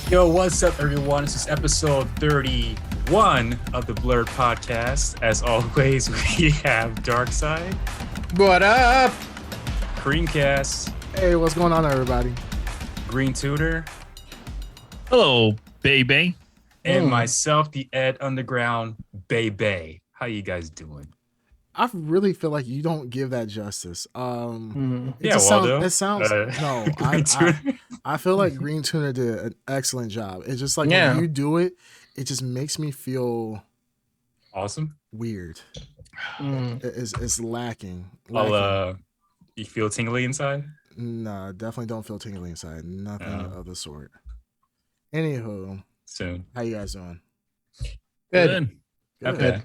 Yo, what's up, everyone? This is episode 31 of the Blurred Podcast. As always, we have Darkside. What up? Creamcast. Hey, what's going on, everybody? Green Tutor. Hello, baby. And myself, the Ed Underground Bay. How you guys doing? I really feel like you don't give that justice. Yeah, Waldo. It sounds no. I feel like Green Tuna did an excellent job. It's just like when you do it, it just makes me feel awesome. Weird. It's lacking. You feel tingly inside? No, definitely don't feel tingly inside. Nothing of the sort. Anywho, soon. How you guys doing? Good. Okay.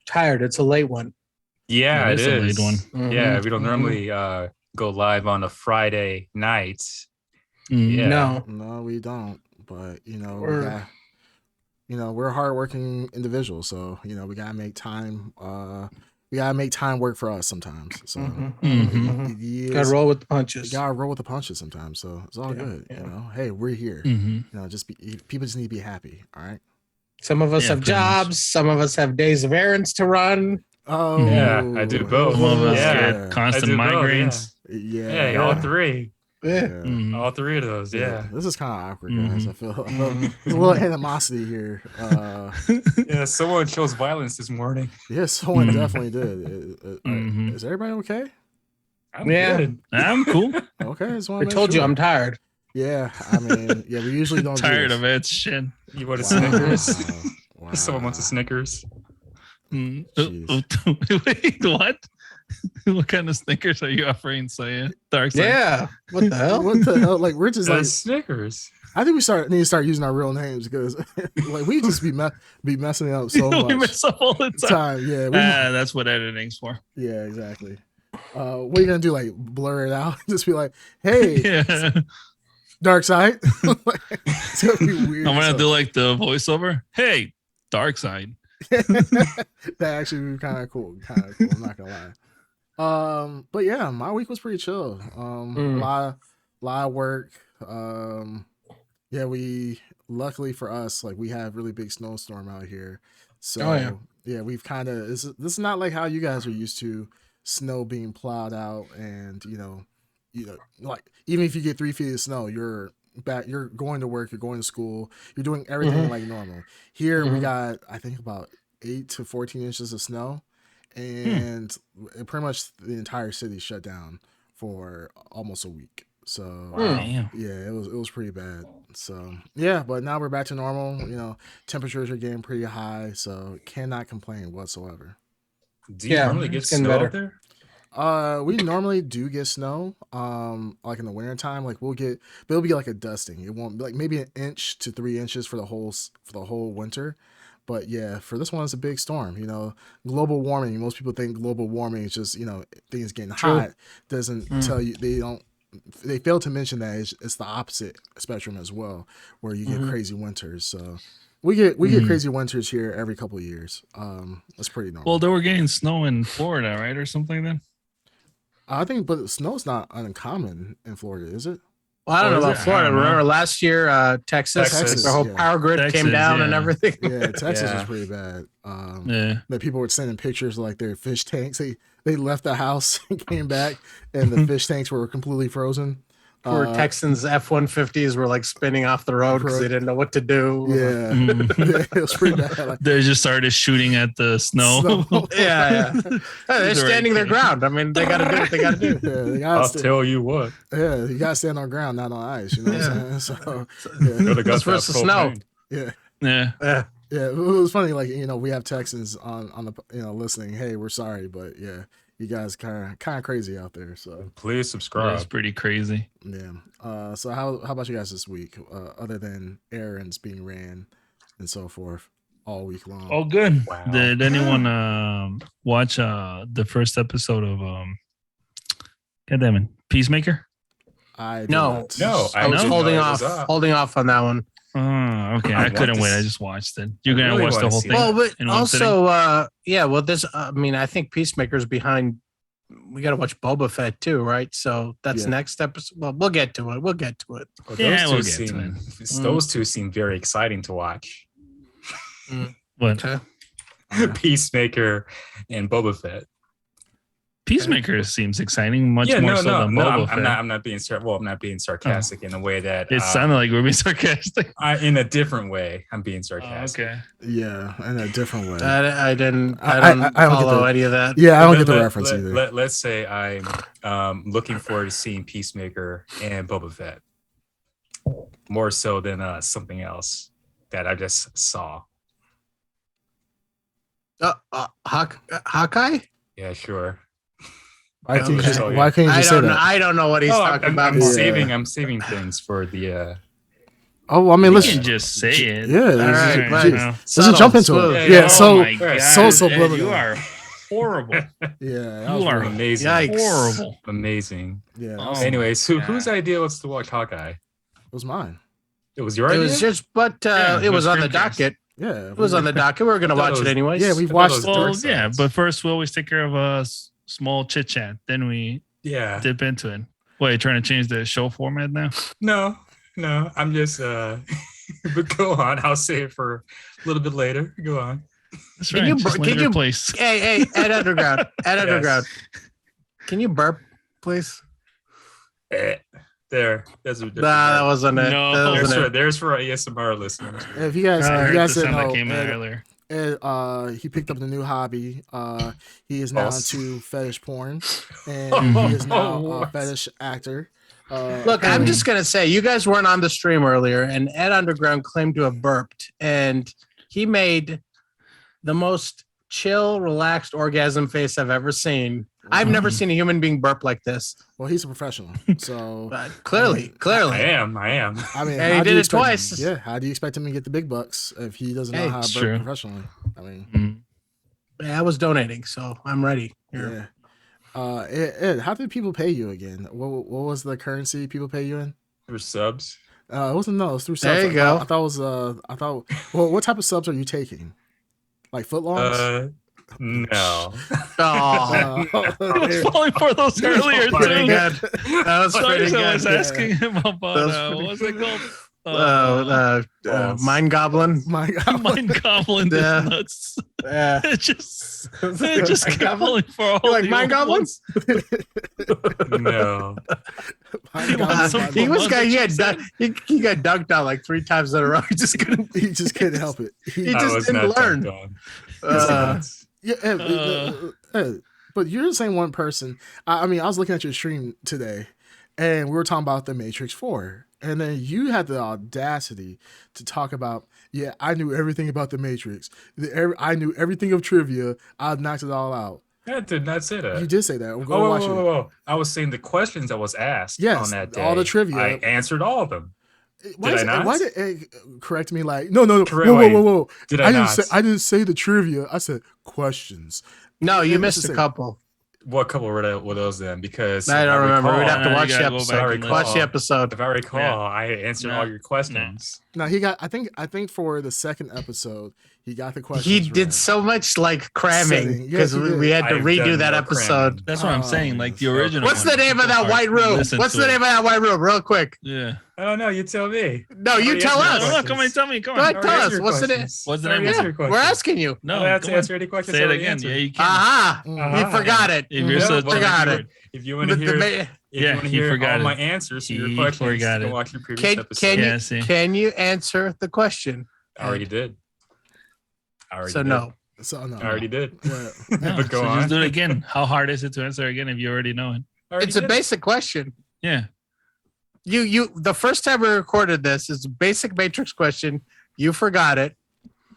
Tired. It's a late one. Yeah, it is. A late one. Mm-hmm. Yeah, we don't normally go live on a Friday night. Yeah. No, we don't. But we're hardworking individuals, so we gotta make time. We gotta make time work for us sometimes. So gotta roll with the punches. You gotta roll with the punches sometimes. So it's all good. Yeah. Hey, we're here. Mm-hmm. People just need to be happy. All right. Some of us have jobs. Some of us have days of errands to run. Oh, yeah, I do both. Some of us get constant migraines. Yeah, all three. Yeah. Mm-hmm. All three of those. Yeah. This is kind of awkward, guys. I feel there's a little animosity here. Yeah, someone chose violence this morning. Yeah, someone definitely did. Is everybody okay? I'm good. I'm cool. Okay, I told you I'm tired. Yeah, I mean, we usually don't. Tired of it, shit. You want a Snickers? Wow. Someone wants a Snickers. Wait, what? What kind of Snickers are you offering, Saya? Dark side? Yeah. What the hell? What the hell? Like, we're just like Snickers. I think we need to start using our real names because like we just be messing up so much. We mess up all the time. Yeah, that's what editing's for. Yeah, exactly. What are you gonna do? Like blur it out? Just be like, hey, Dark side. It's gonna be weird. I'm gonna do like the voiceover. Hey, Dark side. That actually would be kind of cool. I'm not gonna lie. But yeah, my week was pretty chill. A lot of work. We luckily for us, like we have really big snowstorm out here. So we've kind of this is not like how you guys are used to snow being plowed out, and like even if you get 3 feet of snow, you're going to work, you're going to school, you're doing everything like normal. Here we got I think about 8 to 14 inches of snow, and pretty much the entire city shut down for almost a week. So it was pretty bad. So but now we're back to normal. Temperatures are getting pretty high, so cannot complain whatsoever. Do you normally get snow out there? We normally do get snow. Like in the wintertime, like it'll be like a dusting. It won't be like maybe 1 inch to 3 inches for the whole winter. But yeah, for this one, it's a big storm. Global warming. Most people think global warming is just things getting hot. Doesn't tell you they fail to mention that it's the opposite spectrum as well, where you get crazy winters. So we get crazy winters here every couple of years. That's pretty normal. Well, they were getting snow in Florida, right, or something then? I think, but snow's not uncommon in Florida, is it? Well, I don't know about Florida. Remember last year, Texas, the whole power grid came down and everything. Yeah, Texas was pretty bad. That people were sending pictures of like their fish tanks. They left the house and came back, and the fish tanks were completely frozen. Poor Texans F-150s were like spinning off the road because they didn't know what to do. Yeah, it was pretty bad. They just started shooting at the snow. Yeah. They're standing their ground. I mean, they got to do what they got to do. I'll tell you what. Yeah, you got to stand on ground, not on ice. You know what I'm saying? So, just versus snow. Yeah. It was funny. Like we have Texans on the listening. Hey, we're sorry, but yeah. You guys kind of crazy out there, so please subscribe. It's pretty crazy. Yeah. So how about you guys this week? Other than errands being ran and so forth all week long. Oh, good. Wow. Did anyone watch the first episode of Peacemaker? I was holding off on that one. Oh, okay. I couldn't wait. I just watched it. You're gonna watch the whole thing. Well, but also, this. I mean, I think Peacemaker's behind we got to watch Boba Fett too, right? So that's next episode. Well, we'll get to it. Well, those two seem very exciting to watch. What? Okay. Peacemaker and Boba Fett. Peacemaker seems exciting, much more so than Boba Fett. I'm not being sarcastic in a way that it sounded like we're being sarcastic. In a different way, I'm being sarcastic. Okay. Yeah, in a different way. I don't follow any of that. Yeah, I don't get the reference either. Let's say I'm looking forward to seeing Peacemaker and Boba Fett more so than something else that I just saw. Hawkeye? Yeah, sure. Why can't you just say that? I don't know what he's talking about. I'm saving things for the. Oh, I mean, let's just say it. Yeah, let's jump into it. Yeah, so subliminal. You are horrible. Yeah, you are amazing. Yikes. Horrible, amazing. Yeah. Anyways, whose idea was to watch Hawkeye? It was mine. It was your idea. It was just, but it was on the docket. Yeah, it was on the docket. We were gonna watch it anyways. Yeah, we've watched it. Well, yeah, but first we always take care of a small chit chat. Then we dip into it. What, you're trying to change the show format now? No. I'm just but go on. I'll say it for a little bit later. Go on. That's right. Can you place? Hey, Ed Underground. Underground. Can you burp, please? There. That's a that wasn't it. No, there's for ASMR listeners. If you guys didn't know, came out earlier. He picked up the new hobby. He is now into fetish porn, and he is now a fetish actor. Look, I'm just gonna say, you guys weren't on the stream earlier, and Ed Underground claimed to have burped, and he made the most chill, relaxed orgasm face I've ever seen. I've never seen a human being burp like this. Well, he's a professional, so clearly. I am. I mean, he did it twice. Yeah, how do you expect him to get the big bucks if he doesn't know how to burp professionally? I mean, I was donating, so I'm ready. Yeah. Ed, how did people pay you again? What was the currency people pay you in? Through subs. It wasn't. No, it was through subs. There you go. I thought it was. Well, what type of subs are you taking? Like footlongs? No. Oh, I was falling for those earlier too. That was pretty good. I was asking him about what's it called? Mind Goblin. Mind Goblin. Yeah. Nuts. Yeah. It just kept falling for all. You like Mind Goblins? No. He got dunked out like 3 times in a row. He just couldn't help it. He just didn't learn. But you're the same one person. I mean, I was looking at your stream today, and we were talking about The Matrix 4. And then you had the audacity to talk about, I knew everything about The Matrix. I knew everything of trivia. I knocked it all out. I did not say that. You did say that. Go watch it. I was saying the questions that was asked on that day. All the trivia. I answered all of them. Why did it correct me like, no. Whoa. I didn't say the trivia. I said questions. No, you missed a couple. What couple were those then? Because I don't remember. We'd have to watch the episode. Watch the episode. If I recall, I answered all your questions. No, he got. I think for the second episode, he got the questions. He did so much like cramming because we had to redo that episode. That's what I'm saying. Like the original. What's the name of that white room? Real quick. Yeah. I don't know. You tell me. No, you tell us. No, come on, tell me. Come on. Go ahead, tell us. What's the name? What's the name? We're asking you. No, I have to answer any questions. Say it again. Yeah, you can. You forgot it. If you're so forgot it. If you want to hear, all my answers to your questions, you can watch your previous episode. Can you answer the question? I already did. No. I already did. But go on. Just do it again. How hard is it to answer again if you already know it? It's a basic question. Yeah. You the first time we recorded this, it's a basic Matrix question. You forgot it.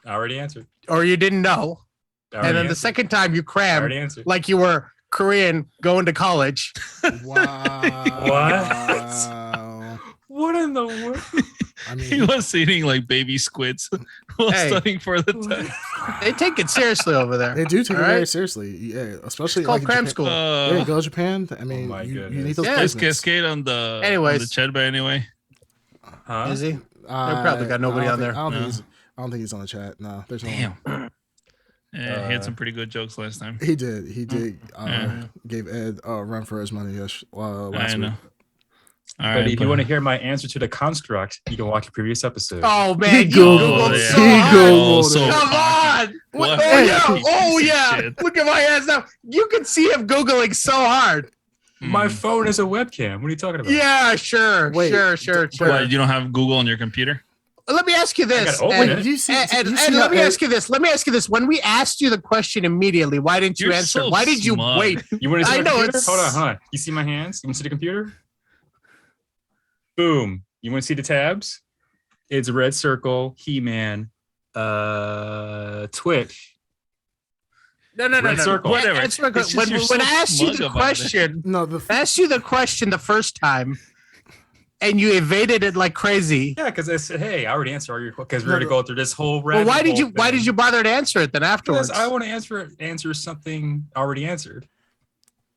I already answered. Or you didn't know. And then the second time you crammed like you were Korean going to college. Wow. What in the world? I mean, he was eating like baby squids while studying for the test. They take it seriously over there. They do take it very seriously. Yeah, especially it's called like cram school. Yeah, go to Japan. I mean, you need those Is Cascade on the chat by anyway? Is he? They probably got nobody on there. I don't think he's on the chat. No, there's no. Yeah, he had some pretty good jokes last time. He did. Gave Ed a run for his money last week. All but right, if you want to hear my answer to the construct, you can watch a previous episode. Oh man, He you Googled Googled it. so He hard. Googled so it. Come on! What? Oh yeah! Shit. Look at my hands now. You can see him googling so hard. My phone is a webcam. What are you talking about? Yeah, sure, Wait, sure. What, you don't have Google on your computer? Let me ask you this. I gotta open Ed, it. You see, Ed, you Ed, see let me how ask you this. Let me ask you this. When we asked you the question immediately, why didn't you You're answer? so Why did you smug. wait? You want to see I my know computer? it's- Hold on, huh? You see my hands? You want to see the computer? Boom. You want to see the tabs? It's red circle, He-Man, Twitch. No. Red circle. Whatever. Answer my It's just when you're when so I asked you smug the about it. question, No, the I asked you the question the first time, and you evaded it like crazy. Yeah, because I said, hey, I already answered all your questions because we're No, going to go through this whole Well, why did rabbit hole you thing. bother to answer it then afterwards? Because I want to answer something already answered.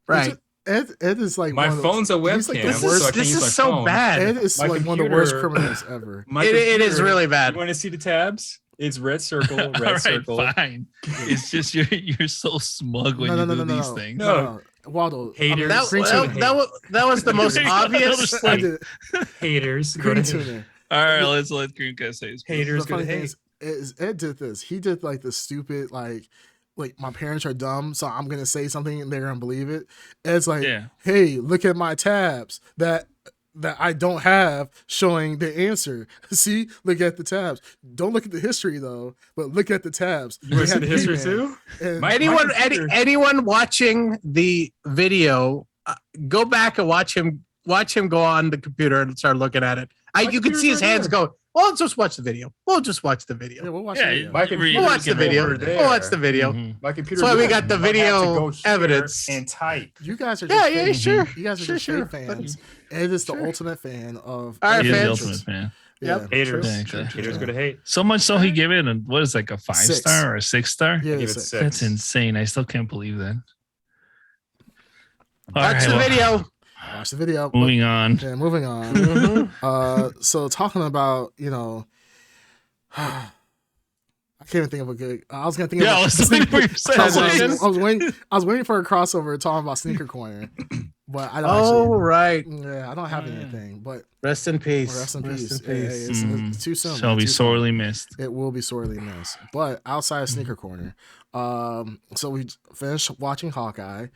Right. Ed is like My one of phone's a he's like webcam, the This worst. so I can't is use my so phone. bad. Ed is My like one of the worst computer- criminals ever. My It is computer- really bad. You want to see the tabs? It's red circle, All red right, circle. fine. It's just you're so smug when you do these things. No. Waldo, Haters. That, green that, tuna. that was the most There you go, obvious. another I slug. did Haters. Go green to hate. tuna. All right, let's let Greencast say his piece. Haters The go to funny thing hate. is Ed did this. He did like the stupid like my parents are dumb, so I'm gonna say something and they're gonna believe it. Ed's like, Yeah. hey, look at my tabs that I don't have showing the answer. See, look at the tabs. Don't look at the history though, but look at the tabs. You want to see the history He-Man. too? And My- computer- Anyone watching the video, go back and watch him go on the computer and start looking at it. You can computer's see his right hands there. go. Well, just watch the video. We'll just watch the video. yeah, we'll watch Yeah, the video. My computer We'll watch the is video. over there. We'll watch the video. Mhm. My computer. That's why we got the might have to video go here evidence. and type. You guys are Yeah, just yeah, fake- sure. You guys are Sure, just sure. fake fans. Ed is the Sure. ultimate fan of All right, He is the fans. ultimate fan. Yeah. Haters. Yeah, exactly. Haters go to hate. So much so he gave it what is like a 6. 5-star or a 6-star? Yeah, Give it six. 6. That's insane. I still can't believe that. All Watch right, the well, video. Watch the video. but- moving on. Yeah, moving on. Mhm. So talking about, I can't even think of a good. I was gonna think. Yeah, of I was waiting for your transition. I was waiting for a crossover talking about Sneaker Corner, but I don't. Oh, actually, right. yeah, I don't have Yeah. anything. But Rest in peace. rest in peace. Rest in peace. It's too soon. Shall be Too soon. sorely missed. It will be sorely missed. But outside of Sneaker Corner, so we finished watching Hawkeye,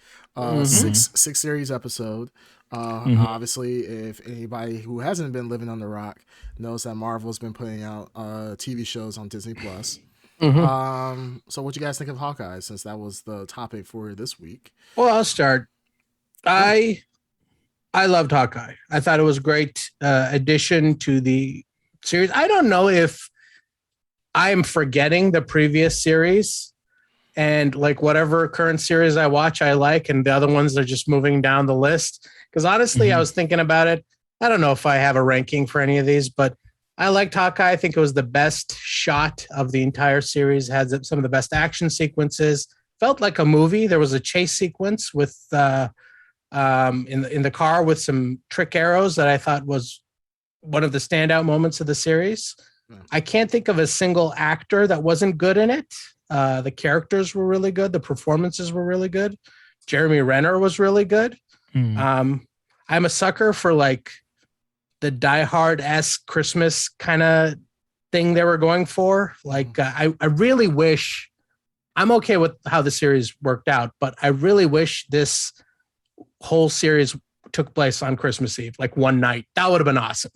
six series episode. Obviously, if anybody who hasn't been living on the rock knows that Marvel's been putting out TV shows on Disney Plus. So what you guys think of Hawkeye, since that was the topic for this week? Well, I'll start. I loved Hawkeye. I thought it was a great addition to the series. I don't know if I'm forgetting the previous series and like whatever current series I watch, I like, and the other ones are just moving down the list. Because honestly, I was thinking about it. I don't know if I have a ranking for any of these, but I liked Hawkeye. I think it was the best shot of the entire series. Had some of the best action sequences. Felt like a movie. There was a chase sequence with in the car with some trick arrows that I thought was one of the standout moments of the series. I can't think of a single actor that wasn't good in it. The characters were really good. The performances were really good. Jeremy Renner was really good. I'm a sucker for like the Die Hard-esque Christmas kind of thing they were going for. Like, I really wish, I'm okay with how the series worked out, but I really wish this whole series took place on Christmas Eve, like one night. That would have been awesome.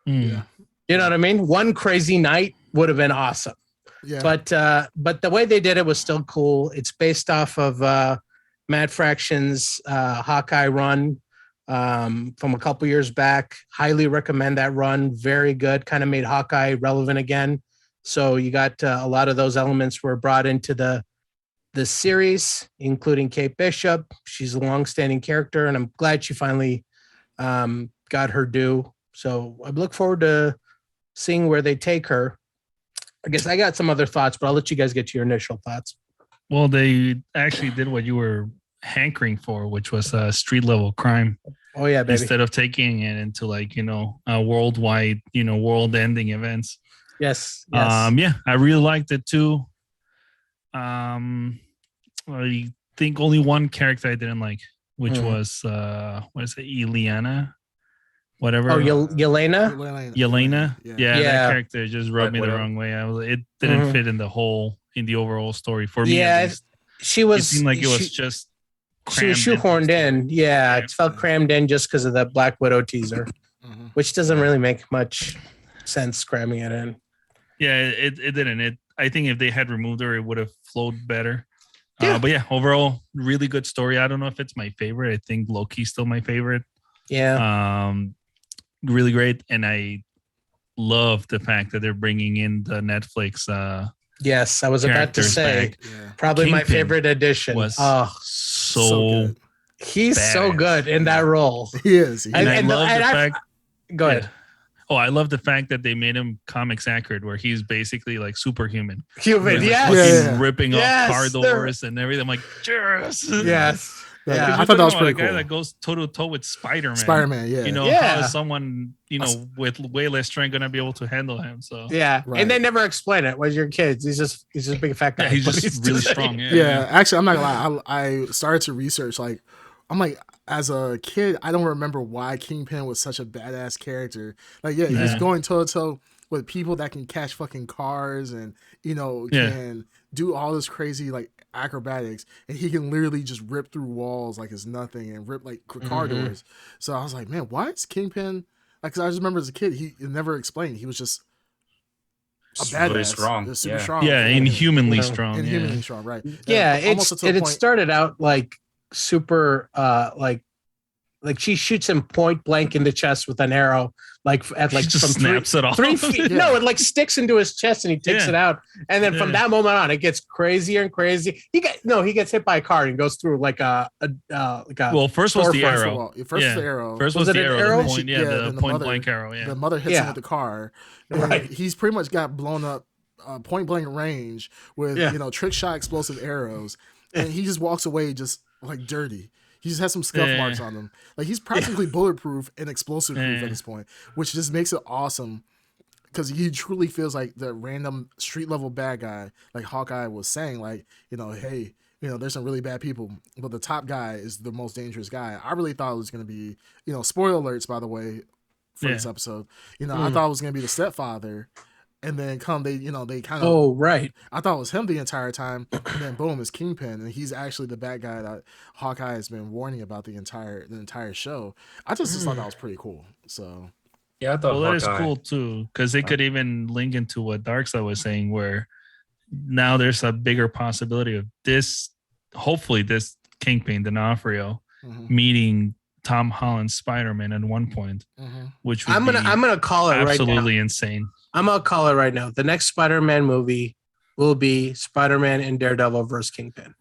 Yeah, You know what I mean? One crazy night would have been awesome. yeah. But the way they did it was still cool. It's based off of Matt Fraction's Hawkeye run from a couple years back. Highly recommend that run. Very good. Kind of made Hawkeye relevant again. So you got a lot of those elements were brought into the series, including Kate Bishop. She's a longstanding character, and I'm glad she finally got her due. So I look forward to seeing where they take her. I guess I got some other thoughts, but I'll let you guys get to your initial thoughts. Well, they actually did what you were hankering for, which was street level crime. Oh yeah, baby. Instead of taking it into like, worldwide, world ending events. Yes. Yeah, I really liked it too. I think only one character I didn't like, which was what is it, Eliana? Whatever. Oh, Yelena? Yelena. Yeah, that Yeah. character just rubbed me the wrong way. It didn't fit in the overall story for me. Yeah, at least. She was. It seemed like it was just. She was shoehorned in. Yeah, it felt crammed in just because of that Black Widow teaser, which doesn't really make much sense cramming it in. Yeah, it didn't. I think if they had removed her, it would have flowed better. Yeah. But yeah, overall, really good story. I don't know if it's my favorite. I think Loki's still my favorite. Yeah. Really great, and I love the fact that they're bringing in the Netflix. Yes, I was about to say, probably Kingpin my favorite addition. Was so good. He's badass. So good in that role. He is. And I love the fact. Go ahead. Oh, I love the fact that they made him comics accurate, where he's basically like superhuman. Ripping off car doors and everything. I'm like, cheers. Yes. Yeah, I thought that was pretty cool. A guy that goes toe to toe with Spider-Man. Yeah. You know, how is someone, with way less strength going to be able to handle him? So yeah, right. And they never explain it. Where's your kids? He's just a big fat guy. Yeah, he's just really strong. Yeah. Actually, I'm not gonna lie. I started to research. Like, I'm like, as a kid, I don't remember why Kingpin was such a badass character. Like, he's going toe to toe with people that can catch fucking cars and can do all this crazy like acrobatics, and he can literally just rip through walls like it's nothing and rip like car doors. So I was like, man, why is Kingpin like? Cause I just remember as a kid, he never explained. He was just a badass, really strong, super strong, inhumanly strong, inhumanly strong, right? Yeah, it started out like super, like she shoots him point blank in the chest with an arrow, like at like just snaps it off. 3 feet. No, it like sticks into his chest and he takes it out. And then from that moment on, it gets crazier and crazy. He gets hit by a car and goes through like a well, first was the arrow. First was the arrow. First was the arrow. The point blank arrow. Yeah. The mother hits him with the car. Right. He's pretty much got blown up point blank range with trick shot explosive arrows, and he just walks away just like dirty. He just has some scuff marks on him. Like, he's practically bulletproof and explosive proof at this point, which just makes it awesome because he truly feels like the random street level bad guy, like Hawkeye was saying, like, hey, there's some really bad people, but the top guy is the most dangerous guy. I really thought it was going to be, spoiler alerts, by the way, for this episode. I thought it was going to be the stepfather. And then they kind of. Oh, right. I thought it was him the entire time. And then boom, it's Kingpin, and he's actually the bad guy that Hawkeye has been warning about the entire show. I just thought that was pretty cool. So yeah, I thought that is cool too, because they could even link into what Darkseid was saying, where now there's a bigger possibility of this. Hopefully, this Kingpin, D'Onofrio, meeting Tom Holland's Spider-Man at one point, which would I'm gonna call it right now. Absolutely insane. I'm gonna call it right now. The next Spider-Man movie will be Spider-Man and Daredevil versus Kingpin.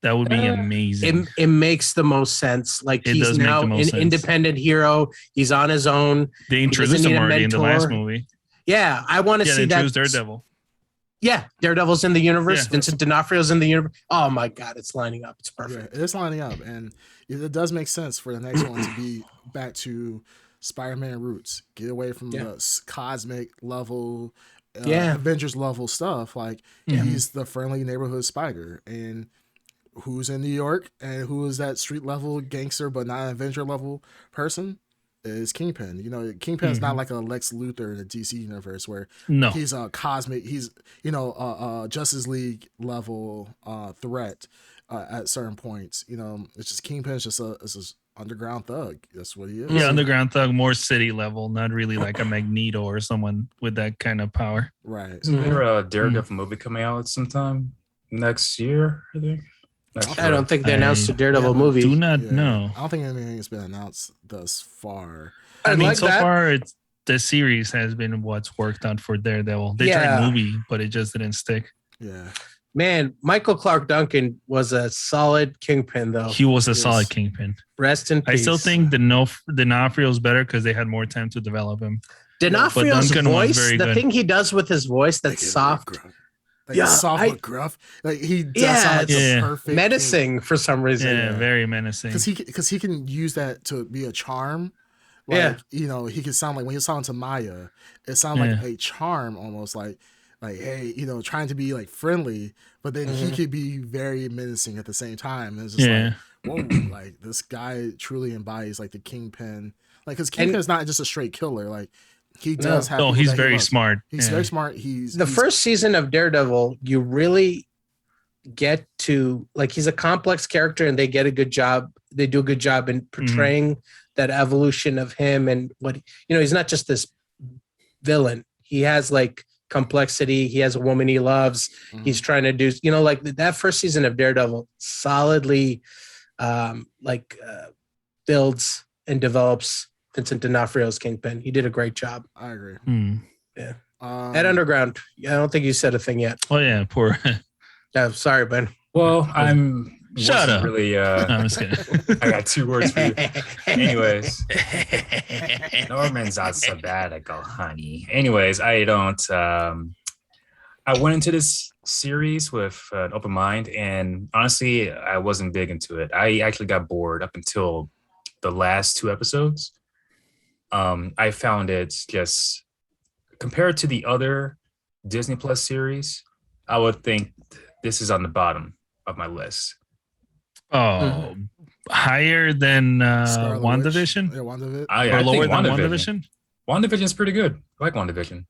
That would be amazing. It makes the most sense. Like, he's now an independent hero. He's on his own. They introduced him already in the last movie. Yeah, I want to see that. Daredevil. Yeah, Daredevil's in the universe. Yeah. Vincent D'Onofrio's in the universe. Oh my God, it's lining up. It's perfect. Yeah, it's lining up, and it does make sense for the next one to be back to Spider-Man roots. Get away from the cosmic level, Avengers level stuff. Like, he's the friendly neighborhood spider, and who's in New York and who is that street level gangster but not an Avenger level person is Kingpin. Kingpin's not like a Lex Luthor in the DC universe where he's a cosmic, he's Justice League level threat at certain points. It's just Kingpin's just a underground thug. That's what he is. Yeah, underground thug, more city level, not really like a Magneto or someone with that kind of power. Right. Isn't there a Daredevil movie coming out sometime next year, I think? I don't think they announced a Daredevil movie. Do not know. I don't think anything has been announced thus far. I mean, so far, the series has been what's worked on for Daredevil. They tried movie, but it just didn't stick. Yeah. Man, Michael Clark Duncan was a solid Kingpin, though. He was a solid Kingpin. Rest in peace. I still think D'Onofrio's better because they had more time to develop him. D'Onofrio's voice, the thing he does with his voice, that's soft. Soft but gruff. Like, he does sound like the perfect menacing for some reason. Yeah, very menacing. Because he can use that to be a charm. Like, he can sound like when he's talking to Maya, it sounds like a charm almost. Like like, hey, trying to be like friendly, but then he could be very menacing at the same time. And it's just like, whoa, like this guy truly embodies like the Kingpin. Like, because Kingpin is not just a straight killer. Like, he does have. No, he's very smart. He's very smart. He's first season of Daredevil. You really get to like he's a complex character, and they get a good job. They do a good job in portraying that evolution of him, and what he's not just this villain. He has like complexity. He has a woman he loves. He's trying to do like that first season of Daredevil solidly builds and develops Vincent D'Onofrio's Kingpin. He did a great job. I agree. Yeah. At Underground, I don't think you said a thing yet. Oh yeah, poor. Yeah, sorry, Ben. Well, Shut up. Really, No, I'm just kidding. I got 2 words for you. Anyways, Norman's on sabbatical, honey. Anyways, I don't. I went into this series with an open mind, and honestly, I wasn't big into it. I actually got bored up until the last 2 episodes. I found it just compared to the other Disney Plus series, I would think this is on the bottom of my list. Oh, higher than WandaVision? Yeah, WandaVision. I lower think than WandaVision? WandaVision is pretty good. I like WandaVision.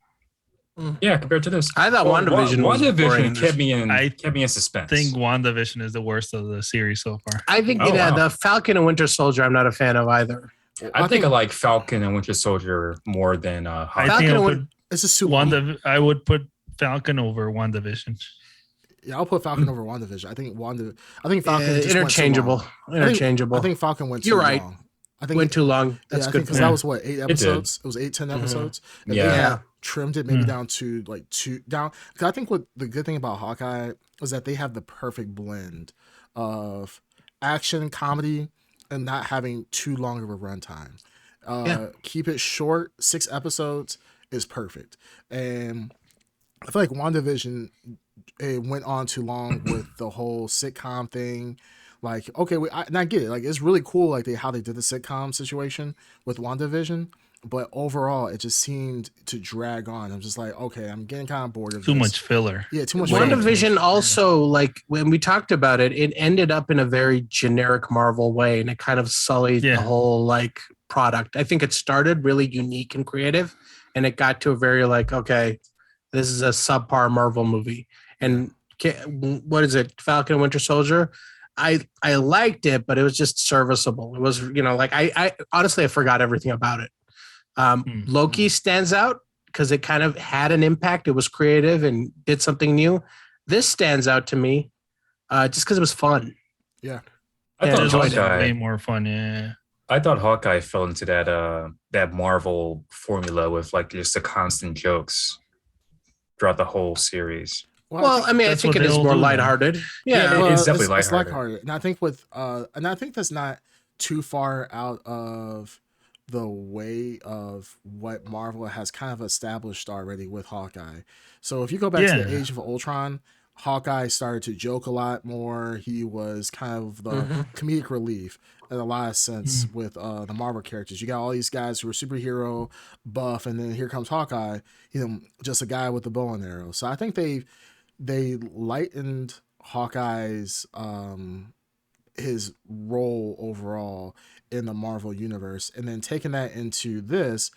Yeah, compared to this. I thought WandaVision was boring. kept me in suspense. I think WandaVision is the worst of the series so far. I think the Falcon and Winter Soldier I'm not a fan of either. I think I like Falcon and Winter Soldier more than Hawkeye. I think it's a super. I would put Falcon over WandaVision. Yeah, I'll put Falcon over WandaVision. I think Falcon just interchangeable. I think Falcon went too long. You're right. I think went too long. That's good. Because that was what 8 episodes. It was 10 episodes. And they trimmed it maybe down to like 2 down. Because I think what the good thing about Hawkeye is that they have the perfect blend of action, comedy, and not having too long of a runtime. Keep it short. 6 episodes is perfect. And I feel like WandaVision, it went on too long with the whole sitcom thing. Like, okay, and I get it. Like, it's really cool, like how they did the sitcom situation with WandaVision. But overall, it just seemed to drag on. I'm just like, okay, I'm getting kind of bored of too much filler. Yeah, too much. WandaVision also, like when we talked about it, it ended up in a very generic Marvel way, and it kind of sullied the whole like product. I think it started really unique and creative, and it got to a very like, okay, this is a subpar Marvel movie. And what is it? Falcon and Winter Soldier. I liked it, but it was just serviceable. It was, like I honestly, I forgot everything about it. Loki stands out because it kind of had an impact. It was creative and did something new. This stands out to me just because it was fun. Yeah. I thought Hawkeye way more fun. Yeah. I thought Hawkeye fell into that Marvel formula with like just the constant jokes throughout the whole series. Well, I think it is more lighthearted. Yeah, it's definitely it's lighthearted. And I think that's not too far out of the way of what Marvel has kind of established already with Hawkeye. So if you go back to the Age of Ultron, Hawkeye started to joke a lot more. He was kind of the comedic relief in a lot of sense with the Marvel characters. You got all these guys who are superhero buff, and then here comes Hawkeye, just a guy with a bow and arrow. So I think they lightened Hawkeye's his role overall in the Marvel universe, and then taking that into this,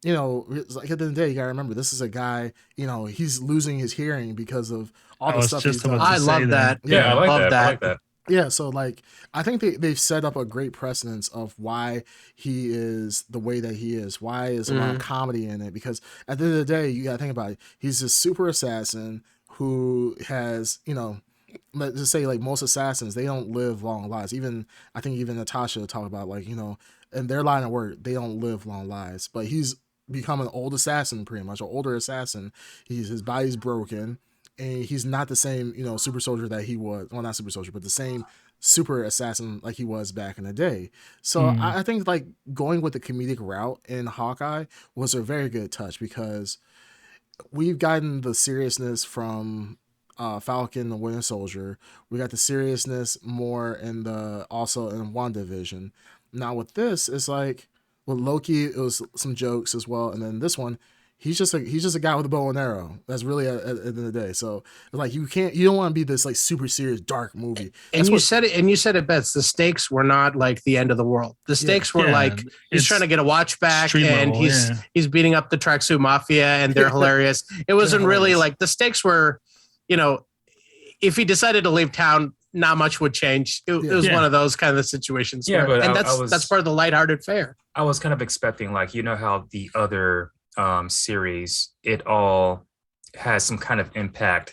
it's like at the end of the day, you gotta remember this is a guy, he's losing his hearing because of all the stuff he's done. I love that. Yeah, I like that. Yeah, so like I think they've set up a great precedence of why he is the way that he is. Why is a lot of comedy in it? Because at the end of the day, you gotta think about it. He's a super assassin who has, let's just say like most assassins, they don't live long lives. I think even Natasha talked about like, in their line of work, they don't live long lives. But he's become an old assassin, pretty much, an older assassin. His body's broken, and he's not the same, super soldier that he was. Well, not super soldier, but the same super assassin like he was back in the day. So I think like going with the comedic route in Hawkeye was a very good touch, because we've gotten the seriousness from Falcon, the Winter Soldier. We got the seriousness more also in WandaVision. Now with this, it's like with Loki, it was some jokes as well, and then this one, He's just a guy with a bow and arrow. That's really at the end of the day. So like you don't want to be this like super serious dark movie. And you said it best. The stakes were not like the end of the world. The stakes were like he's trying to get a watch back, and he's beating up the tracksuit mafia, and they're hilarious. It wasn't really like the stakes were, if he decided to leave town, not much would change. It was one of those kind of situations. Yeah, but that's part of the lighthearted fare. I was kind of expecting, like, how the other series, it all has some kind of impact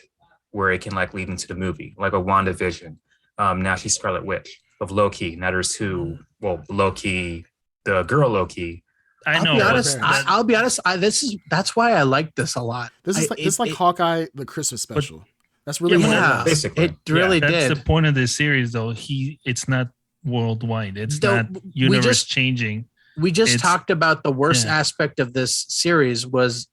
where it can like lead into the movie, like a WandaVision. Now she's Scarlet Witch. Of Loki, now there's two. Well, Loki, the girl Loki. I'll be honest. That's why I like this a lot. This is like Hawkeye, the Christmas special. That's really what it is. Basically. It really did. That's the point of this series, though. It's not worldwide. It's not universe changing. We just talked about the worst aspect of this series was,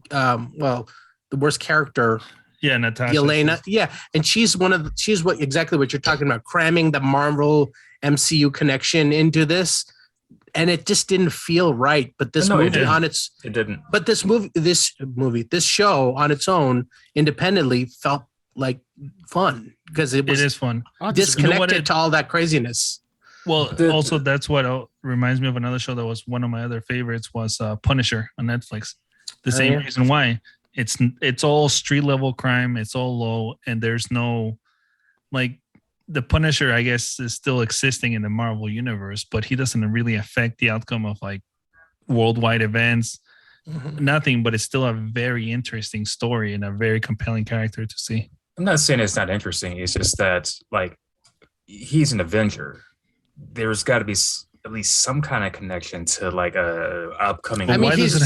the worst character. Yeah, Natasha. Yelena. Yeah, and she's exactly what you're talking about, cramming the Marvel MCU connection into this, and it just didn't feel right. But this movie it didn't. But this show on its own, independently, felt like fun because it is fun. Disconnected to all that craziness. Well, also that's what reminds me of another show that was one of my other favorites was Punisher on Netflix. The same reason why it's all street level crime. It's all low, and there's no like the Punisher. I guess is still existing in the Marvel universe, but he doesn't really affect the outcome of like worldwide events. Nothing, but it's still a very interesting story and a very compelling character to see. I'm not saying it's not interesting. It's just that like he's an Avenger. There's got to be at least some kind of connection to like a upcoming. I mean, he's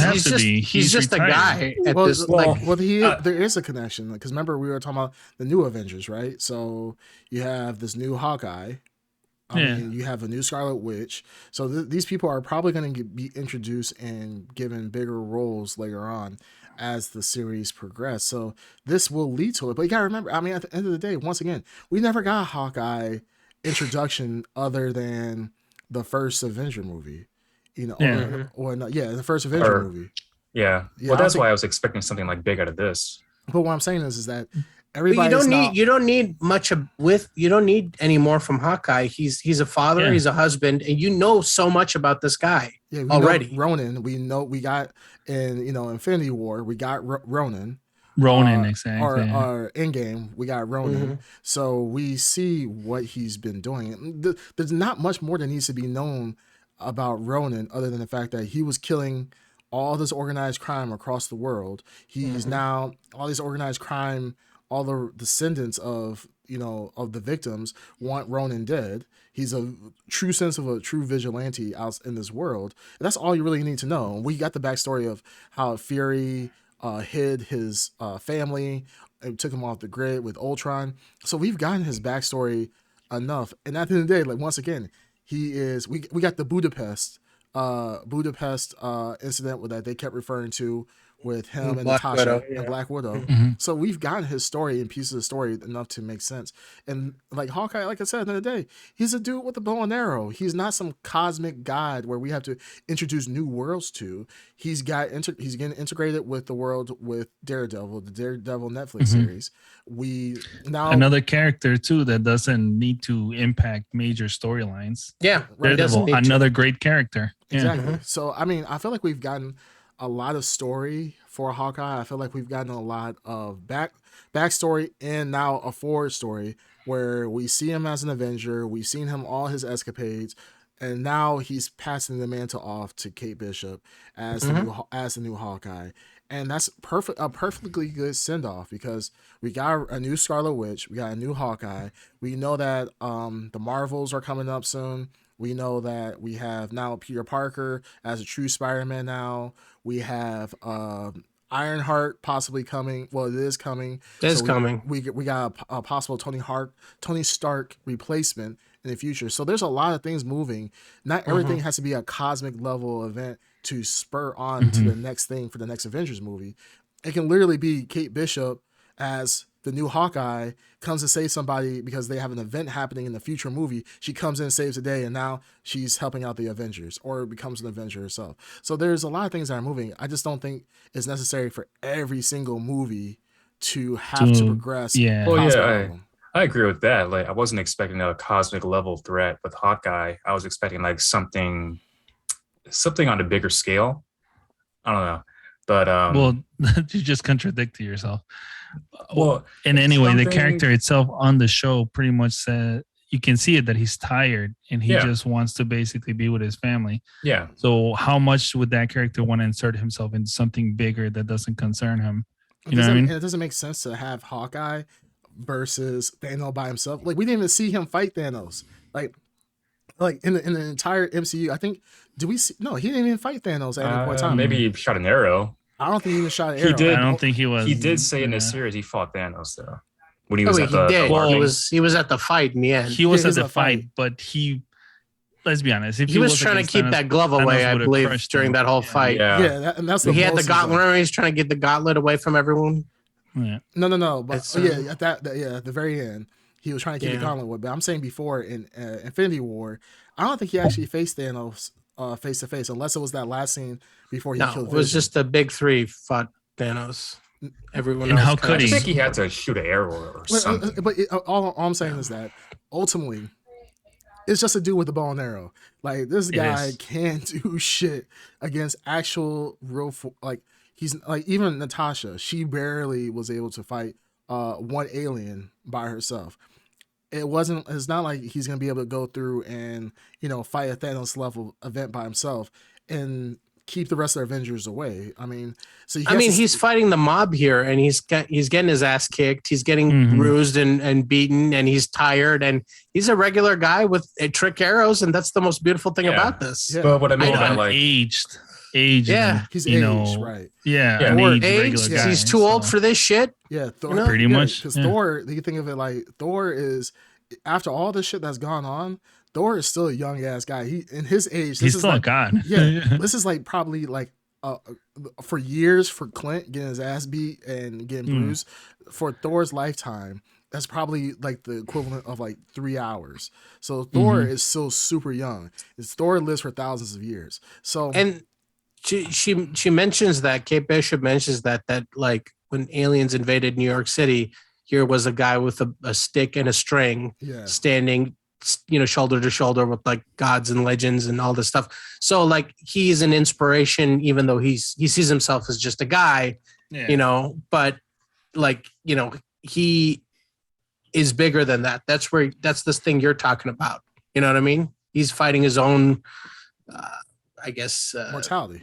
just a guy. There is a connection because remember we were talking about the new Avengers, right? So you have this new Hawkeye. You have a new Scarlet Witch. So these people are probably going to be introduced and given bigger roles later on as the series progresses. So this will lead to it. But you got to remember, I mean, at the end of the day, once again, we never got Hawkeye introduction other than the first Avenger movie. The first Avenger movie. Yeah. Well, that's why I was expecting something like big out of this. But what I'm saying is that you don't need any more from Hawkeye. He's a father, he's a husband, and you know so much about this guy already. Ronan, we got in Infinity War, we got Ronan. Exactly. Our Endgame, we got Ronan. So we see what he's been doing. There's not much more that needs to be known about Ronan other than the fact that he was killing all this organized crime across the world. He's now all this organized crime. All the descendants of the victims want Ronan dead. He's a true sense of a true vigilante out in this world. And that's all you really need to know. We got the backstory of how Fury hid his family and took him off the grid with Ultron. So we've gotten his backstory enough. And at the end of the day, like once again, we got the Budapest incident that they kept referring to with him and Natasha and Black Widow. So we've gotten his story and pieces of the story enough to make sense. And like Hawkeye, like I said, at the end of the day, he's a dude with a bow and arrow. He's not some cosmic god where we have to introduce new worlds to. He's getting integrated with the world with Daredevil, the Daredevil Netflix series. Another character too that doesn't need to impact major storylines. Yeah, Daredevil, another great character. Exactly. So I mean, I feel like we've gotten a lot of story for Hawkeye. I feel like we've gotten a lot of backstory and now a forward story where we see him as an Avenger. We've seen him all his escapades, and now he's passing the mantle off to Kate Bishop as the new Hawkeye. And that's a perfectly good send off because we got a new Scarlet Witch, we got a new Hawkeye. We know that the Marvels are coming up soon. We know that we have now Peter Parker as a true Spider-Man now. We have Ironheart possibly coming. Well, it is coming. Coming. We got a possible Tony Stark replacement in the future. So there's a lot of things moving. Not everything has to be a cosmic level event to spur on to the next thing for the next Avengers movie. It can literally be Kate Bishop as the new Hawkeye comes to save somebody because they have an event happening in the future movie. She comes in, saves the day, and now she's helping out the Avengers or becomes an Avenger herself. So there's a lot of things that are moving. I just don't think it's necessary for every single movie to have to progress. Yeah. Well, yeah, I agree with that. Like, I wasn't expecting a cosmic level threat with Hawkeye. I was expecting like something on a bigger scale. I don't know, but well, you just contradicted yourself. Well, and anyway, the character itself on the show pretty much said you can see it that he's tired and he just wants to basically be with his family. Yeah. So how much would that character want to insert himself into something bigger that doesn't concern him? You know what I mean? And it doesn't make sense to have Hawkeye versus Thanos by himself. Like, we didn't even see him fight Thanos. Like in the entire MCU, I think. Do we see? No, he didn't even fight Thanos at any point in time. Maybe he shot an arrow. I don't think he even shot an arrow. He did. I don't think he was. He did say in the series he fought Thanos though. When he Oh, was he at the did. Well, He was at the fight in the end. He was Yeah, at he the was fight, but he. Let's be honest. If He was was trying to against keep Thanos, that glove away, Thanos I would've believe, crushed during him. that whole fight. Yeah. And that's the He had the most gauntlet. Remember, he's trying to get the gauntlet away from everyone. Yeah. No. But It's, at at the very end, he was trying to keep the gauntlet away. But I'm saying before in Infinity War, I don't think he actually faced Thanos face to face, unless it was that last scene before he killed. It was just the big three fought Thanos. Everyone And else. how could I he? think he had to shoot an arrow or something. But all I'm saying is that ultimately, it's just a dude with a bow and arrow. Like, this guy can't do shit against actual real he's like, even Natasha, she barely was able to fight one alien by herself. It's not like he's gonna be able to go through and fight a Thanos level event by himself and keep the rest of the Avengers away. I mean, he's fighting the mob here, and he's getting his ass kicked. He's getting bruised and beaten, and he's tired. And he's a regular guy with trick arrows, and that's the most beautiful thing about this. Yeah. But what I mean by like aged. Yeah, he's aged, right? Yeah, Thor aged. Guy, He's too old for this shit. Yeah, Thor, pretty much. Because Thor, you think of it like Thor is, after all the shit that's gone on, Thor is still a young ass guy. He in his age, he's still a god. Yeah, this is like probably like for years for Clint getting his ass beat and getting bruised. For Thor's lifetime, that's probably like the equivalent of like 3 hours. So Thor is still super young. Thor lives for thousands of years. So and she mentions that Kate Bishop mentions that like when aliens invaded New York City, here was a guy with a stick and a string standing, shoulder to shoulder with like gods and legends and all this stuff. So like, he's an inspiration, even though he sees himself as just a guy, but like, he is bigger than that. That's this thing you're talking about. You know what I mean? He's fighting his own, I guess, mortality.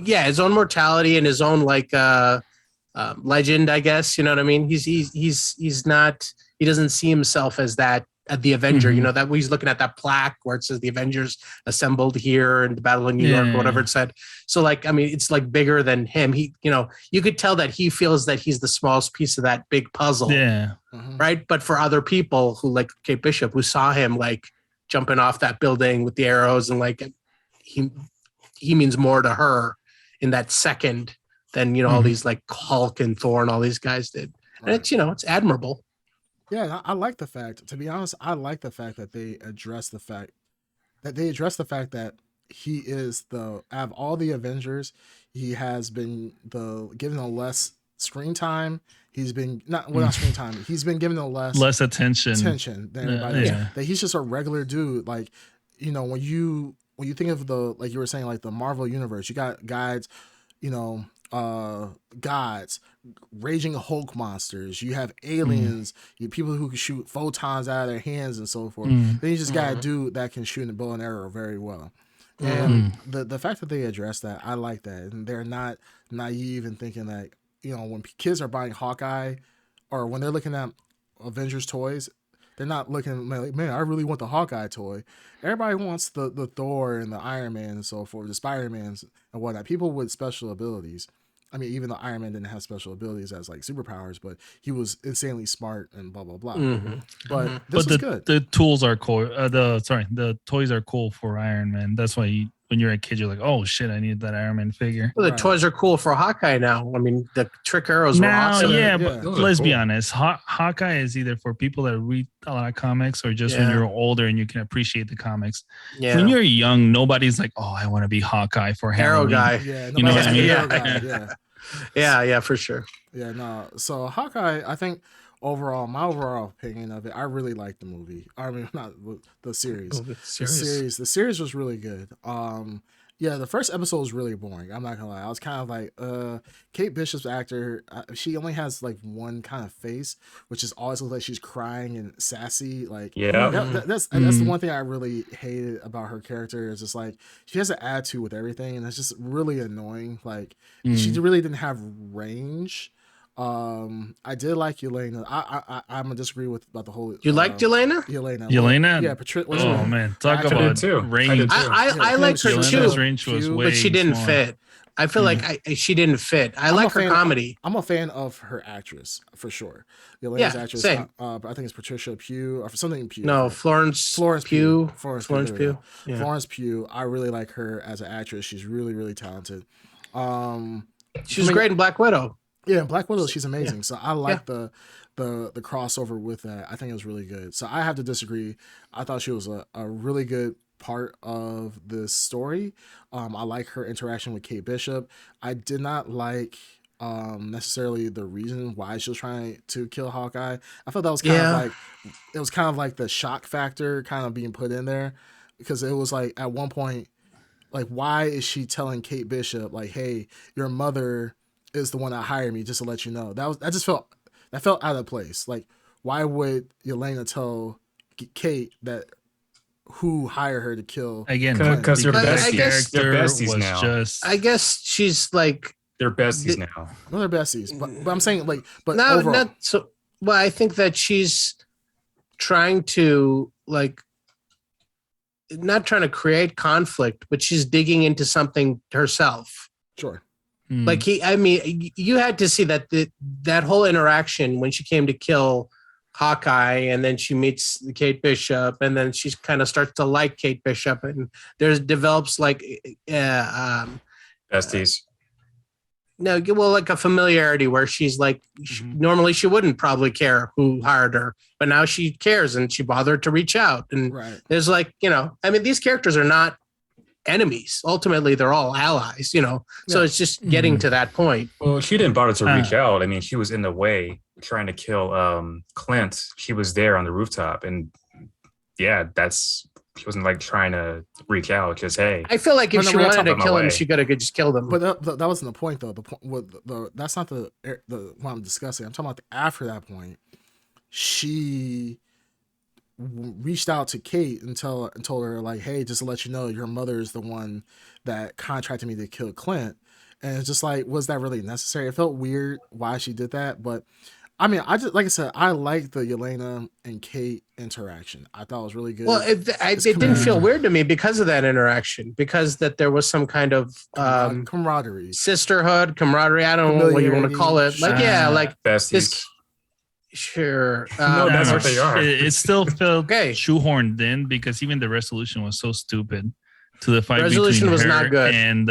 His own mortality and his own legend, I guess. You know what I mean? He's not. He doesn't see himself as that the Avenger. That he's looking at that plaque where it says the Avengers assembled here in the Battle of New York, or whatever it said. So like, I mean, it's like bigger than him. He, you could tell that he feels that he's the smallest piece of that big puzzle. Yeah. Right. But for other people who like Kate Bishop, who saw him like jumping off that building with the arrows, and like he means more to her in that second than all these like Hulk and Thor and all these guys did. And it's it's admirable. Yeah, I like the fact, to be honest, I like the fact that they address the fact that he is out of all the Avengers, he has been given a less screen time. He's been not screen time. He's been given a less attention than everybody else. That he's just a regular dude. Like, when you think of like you were saying, like the Marvel universe, you got guides, gods, raging Hulk monsters. You have aliens. You have people who can shoot photons out of their hands and so forth. Then you just got a dude that can shoot a bow and arrow very well. And the fact that they address that, I like that, and they're not naive in thinking that when kids are buying Hawkeye, or when they're looking at Avengers toys, they're not looking like, man, I really want the Hawkeye toy. Everybody wants the Thor and the Iron Man and so forth, the Spider-Mans and whatnot. People with special abilities. I mean, even though Iron Man didn't have special abilities as like superpowers, but he was insanely smart and blah blah blah. But this was good. The tools are cool. The toys are cool for Iron Man. That's why when you're a kid, you're like, oh shit, I need that Iron Man figure. Well, the toys are cool for Hawkeye now. I mean, the trick arrows were Now, awesome. yeah, Yeah. but let's be honest. Hawkeye is either for people that read a lot of comics or just when you're older and you can appreciate the comics. Yeah. When you're young, nobody's like, oh, I want to be Hawkeye for Arrow Halloween. guy. Yeah, You know what I mean? Arrow guy, Yeah, for sure. Yeah, no. So Hawkeye, I think my overall opinion of it, I really liked the movie. I mean, not the series. The series was really good. Yeah, the first episode was really boring. I'm not gonna lie. I was kind of like, Kate Bishop's actor. She only has like one kind of face, which is always looks like she's crying and sassy. Like, that's the one thing I really hated about her character. Is just like she has an attitude with everything, and it's just really annoying. Like, she really didn't have range. I did like Yelena. I'm gonna disagree about the whole. You liked Yelena? Yelena. Yeah, Patricia. Oh man, talk about range. I like her too, range was way but she didn't smaller. fit. I feel like she didn't fit. I like her comedy. I'm a fan of her actress for sure. Yelena's actress. Same. But I think it's Patricia Pugh or something Pugh. No, Florence Pugh. Florence Pugh. Yeah. Florence Pugh. I really like her as an actress. She's really, really talented. She was great in Black Widow. Yeah, Black Widow, she's amazing. Yeah. So I like the crossover with that. I think it was really good. So I have to disagree. I thought she was a really good part of this story. I like her interaction with Kate Bishop. I did not like necessarily the reason why she was trying to kill Hawkeye. I thought that was kind of like the shock factor kind of being put in there, because it was like at one point, like, why is she telling Kate Bishop like, hey, your mother is the one that hired me, just to let you know? That felt out of place. Like, why would Yelena tell Kate that who hired her to kill? Again, because they're besties. They're besties now. I guess she's like, they're besties now. Well, they're besties, but I'm saying like, but overall, not so. Well, I think that she's trying to not trying to create conflict, but she's digging into something herself. Sure. Like you had to see that whole interaction when she came to kill Hawkeye, and then she meets Kate Bishop, and then she kind of starts to like Kate Bishop, and develops like besties. No, well, like a familiarity where she's like, normally she wouldn't probably care who hired her, but now she cares and she bothered to reach out. And there's like, these characters are not enemies. Ultimately, they're all allies, so it's just getting to that point. Well, she didn't bother to reach out. I mean, she was in the way trying to kill Clint. She was there on the rooftop, and she wasn't like trying to reach out because, hey, I feel like if she wanted to kill him, she could have just killed him. But that wasn't the point, though. That's not the what I'm discussing. I'm talking about after that point. She reached out to Kate and told her like, hey, just to let you know, your mother is the one that contracted me to kill Clint. And it's just like, was that really necessary? It felt weird why she did that, but I mean, like I said, I like the Yelena and Kate interaction. I thought it was really good. Well, it didn't feel weird to me because of that interaction, because that there was some kind of camaraderie, sisterhood, camaraderie. I don't know what you want to call it. Like, like besties. Sure. No, that's what they are. It still felt shoehorned in, because even the resolution was so stupid to the fight resolution between was her not good. And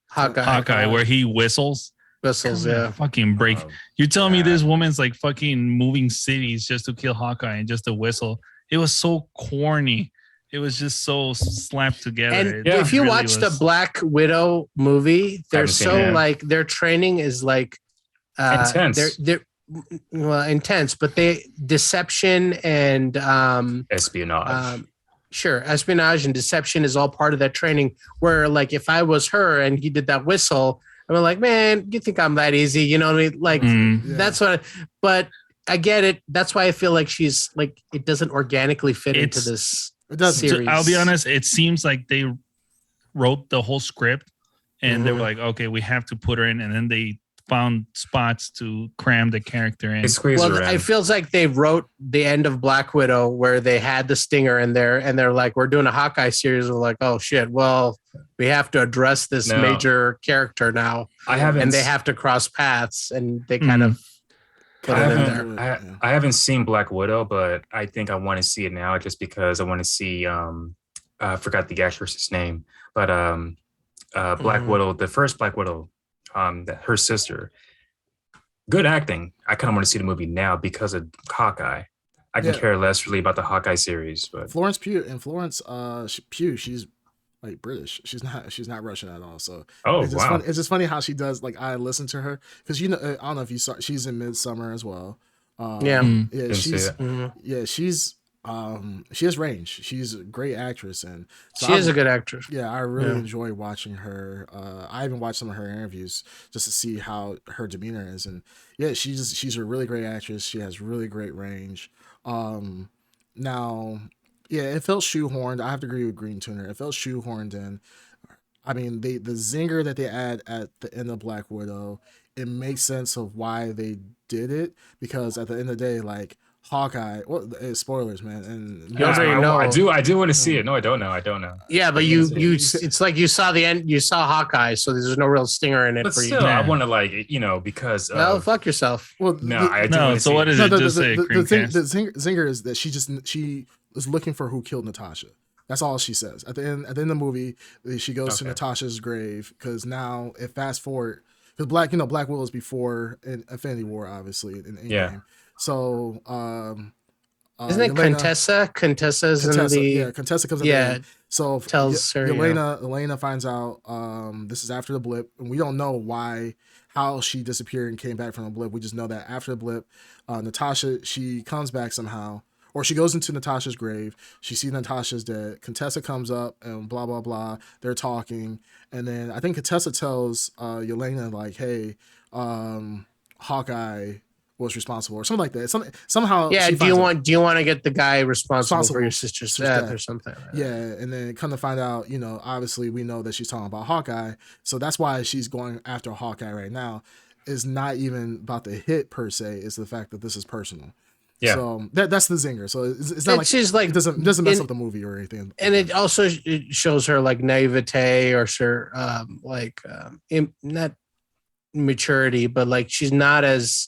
Hawkeye, where he whistles. Fucking break. You're telling me this woman's like fucking moving cities just to kill Hawkeye and just to whistle. It was so corny. It was just so slapped together. And if you watch the Black Widow movie, they're so like, their training is like intense. They're intense, but deception and espionage. Espionage and deception is all part of that training. Where like, if I was her and he did that whistle, I'm like, man, you think I'm that easy? You know what I mean? Like, that's what. But I get it. That's why I feel like she's like, it doesn't organically fit into this series. I'll be honest. It seems like they wrote the whole script, and they were like, okay, we have to put her in, and then they found spots to cram the character in. Well, it feels like they wrote the end of Black Widow where they had the stinger in there, and they're like, we're doing a Hawkeye series. We're like, oh shit, well, we have to address this major character now. And they have to cross paths, and they kind of put it in there. I haven't seen Black Widow, but I think I want to see it now, just because I want to see I forgot the actress's name, But Black Widow, the first Black Widow, that her sister, good acting. I kind of want to see the movie now because of Hawkeye. I can care less really about the Hawkeye series, but Florence Pugh and Florence Pugh, she's like British. She's not Russian at all. So it's just funny. It's just funny how she does. Like I listen to her because I don't know if you saw. She's in Midsummer as well. She's she has range. She's a great actress, and so she is a good actress. Yeah, I really enjoy watching her. I even watched some of her interviews just to see how her demeanor is, and yeah, she's a really great actress. She has really great range. Now, yeah, it felt shoehorned. I have to agree with Green Tuner. It felt shoehorned in. I mean, the zinger that they add at the end of Black Widow, it makes sense of why they did it, because at the end of the day, like Hawkeye, well, spoilers, man, and I do want to see it. No, I don't know. Yeah, but it's like you saw the end. You saw Hawkeye, so there's no real stinger in it but for still, you. I want to because fuck yourself. Well, So what does it just say? The zinger is that she was looking for who killed Natasha. That's all she says at the end of the movie. She goes to Natasha's grave because now it fast forward because Black Widow is before in Infinity War, obviously in Endgame. So isn't it Contessa? Contessa's in the Contessa comes at the end. So tells her Elena finds out this is after the blip, and we don't know how she disappeared and came back from the blip. We just know that after the blip, Natasha, she comes back somehow. Or she goes into Natasha's grave. She sees Natasha's dead. Contessa comes up and blah, blah, blah. They're talking. And then I think Contessa tells Yelena, like, hey, Hawkeye was responsible or something like that. Somehow. Yeah, do you want to get the guy responsible for your sister's death or something? Right? Yeah, and then come to find out, obviously we know that she's talking about Hawkeye. So that's why she's going after Hawkeye right now. It's not even about the hit per se. It's the fact that this is personal. Yeah, so that's the zinger. So it's not she's like it doesn't mess up the movie or anything. And it also shows her like naivete or not maturity, but like she's not as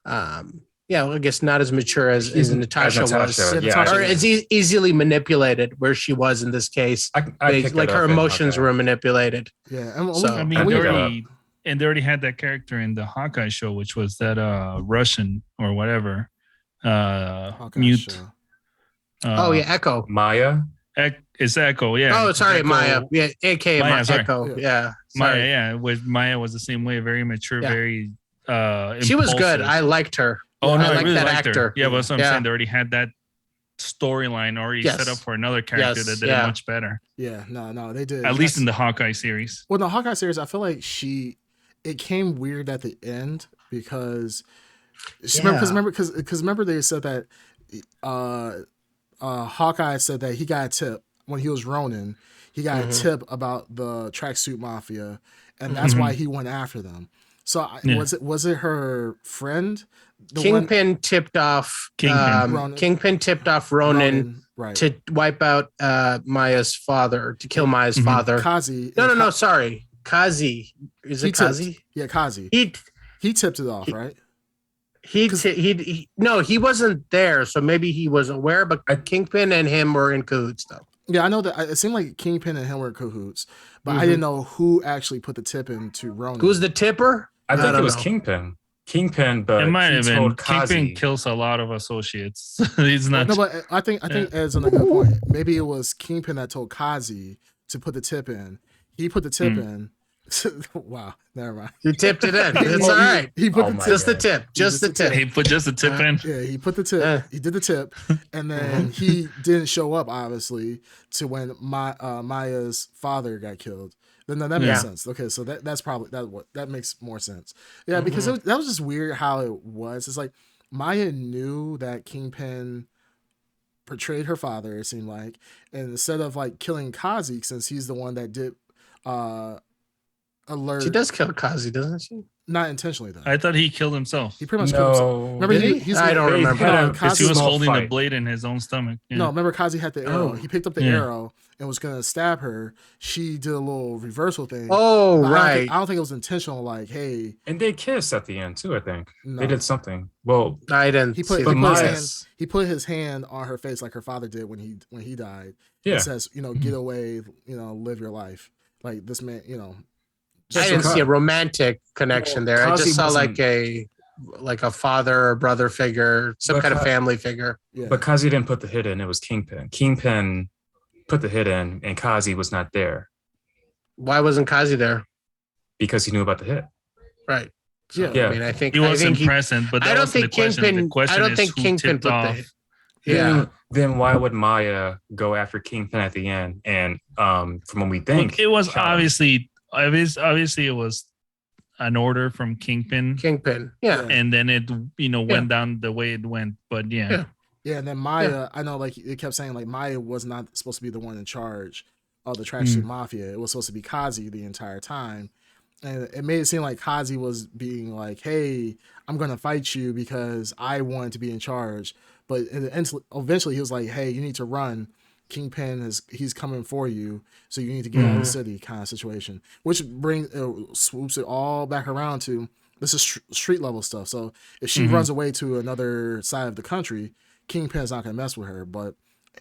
I guess not as mature as Natasha was, or as easily manipulated where she was in this case. Like her emotions were manipulated. Yeah, they already had that character in the Hawkeye show, which was that Russian or whatever. Mute. Echo. Maya. It's Echo. Yeah. Oh, sorry, Echo. Maya. Yeah, AK Maya, Echo. Yeah. Maya. Yeah. Maya was the same way. Very mature. Yeah. Very. She was good. I liked her. Oh no, I liked really that liked actor. Her. Yeah, but that's what I'm saying. They already had that storyline already set up for another character that did it much better. Yeah. No, they did. At least in the Hawkeye series. Well, the Hawkeye series, I feel like it came weird at the end because. Remember they said that Hawkeye said that he got a tip when he was Ronin. He got a tip about the tracksuit mafia, and that's why he went after them. So was it her friend? Kingpin tipped off Ronin right. to wipe out Maya's father, to kill Maya's father. Kazi. No, sorry, Kazi. Is it Kazi? Yeah, Kazi. He tipped it off, right? He wasn't there, so maybe he was aware, but Kingpin and him were in cahoots, though. Yeah, I know that it seemed like Kingpin and him were in cahoots, but I didn't know who actually put the tip into Ronin. Who's the tipper? I think it was Kingpin. But it might have been. Kingpin kills a lot of associates. He's not. No, but I think Ed's on a good point. Maybe it was Kingpin that told Kazi to put the tip in. He put the tip in. Wow, never mind. He tipped it in. It's all right. He put the tip. Just the tip. He put just the tip in. Yeah, he put the tip. He did the tip, and then he didn't show up obviously to when Maya's father got killed. Then that makes sense. Okay, so that's probably that makes more sense. Yeah, because that was just weird how it was. It's like Maya knew that Kingpin portrayed her father. It seemed like, and instead of like killing Kazi, since he's the one that did. Alert. She does kill Kazi, doesn't she? Not intentionally, though. I thought he killed himself. He pretty much killed himself. Remember, I don't remember. Because he was holding the blade in his own stomach. Yeah. No, remember Kazi had the arrow. He picked up the arrow and was going to stab her. She did a little reversal thing. Oh, right. I don't think it was intentional, like, hey. And they kissed at the end, too, I think. No. They did something. Well, I didn't he put his hand on her face like her father did when he died. Yeah. It says, get away, live your life. Like this man, I didn't see a romantic connection there. I Kazi just saw wasn't- like a father or brother figure, some But kind of Ka- family figure. yeah. But Kazi didn't put the hit in. It was Kingpin. Kingpin put the hit in, and Kazi was not there Why wasn't Kazi there? because he knew about the hit. Right. Yeah. Yeah. I mean, I think He wasn't he, present, but that I don't wasn't think the question. Kingpin. The question I don't is think who Kingpin tipped put off. the. Yeah. Then why would Maya go after Kingpin at the end? And from what we think, Look, it was shot him. obviously it was an order from Kingpin, Kingpin. Yeah. and then it went down the way it went. But yeah. Yeah, and then Maya, I know, like it kept saying, like Maya was not supposed to be the one in charge of the Tracksuit Mafia. It was supposed to be Kazi the entire time, and it made it seem like Kazi was being like, "Hey, I'm gonna fight you because I wanted to be in charge." But eventually, he was like, "Hey, you need to run. Kingpin he's coming for you, so you need to get out of the city," kind of situation. Which swoops it all back around to this is street level stuff. So if she runs away to another side of the country, Kingpin's not gonna mess with her, but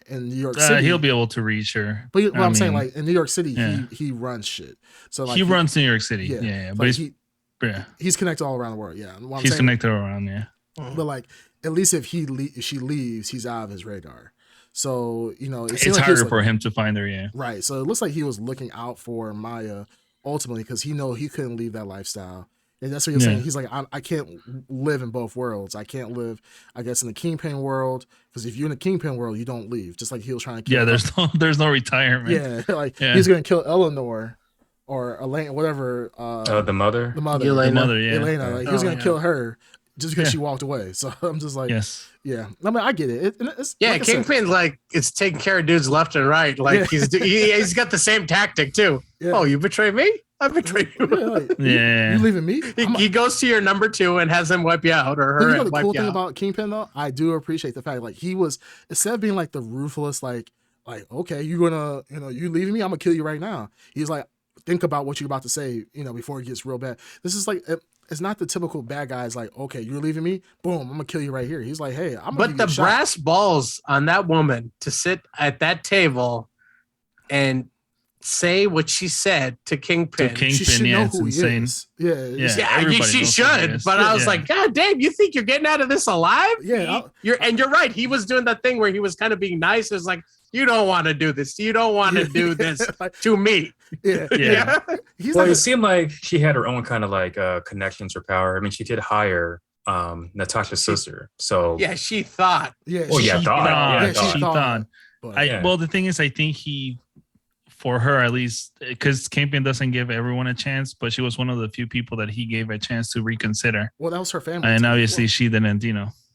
in New York City, He'll be able to reach her. But what I'm saying, like in New York City, he runs shit. So like he runs New York City. Yeah. But like he's connected all around the world. Yeah, he's connected around. Yeah. But like at least if she leaves, he's out of his radar. So It's like harder for him to find her. Yeah. Right. So it looks like he was looking out for Maya ultimately because he couldn't leave that lifestyle. And that's what he was saying. He's like, I can't live in both worlds. I can't live, I guess, in the Kingpin world, because if you're in the Kingpin world, you don't leave. Just like he was trying to kill. Yeah, there's no retirement. Yeah, he's gonna kill Eleanor or Elena, whatever. The mother. Elena. Yeah. Elena. Like, he was gonna kill her just because she walked away. So I'm just like, yes. Yeah. I mean, I get it. It's, yeah, like Kingpin like it's taking care of dudes left and right. Like he's got the same tactic too. Yeah. Oh, you betray me? I betray you. You leaving me? He goes to your number 2 and has him wipe you out or her. The cool thing about Kingpin though, I do appreciate the fact like he was, instead of being like the ruthless like okay, you're gonna you leaving me, I'm gonna kill you right now. He's like, think about what you're about to say, before it gets real bad. This is like it's not the typical bad guys like, okay, you're leaving me, boom, I'm gonna kill you right here. He's like, hey, I'm gonna. But the brass balls on that woman to sit at that table and say what she said to Kingpin. She should know who insane. He is. Yeah, she should. But I was like, God damn, you think you're getting out of this alive? Yeah, you're right. He was doing that thing where he was kind of being nice. It was like, you don't want to do this. You don't want to do this to me. Yeah. It seemed like she had her own kind of like connections or power. I mean, she did hire Natasha's sister. So yeah, she thought. Yeah. Well, she thought. Well, the thing is, I think for her at least, because Kingpin doesn't give everyone a chance, but she was one of the few people that he gave a chance to reconsider. Well, that was her family. And obviously she didn't,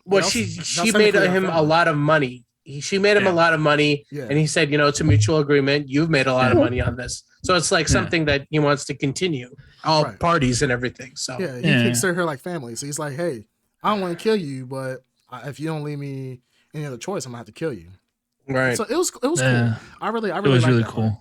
Well, she made him a lot of money. She made him a lot of money, and he said, it's a mutual agreement. You've made a lot of money on this. So it's like something that he wants to continue, all parties and everything. So he considered her like family. So he's like, hey, I don't want to kill you, but if you don't leave me any other choice, I'm gonna have to kill you. Right. So it was cool. I really it was really cool.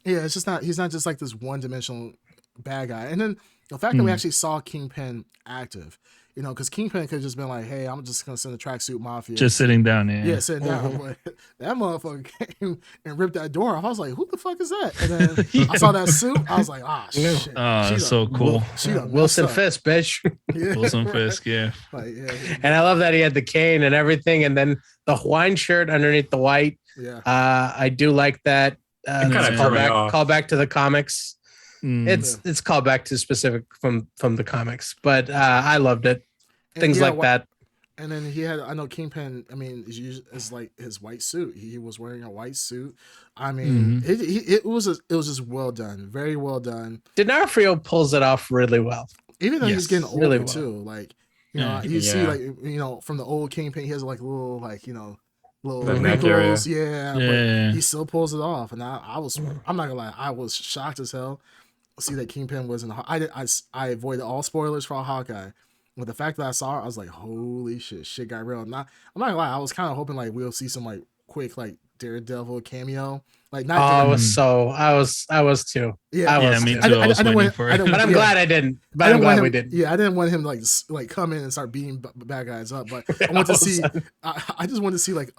It's just he's not just like this one-dimensional bad guy. And then the fact that we actually saw Kingpin active, because Kingpin could have just been like, hey, I'm just gonna send the Tracksuit Mafia. Just sitting down, sitting down. But that motherfucker came and ripped that door off. I was like, who the fuck is that? And then I saw that suit. I was like, shit. Oh, so cool. Wilson Fisk, bitch. Wilson Fisk, yeah. And I love that he had the cane and everything, and then the Hawaiian shirt underneath the white. Yeah. I do like that. Call back to the comics. It's called back to specific from the comics, but I loved it. Things like that. And then he had, I know Kingpin, I mean, is like his white suit. He was wearing a white suit. I mean, it was just well done, very well done. D'Onofrio pulls it off really well, even though he's getting older really too. Like you see, like from the old Kingpin, he has like little little wrinkles, but he still pulls it off. And I'm not gonna lie, I was shocked as hell. See that Kingpin was in. I avoided all spoilers for Hawkeye, but the fact that I saw it, I was like, holy shit got real. I'm not gonna lie, I was kind of hoping like we'll see some like quick like Daredevil cameo, like not. I was too. Yeah, me too. I was waiting for it, but I'm glad I didn't. But I'm glad we didn't. Yeah, I didn't want him like come in and start beating bad guys up. But I want to see. I just wanted to see like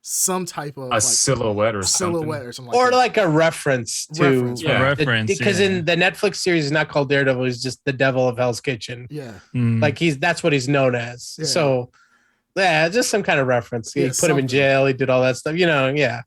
some type of a silhouette or something. or something like Or that. like a reference to Yeah. reference. because in the Netflix series he's not called Daredevil, he's just the Devil of Hell's Kitchen. Yeah. Like that's what he's known as. Yeah. So yeah, just some kind of reference. He Yeah, put him in something. jail, he did all that stuff, yeah. Yeah.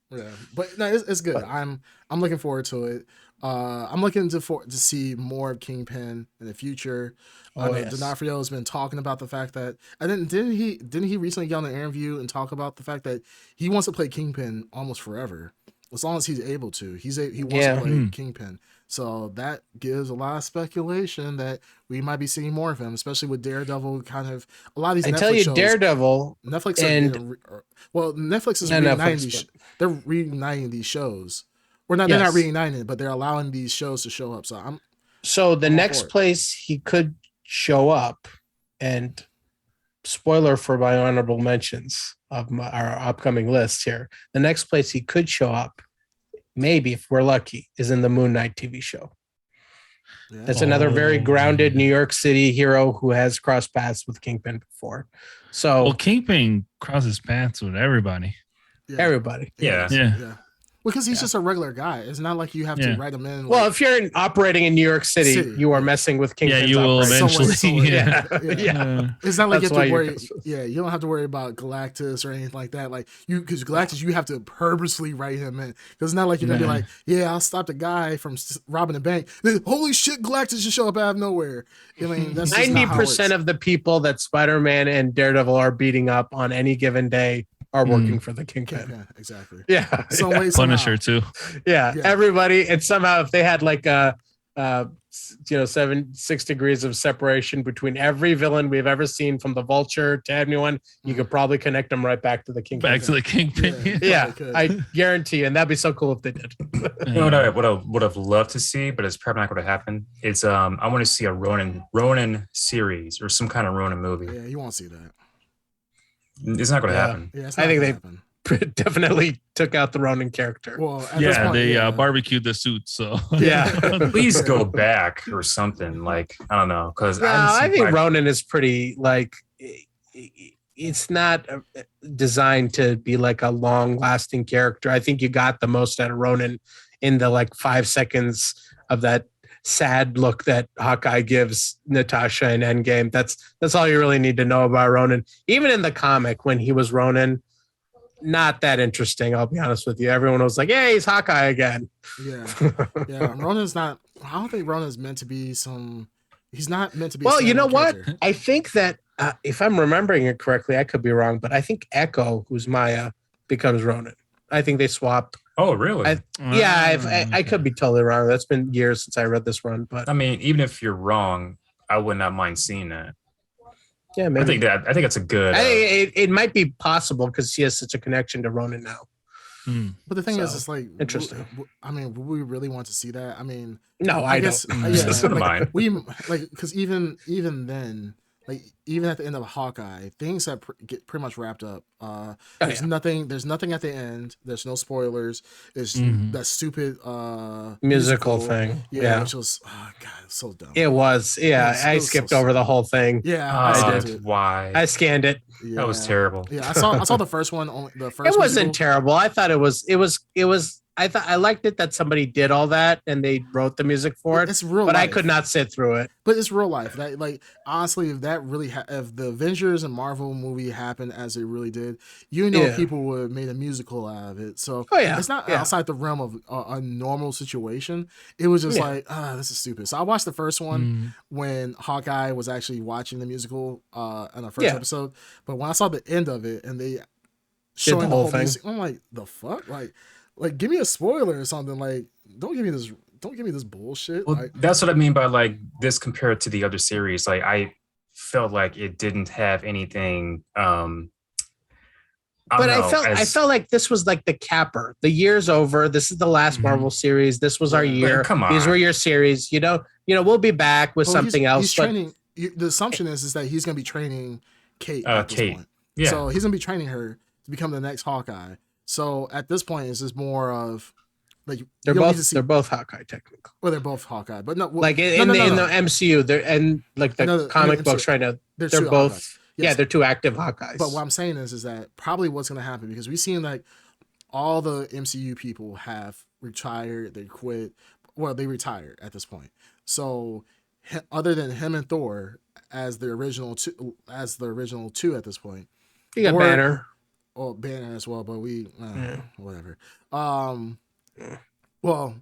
But no, it's good. But- I'm looking forward to it. I'm looking to see more of Kingpin in the future. Yes. D'Onofrio has been talking about the fact that, and didn't he recently get on an interview and talk about the fact that he wants to play Kingpin almost forever, as long as he's able to. He wants to play Kingpin. So that gives a lot of speculation that we might be seeing more of him, especially with Daredevil. Kind of a lot of these. I Netflix tell you, shows, Daredevil. Netflix and Netflix is Not reuniting Netflix, they're reuniting these shows. Or not, they're not reuniting it, but they're allowing these shows to show up. So the next place he could show up, and spoiler for my honorable mentions of our upcoming list here, the next place he could show up, maybe if we're lucky, is in the Moon Knight TV show. yeah. That's another very grounded New York City hero who has crossed paths with Kingpin before. So Well, Kingpin crosses paths with everybody. everybody. Yeah. Because he's just a regular guy. It's not like you have to write him in. Well, if you're operating in New York City, you are messing with Kingpin's you will operation. eventually. Somewhere. Yeah. It's not like That's you why have to you're worry. Yeah, you don't have to worry about Galactus or anything like that. Like because Galactus, you have to purposely write him in. Because it's not like you're gonna be like, yeah, I'll stop the guy from robbing a bank. Then, holy shit, Galactus just show up out of nowhere. I mean, that's 90% of the people that Spider-Man and Daredevil are beating up on any given day are working for the Kingpin. Yeah, exactly. Yeah. Some way, Punisher somehow. too. Yeah. Yeah. Everybody, and somehow if they had like a 6 degrees of separation between every villain we've ever seen, from the Vulture to anyone, you could probably connect them right back to the Kingpin. Back to the Kingpin. Yeah, Probably could. I guarantee you, and that'd be so cool if they did. You know what I would have loved to see, but it's probably not going to happen. It's I want to see a Ronin series or some kind of Ronin movie. Yeah, you won't see that. It's not going to happen. Yeah, it's I not think gonna they- happen. Definitely took out the Ronin character. Well, at this Yeah, point, they yeah. barbecued the suits. So Yeah. Please go back or something. Like I don't know, because No, I think Ronin is pretty like it's not designed to be like a long-lasting character. I think you got the most out of Ronin in the like 5 seconds of that sad look that Hawkeye gives Natasha in Endgame. That's all you really need to know about Ronin. Even in the comic, when he was Ronin, not that interesting. I'll be honest with you. Everyone was like, "Yeah, he's Hawkeye again." Yeah, yeah. Ronan's not. I don't think Ronan's meant to be some. He's not meant to be. a Well, you know standalone what? character. I think that if I'm remembering it correctly, I could be wrong, but I think Echo, who's Maya, becomes Ronin. I think they swap. Oh, really? I could be totally wrong. That's been years since I read this run, but I mean, even if you're wrong, I would not mind seeing that. yeah, I maybe. think it's a good. It might be possible because she has such a connection to Ronin now. But the thing is, So, it's like interesting. I mean, would we really want to see that? I mean, No, I guess don't. yeah, Wouldn't mind. we like because even then, like even at the end of Hawkeye, things have get pretty much wrapped up. There's yeah. nothing. There's nothing at the end. There's no spoilers. It's that stupid Musical thing. Yeah. which was God, it's so dumb. It was. Yeah, It I was so skipped stupid. over the whole thing. Yeah, I did. Why? I scanned it. Yeah. That was terrible. Yeah, I saw the first one. The first. It wasn't musical. terrible. I thought it was. I liked it that somebody did all that and they wrote the music for it. It's real, but life. I could not sit through it. But it's real life. That like honestly, if that really if the Avengers and Marvel movie happened as it really did, Yeah. people would have made a musical out of it. So Oh, yeah. it's not Yeah. outside the realm of a normal situation. It was just Yeah. like, this is stupid. So I watched the first one when Hawkeye was actually watching the musical in the first Yeah. episode. But when I saw the end of it and they showing the whole whole thing. music, I'm like, the fuck, like give me a spoiler or something. Like don't give me this bullshit. Well, Like, that's what I mean by like this compared to the other series. Like I felt like it didn't have anything. I felt like this was like the capper. The year's over. This is the last Marvel series. This was our Yeah. year. Man, come on. These were your series. We'll be back with well, something else. He's But training. The assumption is that he's going to be training Kate at this Kate. point. Yeah. So he's going to be training her to become the next Hawkeye. So at this point, it's just more of like they're you don't need to both Hawkeye technically. well, they're both Hawkeye, but no, Like in the MCU, they're and like the No, comic in books MCU. right now, They're they're two both Hawkeyes. Yeah, they're two active Hawkeyes. But what I'm saying is that probably what's going to happen, because we've seen like all the MCU people have retired, they quit, well, they retired at this point. So other than him and Thor as the original two at this point, you got Banner. Oh, Banner as well, but whatever. Well,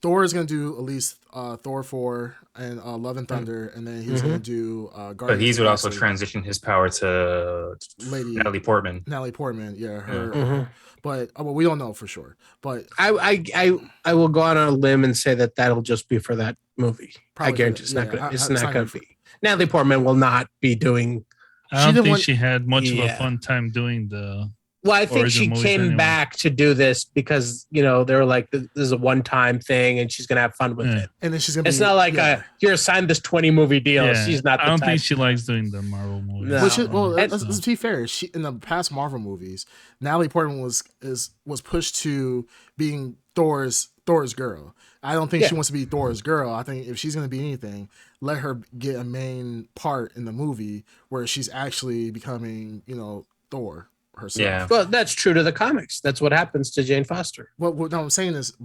Thor is going to do at least Thor 4 and Love and Thunder, and then he's going to do Guardians. But he would also transition his power to Natalie Portman. Natalie Portman, yeah, her. But we don't know for sure. But I will go out on a limb and say that that'll just be for that movie. I guarantee it's not going to be. Natalie Portman will not be doing. I don't think she had much of a fun time doing the. Well, I think she came back to do this because, they were like, this is a one-time thing and she's going to have fun with it. And then she's going to It's not like, here, sign this 20-movie deal. Yeah. She's not the I don't type. think she likes doing the Marvel movies. No. Let's be fair. She, in the past Marvel movies, Natalie Portman was pushed to being Thor's girl. I don't think she wants to be Thor's girl. I think if she's going to be anything, let her get a main part in the movie where she's actually becoming, Thor herself. Yeah. Well, that's true to the comics. That's what happens to Jane Foster. What I'm saying is,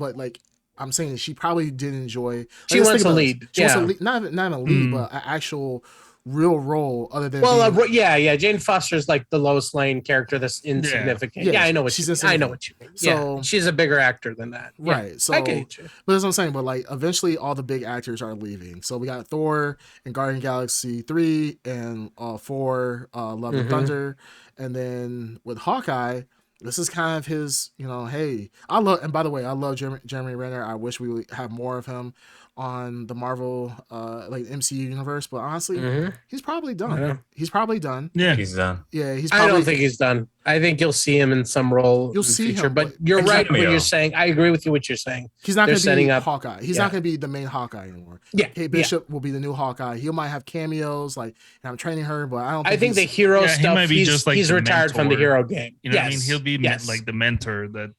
I'm saying she probably did enjoy. She wants a lead. She wants a lead, not a lead, but an actual real role other than. Well, Jane Foster's like the Lois Lane character that's insignificant. Yeah, I know what I know what you mean. So she's a bigger actor than that. Right. Yeah, so I get you. But that's what I'm saying. But like eventually all the big actors are leaving. So we got Thor and Guardian Galaxy 3 and 4 Love and Thunder. And then with Hawkeye, this is kind of his, hey, and by the way, I love Jeremy Renner. I wish we would have more of him on the Marvel, MCU universe. But honestly, he's probably done. He's probably done. Yeah, he's done. Yeah, I don't think he's done. I think you'll see him in some role. You'll see future, him, but you're right when you're saying. I agree with you. What you're saying. He's not going to be Hawkeye. He's not going to be the main Hawkeye anymore. Yeah, Kate Bishop will be the new Hawkeye. He might have cameos, like I'm training her, but I don't. I think the hero stuff. He might be just like he's retired from the hero game. You know what I mean? He'll be like the mentor that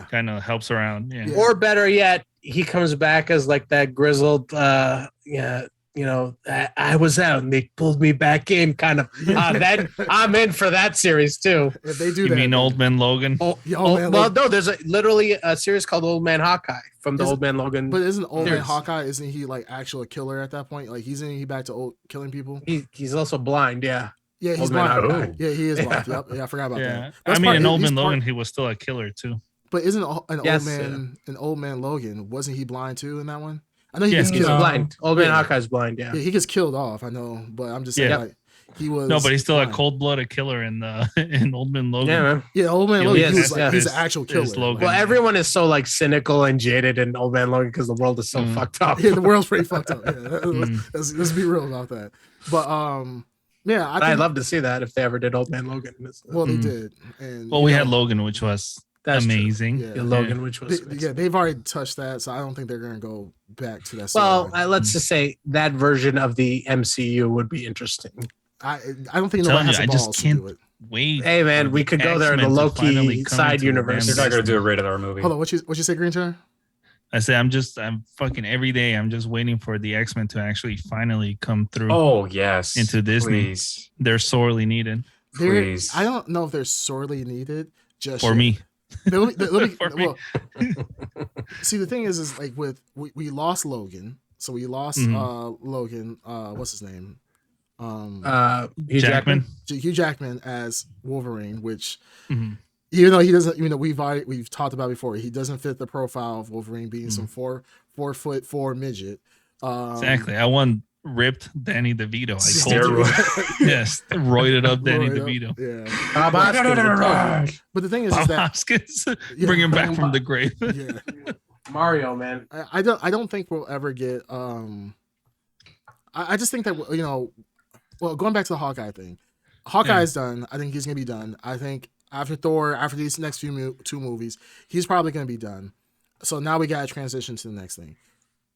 kind of helps around. Yeah. Or better yet, he comes back as like that grizzled, I was out and they pulled me back in kind of. Then I'm in for that series too. If they do you mean Old Man Logan? No, there's literally a series called Old Man Hawkeye from the Old Man Logan. But isn't Old Man Hawkeye? Isn't he like actual killer at that point? Like isn't he back to killing people? He's also blind. Yeah. Yeah, he's blind. Yeah, he is blind. Yep. Yeah, I forgot about that. I mean, in Old Man Logan, he was still a killer too. But isn't Old Man Logan? Wasn't he blind too in that one? I know he's blind. Old Man Hawkeye's blind. Yeah, he gets killed off. I know, but I'm just saying like he was. No, but he's still blind. A cold-blooded killer in Old Man Logan. Yeah, man. Yeah, Old Man Logan. He's an actual killer. Well, everyone is so like cynical and jaded in Old Man Logan because the world is so fucked up. Yeah, the world's pretty fucked up. Yeah, let's be real about that. But I'd love to see that if they ever did Old Man Logan. Well, they did. And we had Logan, which was. That's amazing. Yeah. Logan, which was they've already touched that, so I don't think they're going to go back to that. Well, let's just say that version of the MCU would be interesting. I don't think nobody has the balls to do it. Wait, hey man, we could go there in the Loki side universe. They're not going to do a rated R movie. Hold on, what you say, Green Chair? I say I'm fucking every day. I'm just waiting for the X-Men to actually finally come through. Oh yes, into Disney. Please. They're sorely needed. Please. I don't know if they're sorely needed. Just for me. See, the thing is like we lost Logan, so we lost Logan. What's his name? Hugh Jackman. Hugh Jackman as Wolverine, which even though he doesn't, we've talked about before, he doesn't fit the profile of Wolverine being some 4'4" midget. Exactly. I want ripped Danny DeVito. I told you. Yes, roided up Danny DeVito. Yeah. But the thing is that Hoskins, bring him back from the grave. Yeah. Mario, man. I don't think we'll ever get. I just think that well, going back to the Hawkeye thing, Hawkeye's done. I think he's gonna be done. I think after Thor, after these next two movies, he's probably gonna be done. So now we gotta transition to the next thing.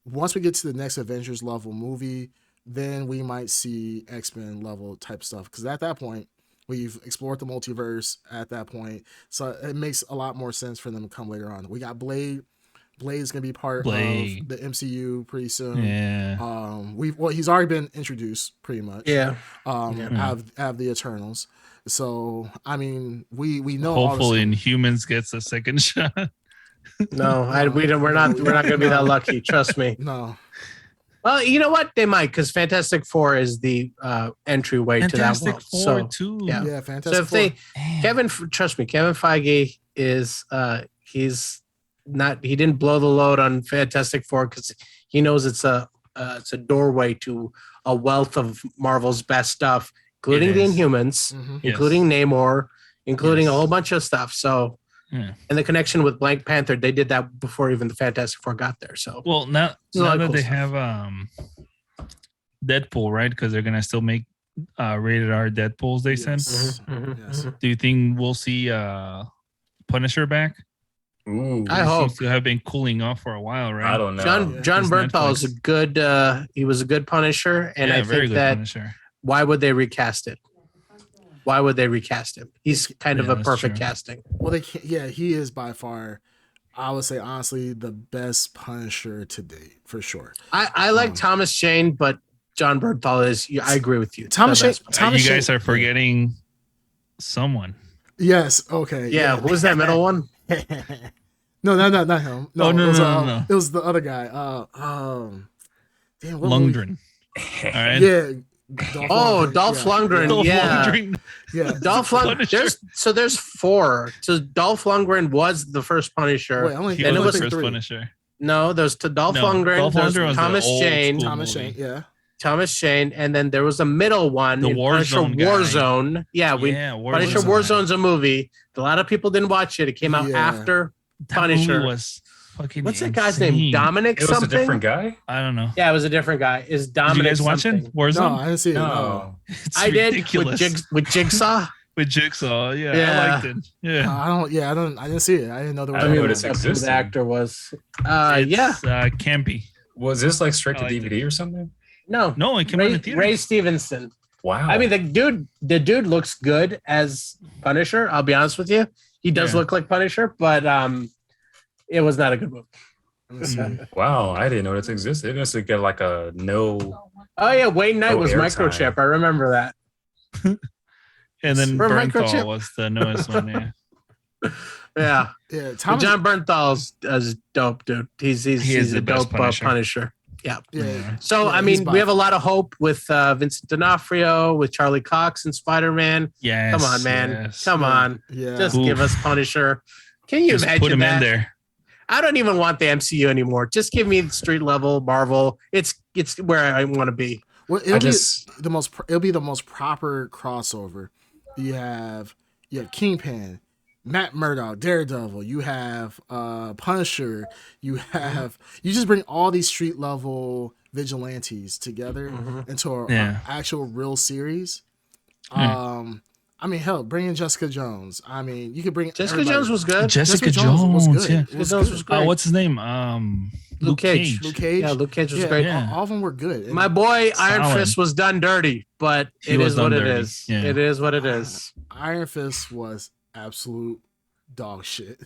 Once we get to the next Avengers level movie, then we might see X-Men level type stuff. Because at that point, we've explored the multiverse at that point. So it makes a lot more sense for them to come later on. We got Blade Blade's gonna be part Blade. of the MCU pretty soon. Yeah. He's already been introduced pretty much. Yeah. Have the Eternals. So I mean, we know. Hopefully, Inhumans gets a second shot. No, we're not gonna be that lucky. Trust me. No. Well, you know what? They might, because Fantastic Four is the entryway to that world. Four too. Yeah, Fantastic So if Four. trust me, Kevin Feige is he didn't blow the load on Fantastic Four because he knows it's a doorway to a wealth of Marvel's best stuff, including the Inhumans, including Namor, including a whole bunch of stuff. So. Yeah. And the connection with Black Panther, they did that before even the Fantastic Four got there. So now that they have Deadpool, right? Because they're gonna still make rated R Deadpools. They said. Yes. Do you think we'll see Punisher back? Ooh, I hope. Seems to have been cooling off for a while, right? I don't know. John Bernthal is a good. He was a good Punisher, and I think that Punisher. Why would they recast it? Why would they recast him? He's kind of a perfect casting. Well, they can't. Yeah, he is by far, I would say honestly, the best Punisher to date for sure. I like Thomas Jane, but John Bernthal is. I agree with you. Thomas Jane. You guys are forgetting someone. Yes. Okay. Yeah. Who was that middle one? No, not him. No, no. It was the other guy. Damn. Lundgren. All right. Yeah. Dolph Lundgren. Yeah. Dolph Lundgren. There's four. So Dolph Lundgren was the first Punisher. Wait, he was the first Punisher. No, there's Dolph Lundgren. There's Thomas Jane. Thomas Jane, and then there was a middle one. The Warzone. Yeah, Punisher Warzone's a movie. A lot of people didn't watch it. It came out after Punisher. Was fucking What's insane. that guy's name? Dominic it was something? a different guy? I don't know. Yeah, it was a different guy. Is Dominic? Did you guys watch it? Warzone? No, I didn't see it. No. I did with Jigsaw. With Jigsaw, I liked it. I didn't see it. I didn't know there was. I didn't know who the actor was. Campy. Was this like straight to DVD or something? No, it came out in theater. Ray Stevenson. Wow. I mean, the dude looks good as Punisher. I'll be honest with you. He does look like Punisher, but it was not a good movie. Wow, I didn't know this existed. It must get like a no. Oh yeah, Wayne Knight was Microchip. Microchip. I remember that. And then Bernthal was the newest one. Yeah. John Bernthal is dope, dude. He's a dope Punisher. Yeah. So I mean, we have a lot of hope with Vincent D'Onofrio, with Charlie Cox and Spider-Man. Yes. Come on, man. Yes. Come on. Yeah. Just give us Punisher. Can you Just imagine put him that? in there. I don't even want the MCU anymore. Just give me street level Marvel. It's where I want to be. Well, it'll be the most proper crossover. You have Kingpin, Matt Murdock, Daredevil. You have Punisher. You just bring all these street level vigilantes together into an actual real series. I mean, hell, bring in Jessica Jones. I mean, you could bring Jessica Jones was good. Jessica Jones was good. Jessica Jones was great. What's his name? Luke Cage. Luke Cage. Yeah, Luke Cage was great. Yeah. All of them were good. My boy Iron Fist was done dirty, but it is what it is. Yeah. It is what it is. Iron Fist was absolute dog shit.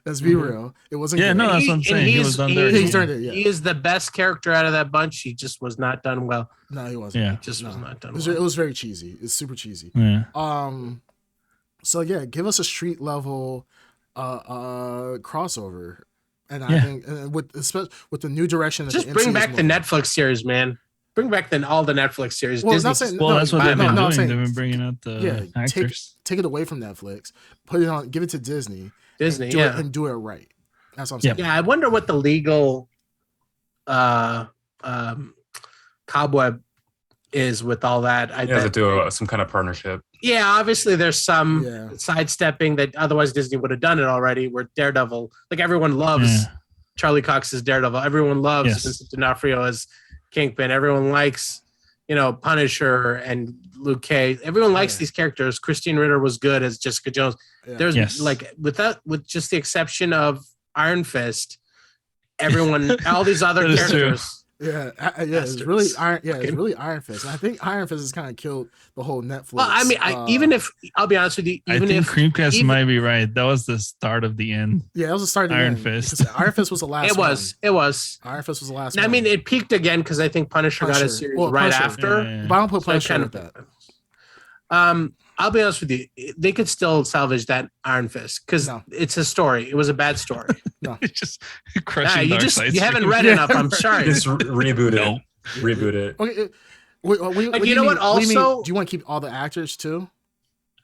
Let's be real. It wasn't good. No, that's what I'm saying. He was done dirty. He is the best character out of that bunch. He just was not done well. No, he wasn't. Yeah. He just was not done well. It was very cheesy. It's super cheesy. Yeah. So yeah, give us a street level crossover. And I think with the new direction, just bring back the Netflix series, man. Bring back all the Netflix series. Well, that's what they've been doing. They've been bringing out the actors. Take it away from Netflix, put it on, give it to Disney. And do it right. That's what I'm saying. Yeah, I wonder what the legal cobweb is with all that. I have to do some kind of partnership. Yeah, obviously there's some sidestepping that otherwise Disney would have done it already. Where Daredevil, like everyone loves Charlie Cox as Daredevil. Everyone loves Vincent D'Onofrio as Kingpin. Everyone likes, Punisher and Luke Cage. Everyone likes these characters. Christine Ritter was good as Jessica Jones. Yeah. There's with just the exception of Iron Fist, everyone, all these other characters. Yeah, it's really Iron. Yeah, it's really Iron Fist. And I think Iron Fist has kind of killed the whole Netflix. Well, I mean, even if I'll be honest with you, I think Creamcast might be right. That was the start of the end. Yeah, it was the start of the Iron end. Fist. Iron Fist was the last. It was. one. It was. Iron Fist was the last. I one. mean, it peaked again because I think Punisher got a series right after. Yeah. But I don't put Punisher with that. I'll be honest with you. They could still salvage that Iron Fist because it's a story. It was a bad story. No, it's just crushing. You haven't read enough. I'm sorry. Just reboot it. Reboot it. Okay. You know what? Also, do you want to keep all the actors too?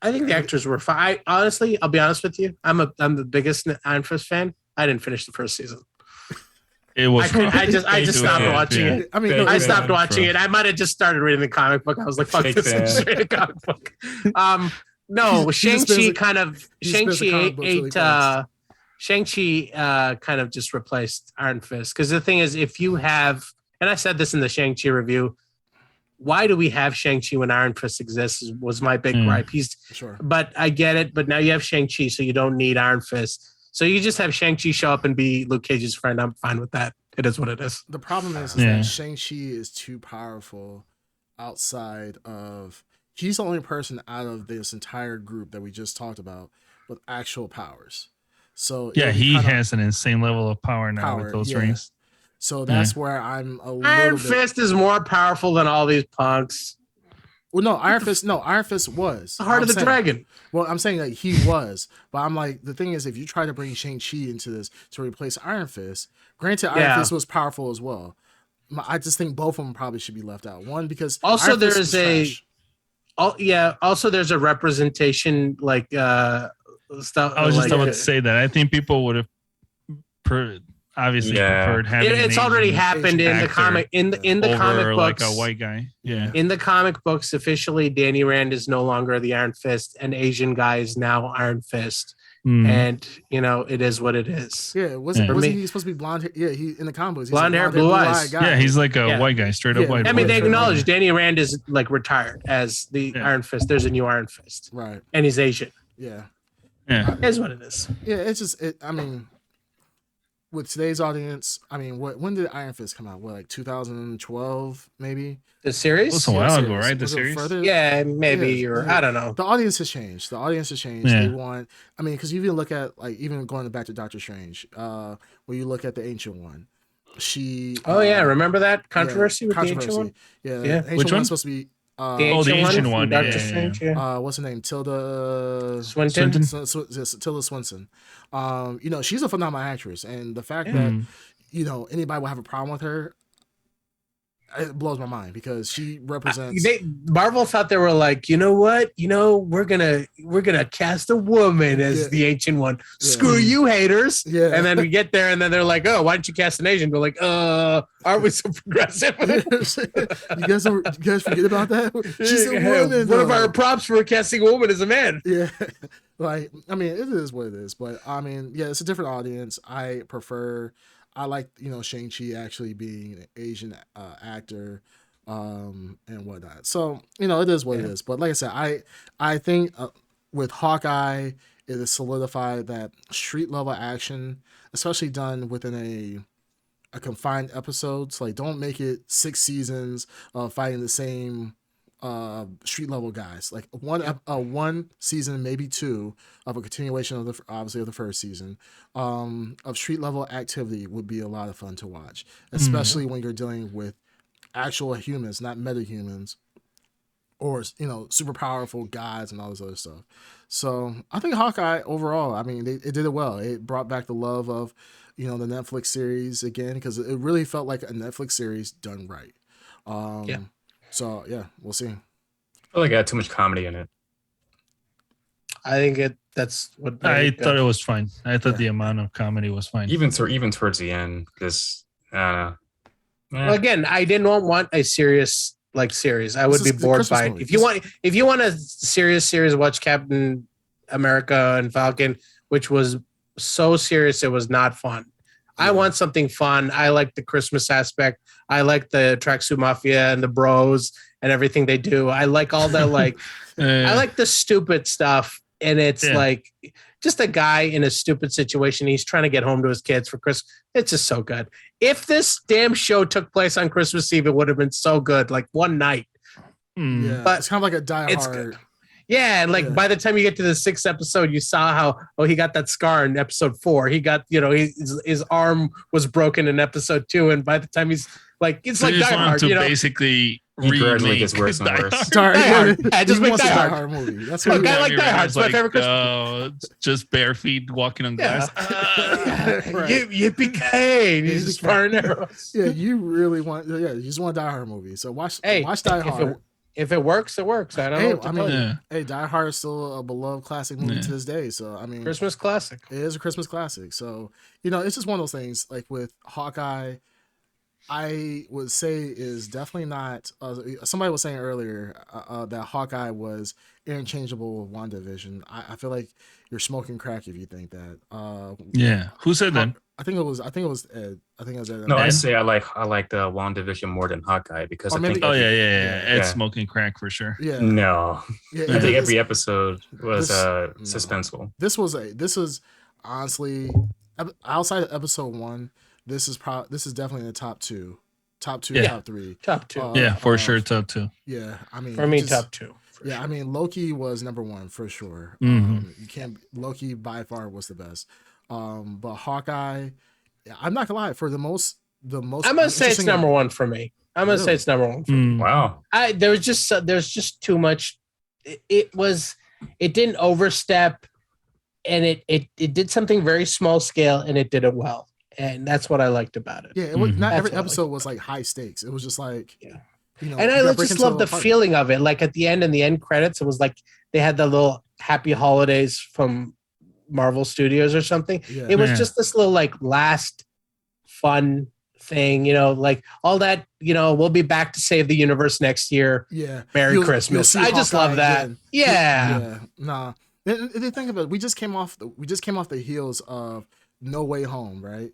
I think the actors were fine. Honestly, I'll be honest with you. I'm the biggest Iron Fist fan. I didn't finish the first season. It was. I just stopped watching it. I mean, I stopped watching it. I might have just started reading the comic book. I was like, "Fuck this!" I'm just reading the comic book. No, Shang-Chi kind of Shang-Chi kind of just replaced Iron Fist because the thing is, if you have, and I said this in the Shang-Chi review, why do we have Shang-Chi when Iron Fist exists? Was my big gripe. But I get it. But now you have Shang-Chi, so you don't need Iron Fist. So you just have Shang-Chi show up and be Luke Cage's friend. I'm fine with that. It is what it is. The problem is that Shang-Chi is too powerful outside of... He's the only person out of this entire group that we just talked about with actual powers. So yeah, he has an insane level of power now with those rings. So that's where I'm a little Iron Fist is more powerful than all these punks. Well, no, Iron Fist was. The Heart of the Dragon. Well, I'm saying that he was. But I'm like, the thing is, if you try to bring Shang-Chi into this to replace Iron Fist, granted, Iron Fist was powerful as well. I just think both of them probably should be left out. One, because also there's also there's a representation like stuff. I was just about to say that. I think people would have obviously preferred having it's already happened in the comic in the comic books, like a white guy. Yeah. In the comic books, officially Danny Rand is no longer the Iron Fist. An Asian guy is now Iron Fist. And it is what it is. Yeah, wasn't he supposed to be blonde hair? Yeah, he in the comic books. Blonde hair, blue eyes. Guy. Yeah, he's like a white guy, straight up white. I mean, they acknowledge Danny Rand is like retired as the Iron Fist. There's a new Iron Fist. Right. And he's Asian. Yeah. Yeah. It is what it is. Yeah, it's just I mean, with today's audience, I mean, when did Iron Fist come out? What, like 2012, maybe? The series? It was a while ago, right? The series? Yeah, maybe, or I don't know. The audience has changed. Yeah. They want, I mean, because you even look at, like, even going back to Doctor Strange, when you look at the Ancient One, remember that controversy with the Ancient One? Yeah. Which one's supposed to be the Ancient One. Doctor Strange. What's her name? Tilda Swinton. Tilda Swinton. She's a phenomenal actress, and the fact that anybody will have a problem with her, it blows my mind because she represents. Marvel thought they were like, you know what? We're gonna cast a woman as the Ancient One. Yeah. Screw you, haters. Yeah. And then we get there, and then they're like, oh, why don't you cast an Asian? We're like, aren't we so progressive? you guys forget about that? She's a woman. One of our props for casting a woman is a man. Yeah. Like, I mean, it is what it is, but I mean, yeah, it's a different audience. I like, Shang-Chi actually being an Asian actor and whatnot. So, it is what it is. But like I said, I think with Hawkeye, it is solidified that street level action, especially done within a confined episodes, like don't make it 6 seasons of fighting the same street level guys. Like one season, maybe 2 of a continuation of the first season of street level activity would be a lot of fun to watch, especially when you're dealing with actual humans, not metahumans, or super powerful gods and all this other stuff. So I think Hawkeye overall, I mean, it did it well. It brought back the love of the Netflix series again, because it really felt like a Netflix series done right. So yeah, we'll see. I feel like it had too much comedy in it. I think that's what I thought it was fine. I thought the amount of comedy was fine. Even towards the end, because well, again, I didn't want a serious series. I would be bored by it. If you want a serious series, watch Captain America and Falcon, which was so serious it was not fun. I want something fun. I like the Christmas aspect. I like the Tracksuit Mafia and the bros and everything they do. I like all that, I like the stupid stuff. And it's like, just a guy in a stupid situation. He's trying to get home to his kids for Christmas. It's just so good. If this damn show took place on Christmas Eve, it would have been so good, like one night. Yeah, But it's kind of like a Die Hard. good. Yeah, and like by the time you get to the 6th episode, you saw how he got that scar in episode 4. He got his arm was broken in episode 2, and by the time he's like it's So like you just Die want Hard, to basically He gradually remake gets worse and Die worse. Hard. Die Hard. Yeah, just He make wants a Die Die Hard. Hard movie. That's Look, what I he like Die Hard. It's my favorite Christmas. just bare feet walking on glass. Right. Yippee-ki-yay. He's just firing arrows. Yeah, you really want. Yeah, you just want a Die Hard movie. So watch Die Hard. If it works, it works. I don't know what to tell you. Hey, Die Hard is still a beloved classic movie to this day. So I mean, Christmas classic. It is a Christmas classic. So it's just one of those things. Like with Hawkeye, I would say is definitely not. Somebody was saying earlier that Hawkeye was interchangeable with WandaVision. I feel like you're smoking crack if you think that. Yeah, who said that? I think it was Ed. Ed. No, I say I like the WandaVision more than Hawkeye because I think. Oh yeah. Ed's smoking crack for sure. Yeah. No, Yeah, I think every episode was suspenseful. This was honestly outside of episode 1. This is definitely in the top 2, top 3. Top 2. Yeah, for sure, top 2. Yeah, I mean For me, top 2. Yeah, I mean Loki was number 1 for sure. Mhm. You can't. Loki by far was the best. But Hawkeye, I'm not gonna lie. For the most. I'm gonna say it's number 1 for me. I'm gonna say it's number 1 for me. Wow. There's just too much. It didn't overstep, and it did something very small scale, and it did it well, and that's what I liked about it. Yeah, it was not every episode was like high stakes. It was just like and I just love the feeling of it. Like at the end, in the end credits, it was like they had the little happy holidays from Marvel Studios or something. Yeah. It was just this little like last fun thing, like all that, we'll be back to save the universe next year. Yeah. Merry Christmas. I just love that. Again. Yeah. Nah. And think about it. We just came off the heels of No Way Home, right?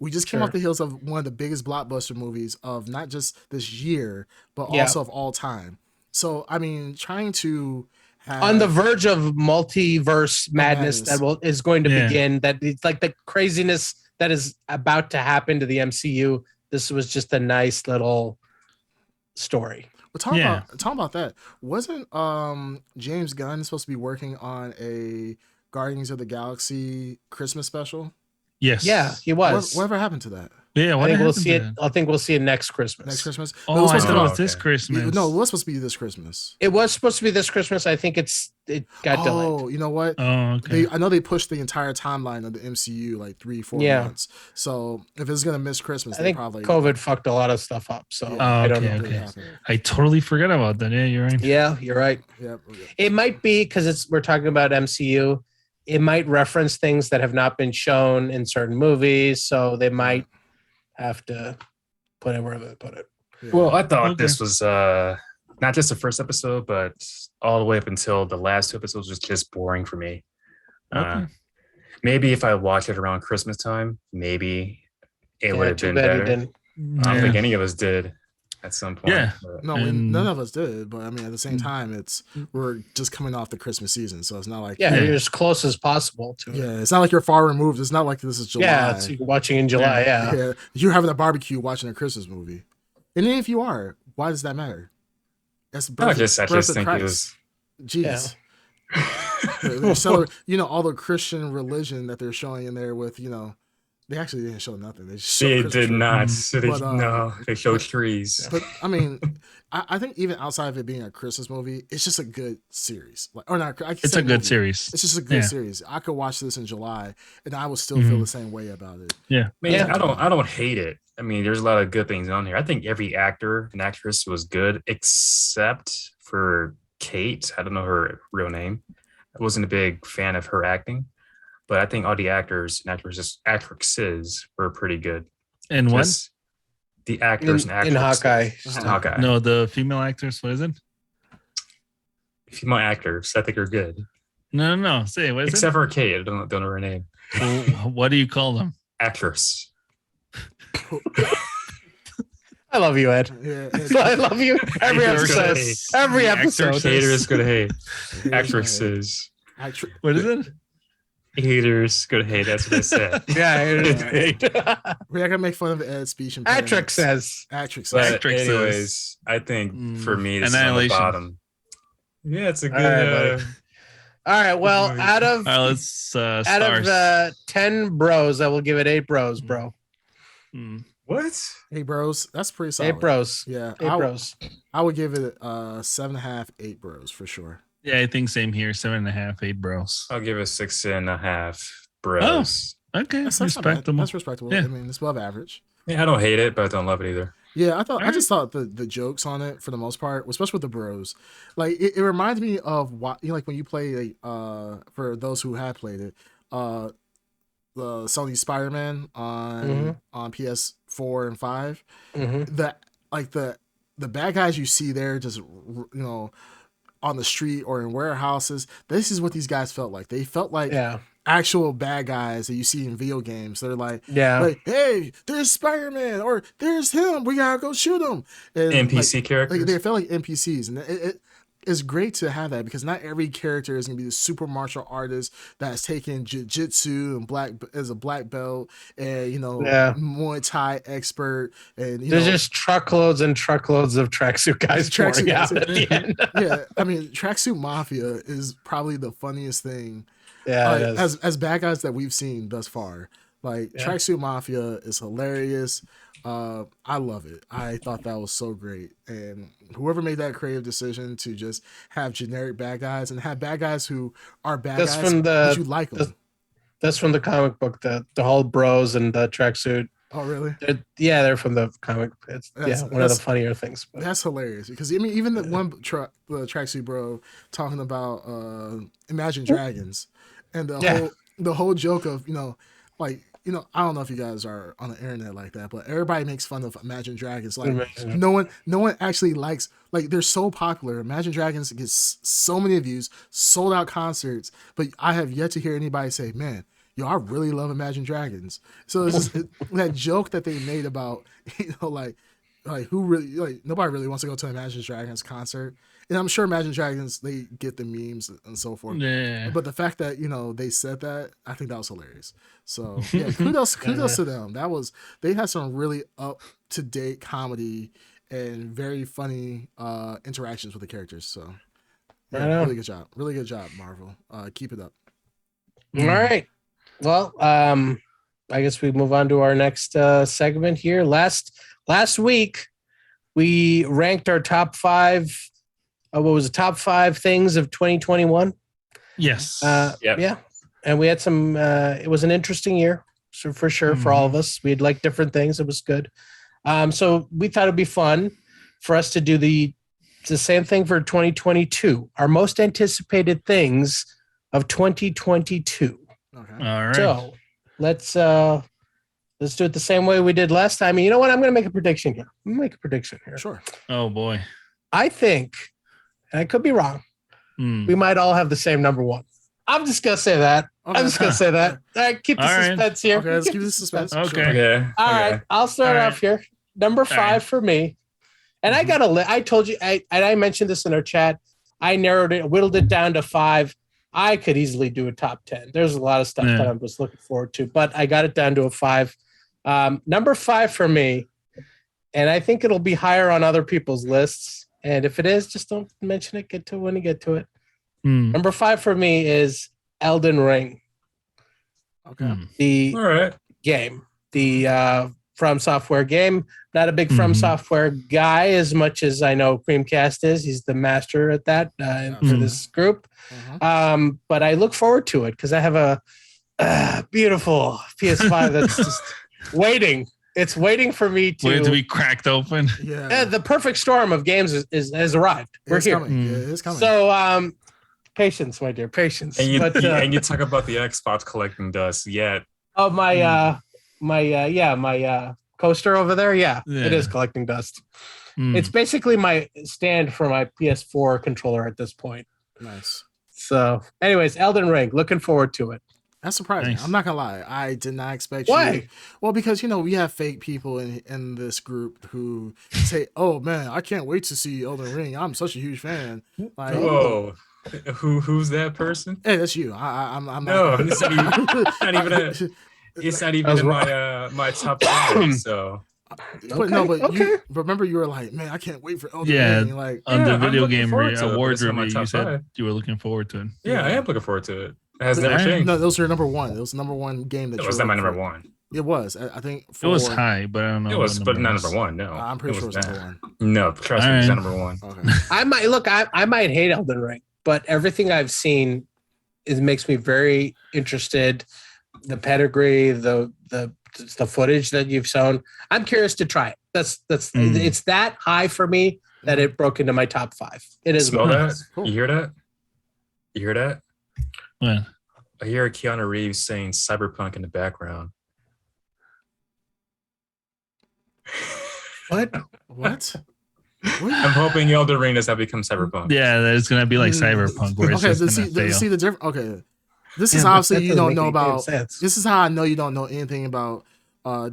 We just came off the heels of one of the biggest blockbuster movies of not just this year, but also of all time. So I mean, trying to on the verge of multiverse madness that is going to begin. That it's like the craziness that is about to happen to the MCU. This was just a nice little story. Well, talking about that. Wasn't James Gunn supposed to be working on a Guardians of the Galaxy Christmas special? Yes. Yeah, he was. Whatever happened to that? Yeah, I think we'll see it. I think we'll see it next Christmas. Next Christmas? Oh, I thought it was this Christmas. No, it was supposed to be this Christmas. It was supposed to be this Christmas. I think it got delayed. Oh, you know what? Oh, okay. I know they pushed the entire timeline of the MCU like 3-4 months. So if it's gonna miss Christmas, I think COVID fucked a lot of stuff up. So I don't know. Okay. I totally forgot about that. Yeah, you're right. Yeah, you're right. Yeah. It might be because we're talking about MCU. It might reference things that have not been shown in certain movies, so they might have to put it wherever they put it. Yeah. Well, I thought this was not just the first episode, but all the way up until the last 2 episodes was just boring for me. Maybe if I watched it around Christmas time, maybe it would have been better. I don't think any of us did at some point. Yeah. No, none of us did. But I mean, at the same time, we're just coming off the Christmas season, so it's not like you're as close as possible to it. Yeah, it's not like you're far removed. It's not like this is July. Yeah, it's watching in July. Yeah. You're having a barbecue watching a Christmas movie, and then if you are, why does that matter? That's I just think it was. Jeez. So all the Christian religion that they're showing in there with they actually didn't show nothing. They did not. No, they showed trees. But I mean, I think even outside of it being a Christmas movie, it's just a good series. It's a good series. It's just a good series. I could watch this in July, and I would still feel the same way about it. Yeah, I don't hate it. I mean, there's a lot of good things on here. I think every actor and actress was good, except for Kate. I don't know her real name. I wasn't a big fan of her acting. But I think all the actors and actresses were pretty good. And what? The actors and actresses. In Hawkeye. Hawkeye. No, the female actors. What is it? Female actors, I think are good. No. Say what is Except for Kate, I don't know her name. Well, what do you call them? Actress. I love you, Ed. Yeah, I love you. Every episode. Every episode. Haters gonna hate. Actresses. What is it? Haters go to hate. That's what I said. Yeah. We're not gonna make fun of Ed's speech. Patrick says. Patrick But says. Patrick anyways, I think for me, this is on the Annihilation. bottom. Yeah, it's a All right, good. buddy. All right. Well, out of All right, let's stars. 10 bros, I will give it 8 bros, bro. What? Hey, bros, that's pretty solid. 8 bros. Yeah, 8 bros. I would give it 7.5, 8 bros for sure. Yeah, I think same here. 7.5, 8 bros. I'll give it 6.5 bros. Okay, That's not bad. respectable. That's respectable. Yeah. I mean, it's above average. Yeah, I don't hate it, but I don't love it either. Yeah, I just thought the jokes on it for the most part, especially with the bros, like it reminds me of what like when you play for those who have played it, the Sony Spider-Man on PS4 and 5. The bad guys you see there just on the street or in warehouses. This is what these guys felt like. They felt like actual bad guys that you see in video games. They're like, hey, there's Spider-Man, or there's him. We gotta go shoot him. And NPC characters. Like, they felt like NPCs, and it's great to have that because not every character is gonna be the super martial artist that's taking jiu-jitsu and as a black belt and Muay Thai expert, and there's just truckloads and truckloads of tracksuit guys pouring out at the end. Yeah, I mean, Tracksuit Mafia is probably the funniest thing. Yeah, as bad guys that we've seen thus far. Tracksuit Mafia is hilarious. I love it. I thought that was so great. And whoever made that creative decision to just have generic bad guys and have bad guys who are bad guys, but you like them. That's from the comic book, the whole bros and the tracksuit. Oh, really? They're from the comic. It's one of the funnier things. But. That's hilarious because I mean, even the one the tracksuit bro talking about Imagine Dragons, and the whole joke of I don't know if you guys are on the internet like that, but everybody makes fun of Imagine Dragons. No one actually likes. They're so popular. Imagine Dragons gets so many views, sold out concerts, but I have yet to hear anybody say, "Man, I really love Imagine Dragons." So it's just that joke that they made about who really nobody really wants to go to an Imagine Dragons concert. And I'm sure Imagine Dragons, they get the memes and so forth. Yeah. But the fact that, they said that, I think that was hilarious. So yeah, kudos to them. They had some really up to date comedy and very funny interactions with the characters. So yeah, really good job. Really good job, Marvel. Keep it up. All right. Well, I guess we move on to our next segment here. Last week, we ranked our top 5. What was the top 5 things of 2021? Yes. Yeah. And we had some, it was an interesting year, so for sure, for all of us. We had different things. It was good. So we thought it'd be fun for us to do the same thing for 2022. Our most anticipated things of 2022. Okay. All right. So let's do it the same way we did last time. And you know what? I'm going to make a prediction here. Sure. Oh, boy. I think, and I could be wrong, we might all have the same number 1. I'm just going to say that. Okay. I'm just going to say that. All right, keep the suspense here. Okay, let's keep the suspense. Okay. Sure. Yeah. All right, I'll start off here. Number 5 for me. And I got I told you, I mentioned this in our chat. I whittled it down to 5. I could easily do a top 10. There's a lot of stuff that I'm just looking forward to, but I got it down to a 5. Number 5 for me, and I think it'll be higher on other people's lists. And if it is, just don't mention it. Get to it when you get to it. Number 5 for me is Elden Ring. Okay. The game, the From Software game. Not a big From Software guy as much as I know Creamcast is. He's the master at that for this group. But I look forward to it because I have a beautiful PS5 that's just waiting. It's waiting for me to be cracked open. Yeah. The perfect storm of games has arrived. We're here. Coming. Yeah, it's coming. So, patience, my dear, patience. And you talk about the Xbox collecting dust yet. Oh, my coaster over there. Yeah, it is collecting dust. It's basically my stand for my PS4 controller at this point. Nice. So, anyways, Elden Ring, looking forward to it. That's surprising. Nice. I'm not gonna lie. I did not expect Why? you. Well, because we have fake people in this group who say, "Oh man, I can't wait to see Elden Ring. I'm such a huge fan." Whoa. Who's that person? Hey, that's you. I'm No, not. it's not even. It's not even in my top 5. So. But no, but you remember you were like, man, I can't wait for Elden Ring. Like on the video I'm looking game forward to it, but awards it's not my review, you top said 5. you were looking forward to it. Yeah, I am looking forward to it. It has But- never changed. no, those are number one. It was the number one game that It you was were not my looking number for. one. It was. I think It was high, but I don't know. It was, what but not was. number one. No, I'm pretty sure it was not. number one. No, trust me, it's not number one. Okay. I might hate Elden Ring, but everything I've seen makes me very interested. The pedigree, the footage that you've shown, I'm curious to try it. It's that high for me that it broke into my top 5. It is. Smell that? Cool. You hear that? You hear that? What? I hear Keanu Reeves saying cyberpunk in the background. What? What? I'm hoping Elden Ring does not become cyberpunk. Yeah, it's gonna be like Cyberpunk, where it's Okay, just gonna fail. see the difference. Okay, this is obviously you don't know about. Sense. This is how I know you don't know anything about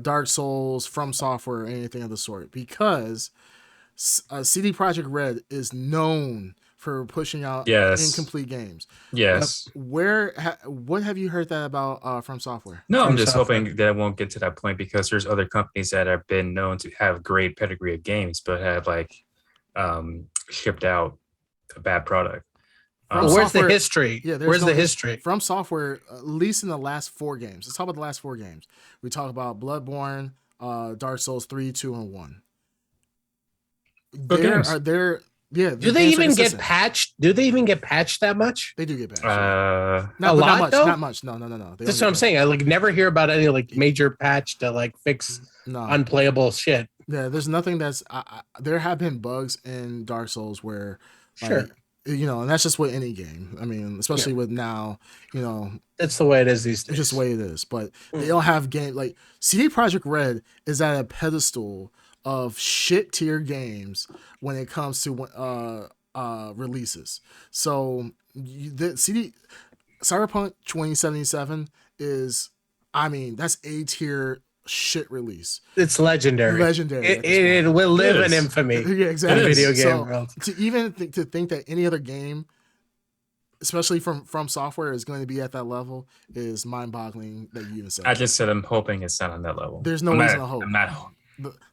Dark Souls, From Software, or anything of the sort, because CD Projekt Red is known for pushing out incomplete games. Yes. What have you heard that about From Software? No, I'm From just Software. hoping that it won't get to that point, because there's other companies that have been known to have great pedigree of games, but have shipped out a bad product. Where's the history? Yeah, where's the history? From Software, at least in the last 4 games. Let's talk about the last 4 games. We talk about Bloodborne, Dark Souls 3, 2, and 1. Do they even get patched? Do they even get patched that much? They do get patched. A lot, not much. though? Not much. No. That's what I'm saying. I never hear about any major patch to fix unplayable shit. Yeah, there's nothing that's. There have been bugs in Dark Souls where, Sure, and that's just with any game. I mean, especially with now, that's the way it is these days. it's just the way it is. But they don't have game like CD Projekt Red is at a pedestal of shit tier games when it comes to releases. So the Cyberpunk 2077 is, that's A tier shit release. It's legendary. It will live in infamy. Yeah, exactly. In video game world. To even think that any other game, especially from Software, is going to be at that level is mind-boggling. That you even said. I just said I'm hoping it's not on that level. There's no reason to hope. I'm not.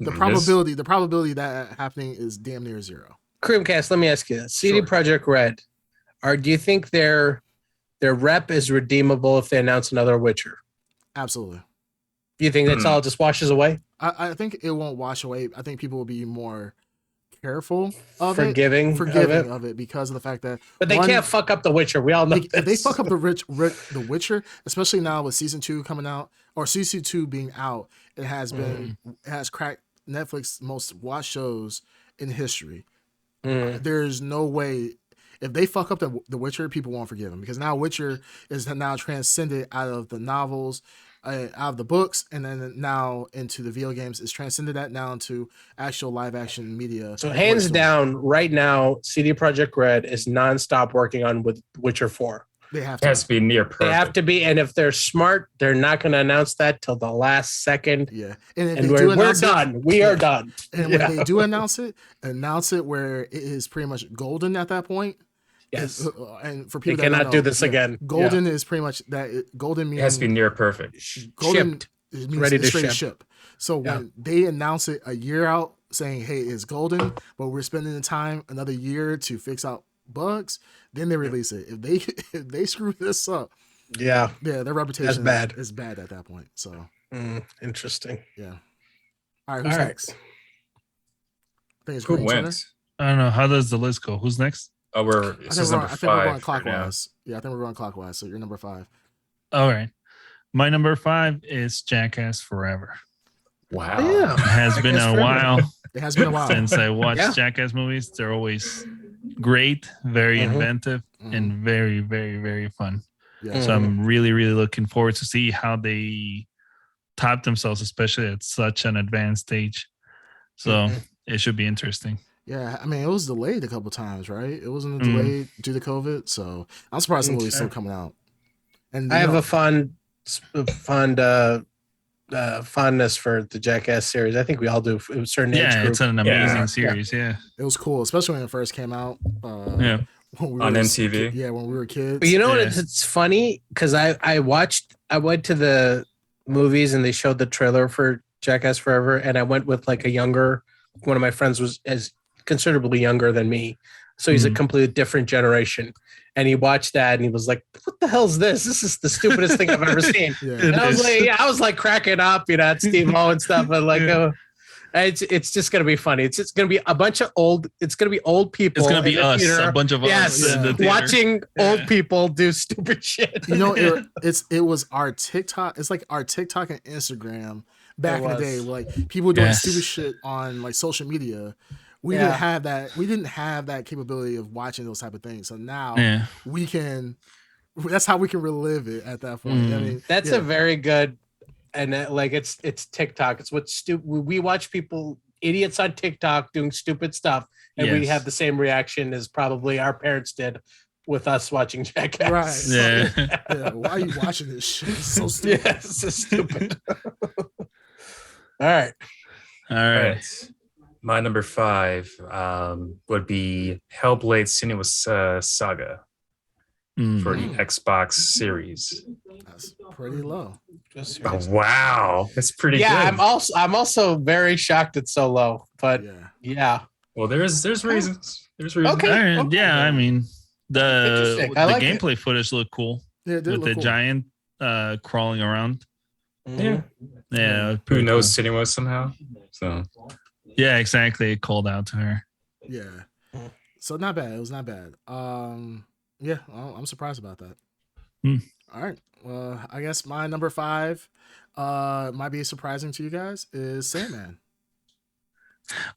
The probability that happening is damn near 0. Creamcast, let me ask you this. CD Projekt Red, do you think their rep is redeemable if they announce another Witcher? Absolutely. Do you think that's all just washes away? I think it won't wash away. I think people will be more careful of forgiving of it because of the fact that. But they can't fuck up The Witcher. We all know if they fuck up the Witcher, especially now with season 2 coming out or season 2 being out, it has cracked Netflix most watched shows in history. There's no way if they fuck up the Witcher, people won't forgive them, because now Witcher is now transcended out of the novels, out of the books, and then now into the video games. It's transcended that now into actual live action media. So hands down, right now, CD Projekt Red is nonstop working on with Witcher 4. They have to. It has to be near perfect. They have to be, and if they're smart, they're not going to announce that till the last second. Yeah, and we're done. We are done. And when they do announce it where it is pretty much golden at that point. Yes, and for people they cannot do this again. Golden is pretty much that. Golden means it has to be near perfect. Golden shipped. Means ready to straight ship. So when they announce it a year out, saying, "Hey, it's golden," but we're spending the time another year to fix out bugs, then they release it. If they screw this up, their reputation is bad at that point. So interesting. Yeah. All right. Who's next? I think it's Who went? I don't know. How does the list go? Who's next? Oh, I think we're going clockwise. Yeah, I think we're going clockwise. So you're number 5. All right. My number 5 is Jackass Forever. Wow. Yeah. It has been a while. It has been a while since I watched Jackass movies. They're always great, very inventive, and very, very, very fun. Yeah. So I'm really, really looking forward to see how they top themselves, especially at such an advanced stage. So it should be interesting. Yeah, I mean, it was delayed a couple times, right? It wasn't delayed due to COVID, so I'm surprised the movie's still coming out. And I have a fondness for the Jackass series. I think we all do. It was a certain age group. It's an amazing series. Yeah, it was cool, especially when it first came out. when we On were MTV? Yeah, when we were kids. But you know what? Yeah. It's funny because I went to the movies and they showed the trailer for Jackass Forever, and I went with like one of my friends was as considerably younger than me, so he's a completely different generation. And he watched that and he was like, "What the hell is this? This is the stupidest thing I've ever seen." Yeah. And I was like cracking up, at Steve O and stuff, and like, it's just gonna be funny. It's just gonna be a bunch of old. It's gonna be old people. It's gonna be in the us, theater. a bunch of Yes, us in the theater. watching old people do stupid shit. It was our TikTok. It's like our TikTok and Instagram back in the day, like people doing stupid shit on like social media. We didn't have that. We didn't have that capability of watching those type of things. So now we can. That's how we can relive it at that point. I mean, that's a very good, and like it's TikTok. It's what we watch people, idiots on TikTok doing stupid stuff, and we have the same reaction as probably our parents did with us watching Jackass. Right. Yeah. Why are you watching this shit? It's so stupid. Yeah, it's so stupid. All right. My number 5 would be Hellblade: Senua's Saga for the Xbox Series. That's pretty low. Oh, wow, that's pretty good. I'm also very shocked it's so low, but yeah. Well, there's reasons. There's reasons. Okay. Yeah, I mean the like gameplay footage looked cool. Yeah, it did with look the cool. giant crawling around. Yeah. Who knows Senua somehow? So yeah, exactly. It called out to her. Yeah. So not bad. It was not bad. Yeah, I'm surprised about that. All right. Well, I guess my number 5 might be surprising to you guys is Sandman.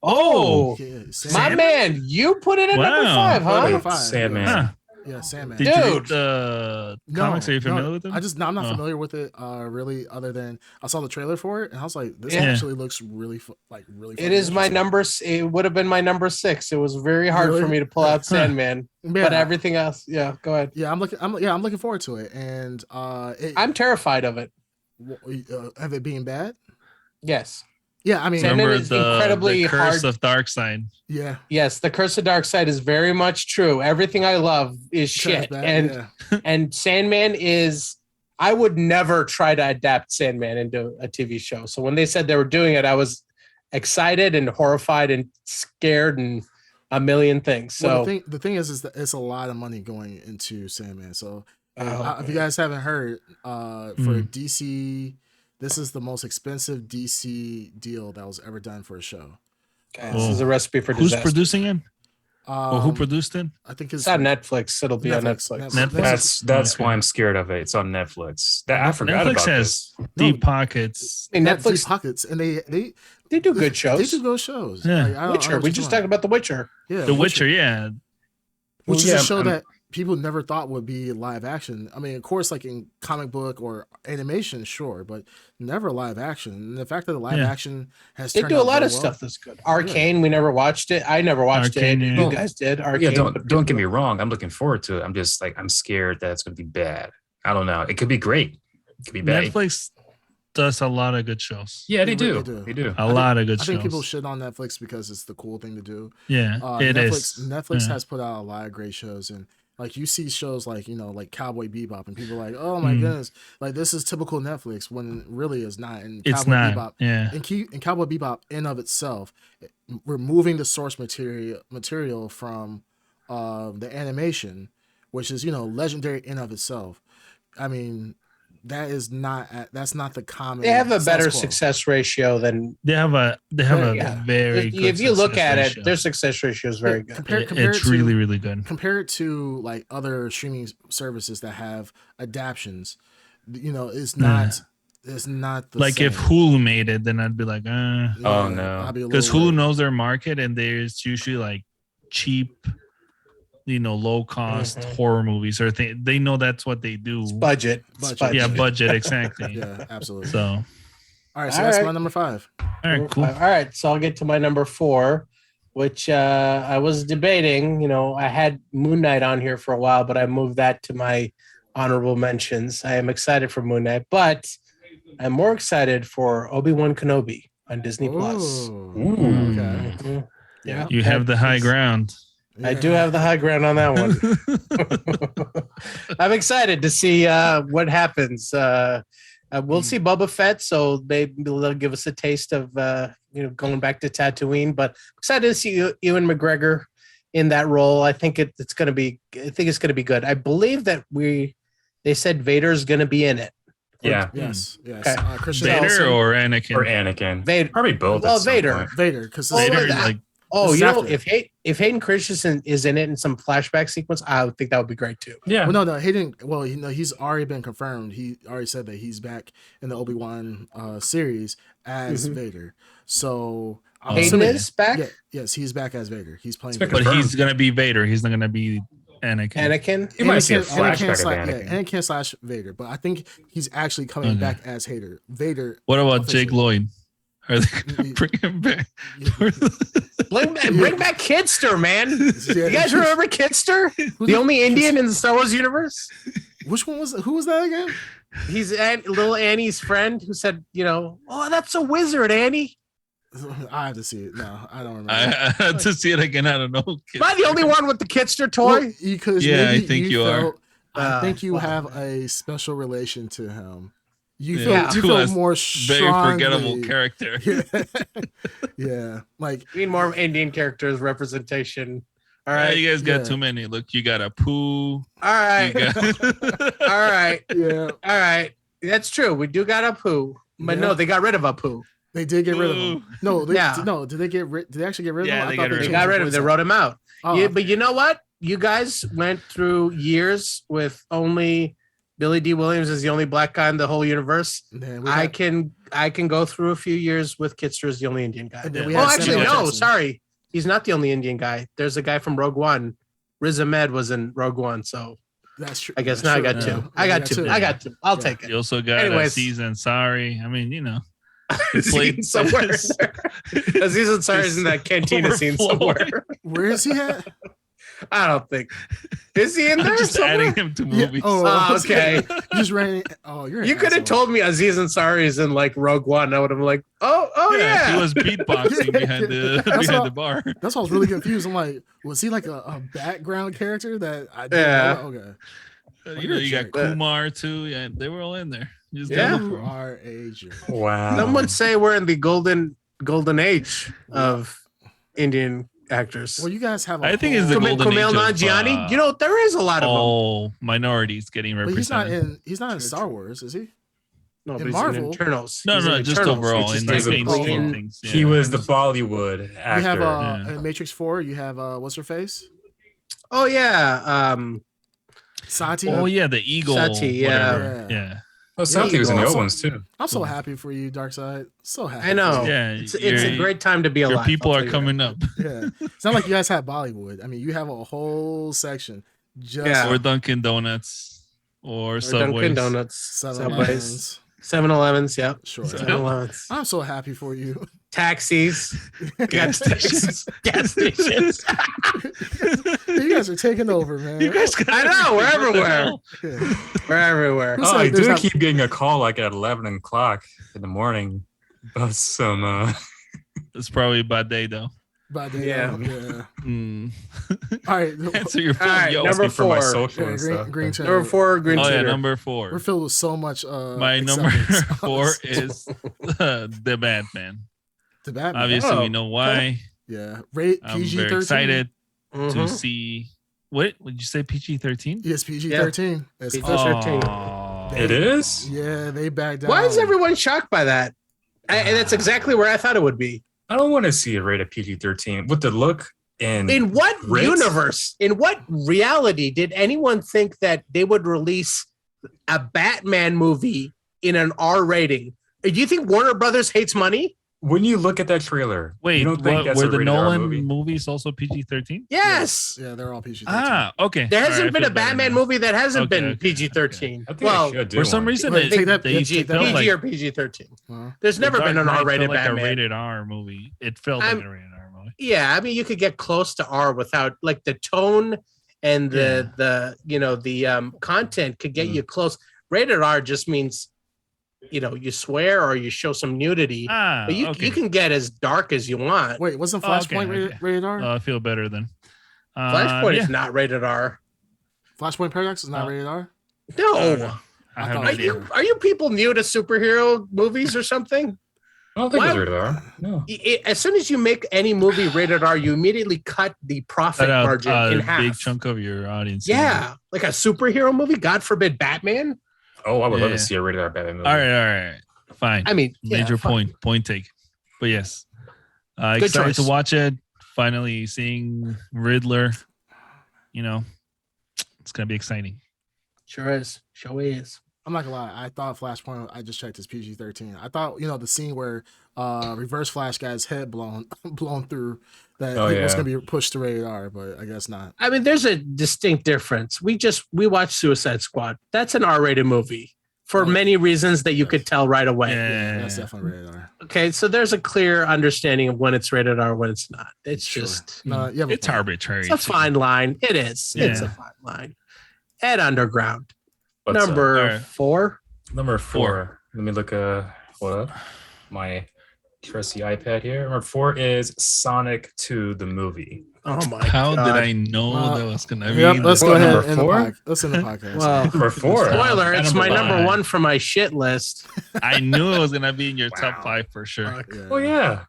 Oh, Yeah, my man, you put it at number 5, huh? Number 5. Sandman. Yeah. Yeah, Sandman. Did you read the comics? Are you familiar with them? I'm not familiar with it. Really, other than I saw the trailer for it and I was like, this actually looks really really. It is my number. It would have been my number 6. It was very hard for me to pull out Sandman, but everything else, go ahead. Yeah, I'm looking forward to it, and I'm terrified of it. Of it being bad. Yes. Yeah, I mean, Sandman is incredibly the curse hard. of Darkseid. Yeah. Yes, the curse of Darkseid is very much true. Everything I love is shit, and Sandman is. I would never try to adapt Sandman into a TV show. So when they said they were doing it, I was excited and horrified and scared and a million things. So the thing is that it's a lot of money going into Sandman. So if you guys haven't heard, for DC. This is the most expensive DC deal that was ever done for a show. Okay, this is a recipe for disaster. Who's producing it? Who produced it? I think it's on Netflix. It'll be on Netflix. That's why I'm scared of it. It's on Netflix. I forgot Netflix about has deep pockets. I mean, Netflix deep pockets, and they do good shows. They do good shows. Yeah. Like, Witcher. We just talked about The Witcher. Yeah, The Witcher. Yeah. Which is a show that people never thought would be live action. I mean, of course, like in comic book or animation, sure, but never live action. And the fact that the live action has they do a lot of stuff that's good. Arcane, we never watched it. I never watched it. You guys did. Arcane. Yeah, don't get me wrong. I'm looking forward to it. I'm just like I'm scared that it's going to be bad. I don't know. It could be great. It could be bad. Netflix does a lot of good shows. Yeah, they do. They do. A lot of good shows. I think people shit on Netflix because it's the cool thing to do. Yeah, Netflix has put out a lot of great shows, and like you see shows like like Cowboy Bebop, and people are like, oh my goodness, like this is typical Netflix, when really is not. And it's Cowboy not. Bebop, and Cowboy Bebop in of itself, removing the source material from the animation, which is legendary in of itself. I mean, that's not the common. They have a better success ratio than they have a very good if you look at ratio. it, their success ratio is very good. It's really, really good. Compared to like other streaming services that have adaptions, it's not. It's not the like same. If Hulu made it, then I'd be like, oh no, because Hulu knows their market, and there's usually like cheap, low cost horror movies, or they know that's what they do. It's budget. Yeah, budget, exactly. Yeah, absolutely. So, all right, so that's my number 5. All right, cool. All right, so I'll get to my number 4, which I was debating. I had Moon Knight on here for a while, but I moved that to my honorable mentions. I am excited for Moon Knight, but I'm more excited for Obi-Wan Kenobi on Disney Plus. Okay. Yeah, you have the high ground. I do have the high ground on that one. I'm excited to see what happens. We'll see Boba Fett, so maybe they'll give us a taste of going back to Tatooine. But excited to see Ewan McGregor in that role. I think it's going to be. I think it's going to be good. I believe that they said Vader's going to be in it. Yeah. Yes. Okay. Christian Vader Ellison. or Anakin? Or Anakin. Vader. Probably both. Well, at some Vader. point. Vader, because Vader, that. like Oh, This is after. if Hayden Christensen is in it in some flashback sequence, I would think that would be great too. Yeah. Well, no, he didn't. Well, he's already been confirmed. He already said that he's back in the Obi-Wan series as Vader. So I'm Hayden assuming- is back. Yeah, yes, he's back as Vader. He's playing. It's been Vader. but confirmed. he's gonna be Vader. He's not gonna be Anakin. Anakin. You might see a Anakin flashback of slash- Anakin. Yeah, Anakin slash Vader, but I think he's actually coming Okay. back as Vader. Vader. What about officially. Jake Lloyd? Are they gonna bring him back? Bring back Kidster, man. Yeah. You guys remember Kidster? The only Indian in the Star Wars universe? Which one was? Who was that again? He's little Annie's friend who said, oh, that's a wizard, Annie. I have to see it. No, I don't remember. I had to see it again. I don't know. Am I the only one with the Kidster toy? Because Yeah, I maybe think you are. felt- I think you well. have a special relation to him. You Yeah. feel, you Who feel has more Very forgettable strongly- character. Yeah. Yeah, like We need more Indian characters representation. All All right, right. you guys got Yeah. too many. Look, you got a poo. All right. You got... All right. yeah, All right. That's true. We do got Apu. But Yeah. no, they got rid of Apu. they did get rid of him. No, they, Yeah. no, did they get rid? Did they actually get rid of Yeah, him? they I thought got rid They of changed got rid the of him. They voice wrote him out. Oh, Yeah, but you know what? You guys went through years with only Billy D. Williams as the only black guy in the whole universe. man, we I had- can go through a few years with Kitster as the only Indian guy. and then we Yeah. had Oh, actually, Samuel no, Jackson. sorry. He's not the only Indian guy. There's a guy from Rogue One. Riz Ahmed was in Rogue One, so That's true. I guess That's now I true. got Yeah. two. I got two. I got two. I'll Yeah. take it. You also got Anyways. Aziz Ansari. I mean, Scene somewhere. Aziz Ansari's in that cantina scene Overflowing. somewhere. Where is he at? I don't think. Is he in I'm there just somewhere? adding him to Yeah. movies. Oh, okay. You just ran. Oh, you're. an You could have asshole. told me Aziz Ansari is in like Rogue One. I would have been like, oh yeah. He was beatboxing behind the That's behind all- the bar. That's why I was really confused. I'm like, was he like a background character that I didn't Yeah. know? Okay. You know, you got jerk. Kumar too. Yeah, they were all in there. You just Yeah. gotta look You for 'em. are a jerk. Wow. Some would say we're in the golden age of Indian actors. Well, you guys have. I think it's the Kumail golden age of, Nanjiani. You know, there is a lot of them. all minorities getting But he's not represented. in. He's not in Star Wars, is he? No, but in he's Marvel- in Eternals. No, He's no, in just Eternals. overall It's in just the like like mainstream clean- things. He yeah. was the Bollywood actor. You have Yeah. in Matrix 4. You have what's her face? Oh yeah. Sati. Oh yeah, the eagle. Sati, yeah. whatever. Yeah. Oh, Santi was in the Yeah. old ones too. I'm so happy for you, Darkseid. So happy. I know. Yeah, It's a great time to be Your alive. people I'll are tell you coming that. up. Yeah. It's not like you guys have Bollywood. I mean, you have a whole section just Yeah. Or Dunkin' Donuts, or Or Subways. Dunkin' Donuts, Seven Subways, Elevens. 7-Elevens. Yep. Sure. 7-Elevens. I'm so happy for you. Taxis. Gas stations. Gas stations. You guys are taking over, man. You guys, I know, we're everywhere. Yeah. We're everywhere. It's Oh, like I there's do not- keep getting a call like at 11 o'clock in the morning about some. It's probably a bad day though. By the Yeah. yeah. Mm. All right. Answer your phone, All right, yo. number asking for my 4. social Yeah, and green, stuff. green Number 4, Green Oh yeah, Tuner. number We're 4. filled with so much. My number acceptance. 4 is the Batman. the Batman. Obviously, Oh, we know why. Yeah. Rate I'm PG-13. very excited to Mhm. see. What would you say? PG-13? Yes, PG-13. It's PG-13. official. Oh, It is? Yeah, they backed down. Why is everyone shocked by that? And that's exactly where I thought it would be. I don't want to see it rated PG-13 with the look and In what Ritz? universe, in what reality did anyone think that they would release a Batman movie in an R rating? Do you think Warner Brothers hates money? when you look at that trailer, wait, you don't think what, that's were a the rated R Nolan movie? movies also PG-13? Yes. Yeah, they're all PG-13. Ah, okay. There All hasn't right, been I a feel better Batman now. movie that hasn't Okay, been okay, PG-13. I think Well, I should do For some one. reason, Wait, they, take that- they take that felt back. like PG or PG-13. Huh? There's never The been an Dark Knight R-rated felt like Batman. a rated R movie. It felt like I'm- a rated R movie. Yeah, I mean, you could get close to R without like the tone and the content could get you close. Rated R just means, you swear or you show some nudity. Ah, But you okay. can get as dark as you want. Wait, wasn't Oh, okay, Flashpoint okay. rated R? I feel better then. Flashpoint is not rated R. Flashpoint Paradox is not rated R? No. I have no idea. Are you people new to superhero movies or something? I don't think it's rated R. No. As soon as you make any movie rated R, you immediately cut the profit margin in half. A big chunk of your audience. Yeah. Like a superhero movie, God forbid Batman. Oh, I would love to see a rated R Batman movie. All right. Fine. I mean, major point take. But yes. Excited to watch it. Finally seeing Riddler. You know, it's going to be exciting. Sure is. I'm not gonna lie. I thought Flashpoint. I just checked his PG-13. I thought the scene where Reverse Flash got his head blown through that was gonna be pushed to rated R, but I guess not. I mean, there's a distinct difference. We watched Suicide Squad. That's an R-rated movie for many reasons that you could tell right away. Yeah, that's definitely rated R. Okay, so there's a clear understanding of when it's rated R, when it's not. It's just it's arbitrary. It's a fine line. It is. Yeah. It's a fine line. Ed Underground. Number 4. Number 4. Let me look hold up. My trusty iPad here. Number 4 is Sonic 2 the movie. Oh my How God. did I know that was gonna be? Let's go ahead. Let's end the podcast. Well, number 4. Spoiler, it's my number 1 for my shit list. I knew it was gonna be in your top 5 for sure. Well, yeah.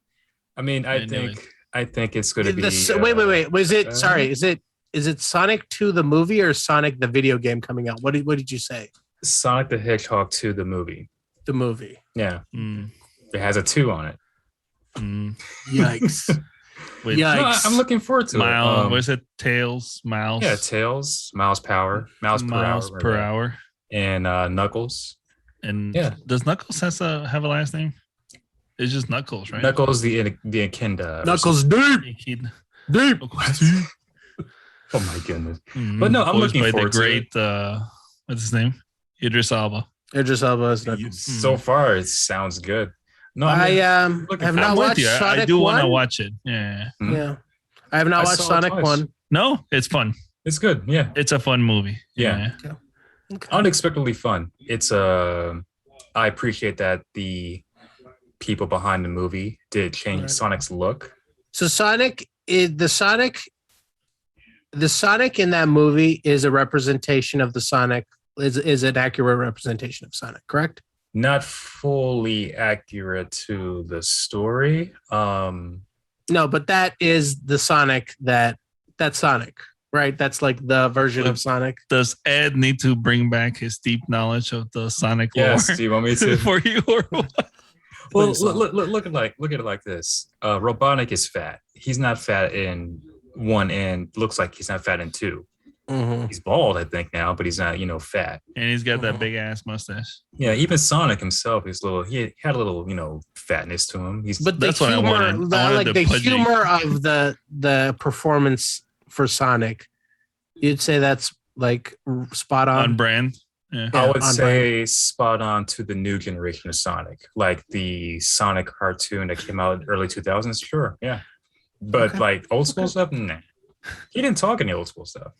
I mean, I think it's gonna be wait. Was it is it Sonic 2 the movie or Sonic the video game coming out? What did you say? Sonic the Hedgehog 2 the movie. The movie. Yeah. It has a 2 on it. Yikes. Yikes. No, I'm looking forward to it. What is it? Tails, Miles. Yeah, Tails, Miles per hour. And Knuckles. And does Knuckles have a last name? It's just Knuckles, right? Knuckles the Echidna. Knuckles deep. Oh my goodness. But no, I'm looking forward to it. What's his name? Idris Elba. Idris Elba is Knuckles. So far, it sounds good. No, I have not watched Sonic 1. I do want to watch it. Yeah. Yeah. I have not watched Sonic 1. No, it's fun. It's good. Yeah. It's a fun movie. Yeah. Okay. Unexpectedly fun. It's I appreciate that the people behind the movie did change Sonic's look. So the Sonic in that movie is a representation of the Sonic. Is an accurate representation of Sonic, correct? Not fully accurate to the story. No, but that is the Sonic that's Sonic, right? That's like the version of Sonic. Does Ed need to bring back his deep knowledge of the Sonic lore? Yes, do you want me to? For you or what? Well, look at it like this. Robotnik is fat. He's not fat in 1 and looks like he's not fat in 2. Mm-hmm. He's bald, I think now, but he's not, fat. And he's got that big ass mustache. Yeah, even Sonic himself is he had a little, fatness to him. That's what I wanted. The humor of the performance for Sonic, you'd say that's like spot on brand. Yeah. I would say spot on to the new generation of Sonic, like the Sonic cartoon that came out in early 2000s. Sure, yeah, but like old school stuff, nah. He didn't talk any old school stuff.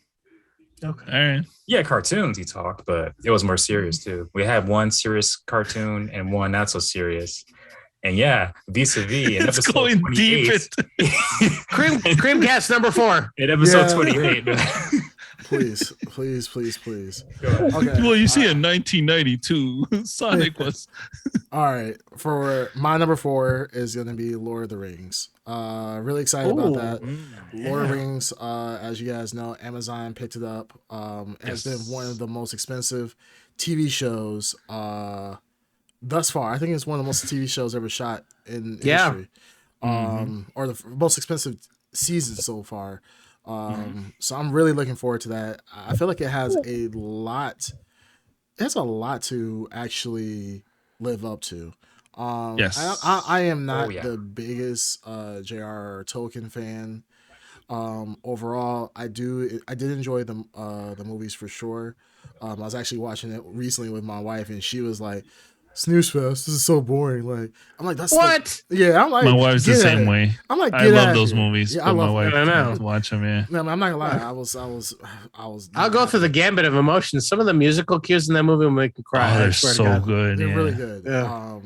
Okay. All right. Yeah, cartoons he talked, but it was more serious too. We had one serious cartoon and one not so serious. And yeah, vis-a-vis in episode going 28. Deep Creamcast number 4. In episode 28. Please. Okay. Well, you see in 1992, Sonic was. All right. For my number 4 is going to be Lord of the Rings. Really excited about that. Lord of the Rings, as you guys know, Amazon picked it up. It's been one of the most expensive TV shows thus far. I think it's one of the most TV shows ever shot in history. Or the most expensive season so far. So I'm really looking forward to that. I feel like it has a lot to actually live up to. Yes. I am not the biggest J.R.R. Tolkien fan. Overall, I did enjoy the movies for sure. I was actually watching it recently with my wife, and she was like, "Snooze fest. This is so boring." Like, I'm like, "That's what?" I'm like, my wife's the same way. I'm like, I love those movies. Yeah, my wife watch them. Yeah, no, I'm not gonna lie. I was. I'll go through the gambit of emotions. Some of the musical cues in that movie will make me cry. Oh, they're so good. They're really good. Yeah.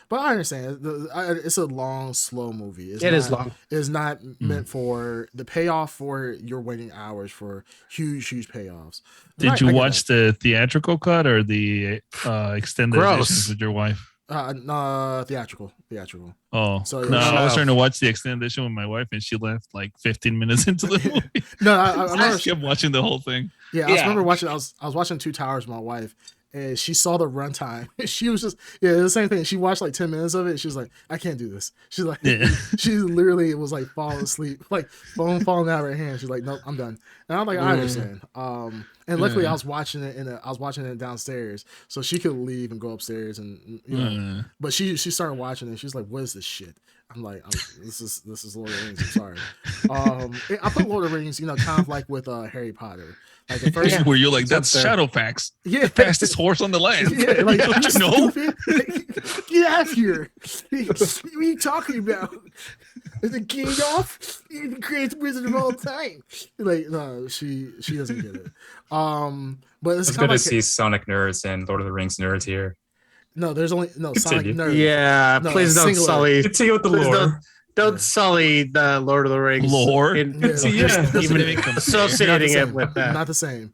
But I understand. It's a long, slow movie. It is long. It's not meant for the payoff for your waiting hours for huge payoffs. Did you watch the theatrical cut or the extended editions with your wife? Theatrical. Oh, so no, I was trying to watch the extended edition with my wife, and she left like 15 minutes into the movie. No, I kept watching the whole thing. Yeah, I remember watching. I was watching Two Towers with my wife, and she saw the runtime. She was just the same thing. She watched like 10 minutes of it. And she was like, I can't do this. She's like, she literally was like falling asleep, like phone falling out of her hand. She's like, nope, I'm done. And I'm like, I understand. And luckily I was watching it downstairs, so she could leave and go upstairs, and but she started watching it. She's like, what is this shit? I'm like, this is Lord of the Rings. I'm sorry. I put Lord of the Rings, kind of like with Harry Potter. Like the first where you're like, that's Shadowfax. Yeah, the fastest horse on the land. Yeah, like, don't you know? Get out of here! What are you talking about? Is it Gandalf? You're the greatest wizard of all time. Like, no, she doesn't get it. But it's good to see Sonic nerds and Lord of the Rings nerds here. No, there's only Sonic nerds. Yeah, please don't sully. Continue with the lore. Don't sully the Lord of the Rings lore. Even associating it with that. Not the same.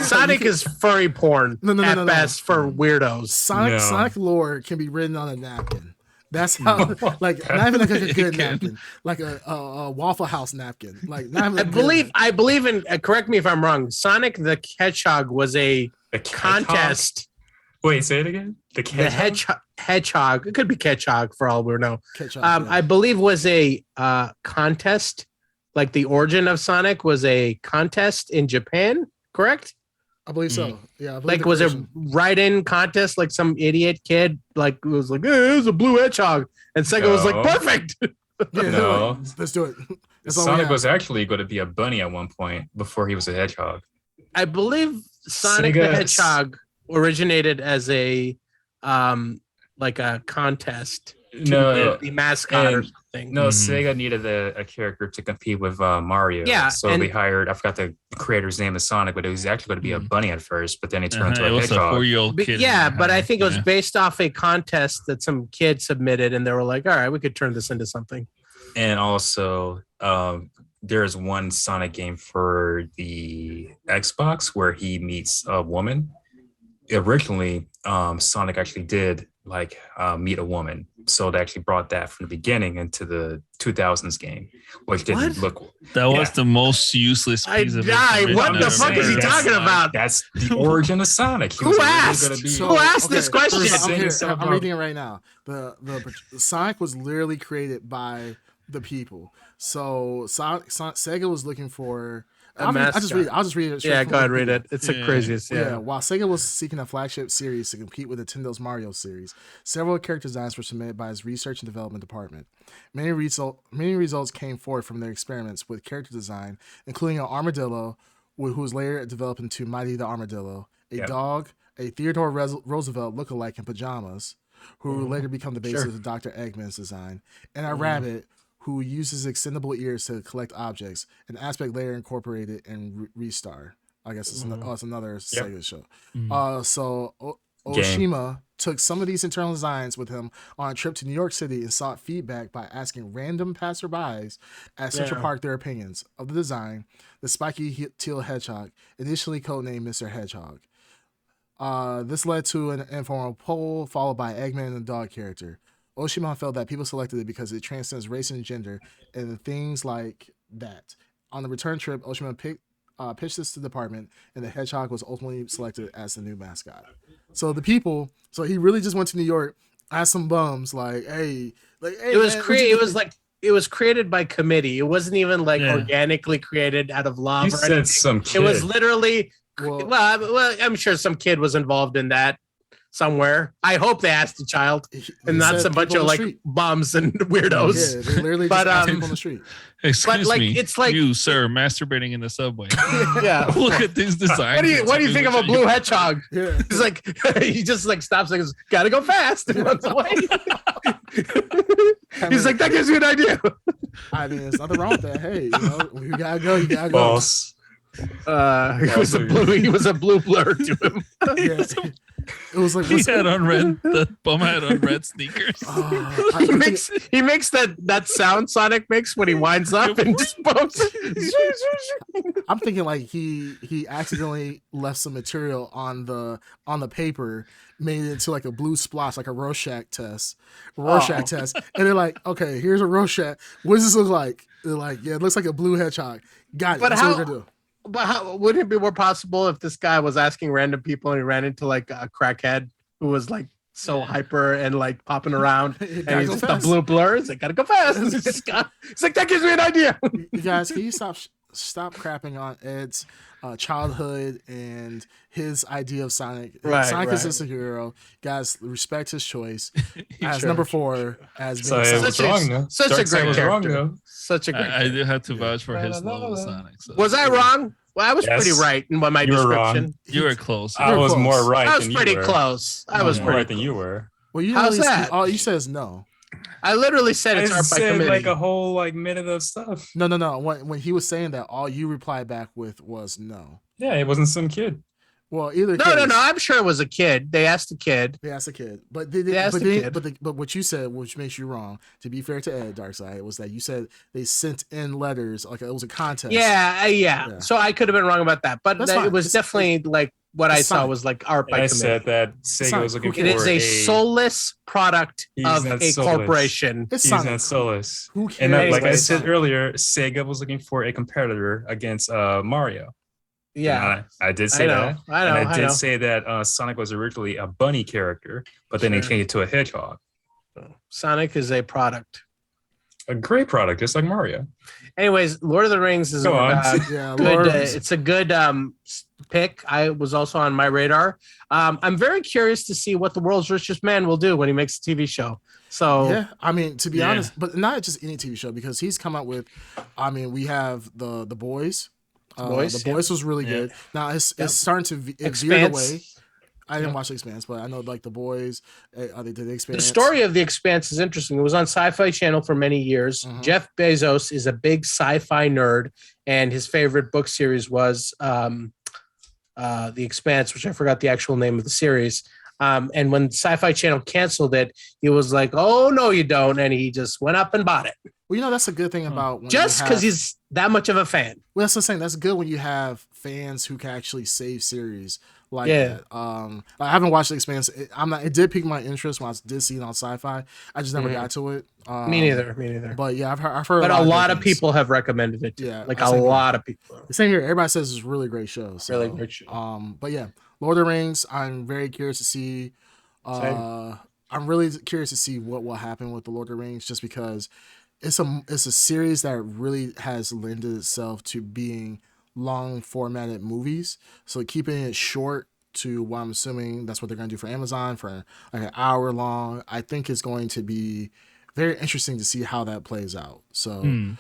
Sonic is furry porn at best for weirdos. Sonic lore can be written on a napkin. That's how, like, not even like a good napkin, like a Waffle House napkin. Like, not even I believe in. Correct me if I'm wrong. Sonic the Hedgehog was a contest. Wait, say it again. The hedgehog. It could be Ketchhog for all we know. Yeah. I believe was a contest. Like the origin of Sonic was a contest in Japan. Correct? I believe so. Yeah. Like, was it write-in contest? Like some idiot kid, like was like, "Hey, it was a blue hedgehog," and Sega was like, "Perfect." No, let's do it. Sonic was actually going to be a bunny at one point before he was a hedgehog. I believe Sonic the Hedgehog originated as a like a contest. No, the mascot or something. No, Sega needed a character to compete with Mario. Yeah, so they hired. I forgot the creator's name is Sonic, but it was actually going to be a bunny at first. But then it turned into a hedgehog. A 4-year-old kid. Yeah, but I think it was based off a contest that some kid submitted, and they were like, "All right, we could turn this into something." And also, there's one Sonic game for the Xbox where he meets a woman. Originally, Sonic actually did meet a woman, so they actually brought that from the beginning into the 2000s game, which didn't look. That was the most useless piece of information. What the fuck is he talking about? That's the origin of Sonic. Who asked? Who asked this question? I'm reading it right now. The Sonic was literally created by the people. So Sega was looking for. I'll just read it. Yeah, go ahead, read it. It's the craziest. Yeah. While Sega was seeking a flagship series to compete with Nintendo's Mario series, several character designs were submitted by its research and development department. Many results came forward from their experiments with character design, including an armadillo, who was later developed into Mighty the Armadillo, a dog, a Theodore Roosevelt lookalike in pajamas, who would later become the basis of Dr. Eggman's design, and a rabbit who uses extendable ears to collect objects, an aspect later incorporated in Restar. I guess it's another Sega show. So Oshima took some of these internal designs with him on a trip to New York City and sought feedback by asking random passerbys at Central Park their opinions of the design, the spiky teal hedgehog, initially codenamed Mr. Hedgehog. This led to an informal poll followed by Eggman and the dog character. Oshima felt that people selected it because it transcends race and gender and things like that. On the return trip, Oshima pitched this to the department, and the hedgehog was ultimately selected as the new mascot. So he really just went to New York, asked some bums, hey, it was created by committee. It wasn't even organically created out of love. You said some kid. It was literally, well, I'm sure some kid was involved in that. Somewhere, I hope they asked the child, and not some bunch of bums and weirdos. Yeah, they literally just asked people on the street. Excuse me, it's like you, sir, masturbating in the subway. Yeah, look at these designs. What do you think of a blue hedgehog? Yeah. He's like, he just stops and goes, "Gotta go fast," and runs away. He's like, that gives you an idea. I mean, there's nothing wrong with that. Hey, you gotta go. False. He was a blue blur to him. Yeah. It was like He had on red. The bum had on red sneakers. He makes that sound Sonic makes when he winds up and just bumps. I'm thinking like he accidentally left some material on the paper, made it into like a blue splotch, like a Rorschach test, and they're like, okay, here's a Rorschach. What does this look like? They're like, yeah, it looks like a blue hedgehog. Got it. But That's what we're gonna do. But how wouldn't it be more possible if this guy was asking random people and he ran into like a crackhead who was like so hyper and like popping around and he's just the blue blurs? They gotta go fast. He's like, that gives me an idea. You guys, can you stop crapping on Ed's childhood and his idea of Sonic? Sonic is just a hero. Guys, respect his choice as number 4 as being such a great character. Such a great. I do have to vouch for his love of Sonic. So. Was I wrong? Well, I was pretty right in what my description. You were close. I was more right. I was pretty close. I was more right than you were. Well, how's that? All you said is no. I literally said it's art by committee. Like a whole minute of stuff. No. When he was saying that, all you replied back with was no. Yeah, it wasn't some kid. Well, either no. I'm sure it was a kid. They asked a kid. But but what you said, which makes you wrong. To be fair to Ed, Darkseid, was that you said they sent in letters, like it was a contest. Yeah. So I could have been wrong about that, but it was definitely like what I saw was like art by committee. I said that Sega was looking for. It is a soulless product of a corporation. He's not soulless. Who cares? And like I said earlier, Sega was looking for a competitor against Mario. Yeah, I did say that. I did say that Sonic was originally a bunny character, but then they changed it to a hedgehog. Sonic is a product. A great product, just like Mario. Anyways, Lord of the Rings is good. It's a good pick. I was also on my radar. I'm very curious to see what the world's richest man will do when he makes a TV show. So yeah, I mean, to be honest, but not just any TV show, because he's come out with. I mean, we have the Boys. The Boys was really good. Now it's starting to veer away. I didn't watch Expanse, but I know like the Boys. They did the Expanse. The story of the Expanse is interesting. It was on Sci-Fi Channel for many years. Mm-hmm. Jeff Bezos is a big sci-fi nerd, and his favorite book series was The Expanse, which I forgot the actual name of the series. And when Sci-Fi Channel canceled it, he was like, "Oh no, you don't," and he just went up and bought it. Well, that's a good thing about just because he's that much of a fan. Well, that's what I'm saying. That's good when you have fans who can actually save series like that. I haven't watched The Expanse. It did pique my interest when I did see it on Sci-Fi. I just never got to it. Me neither. But yeah, I've heard. But a lot of people have recommended it. Yeah, like a lot of people. The same here. Everybody says it's a really great show. So, really great show. But yeah, Lord of the Rings. I'm very curious to see. I'm really curious to see what will happen with the Lord of the Rings, just because it's a series that really has lended itself to being long formatted movies. So keeping it short to what I'm assuming that's what they're going to do for Amazon for like an hour long, I think is going to be very interesting to see how that plays out. So, and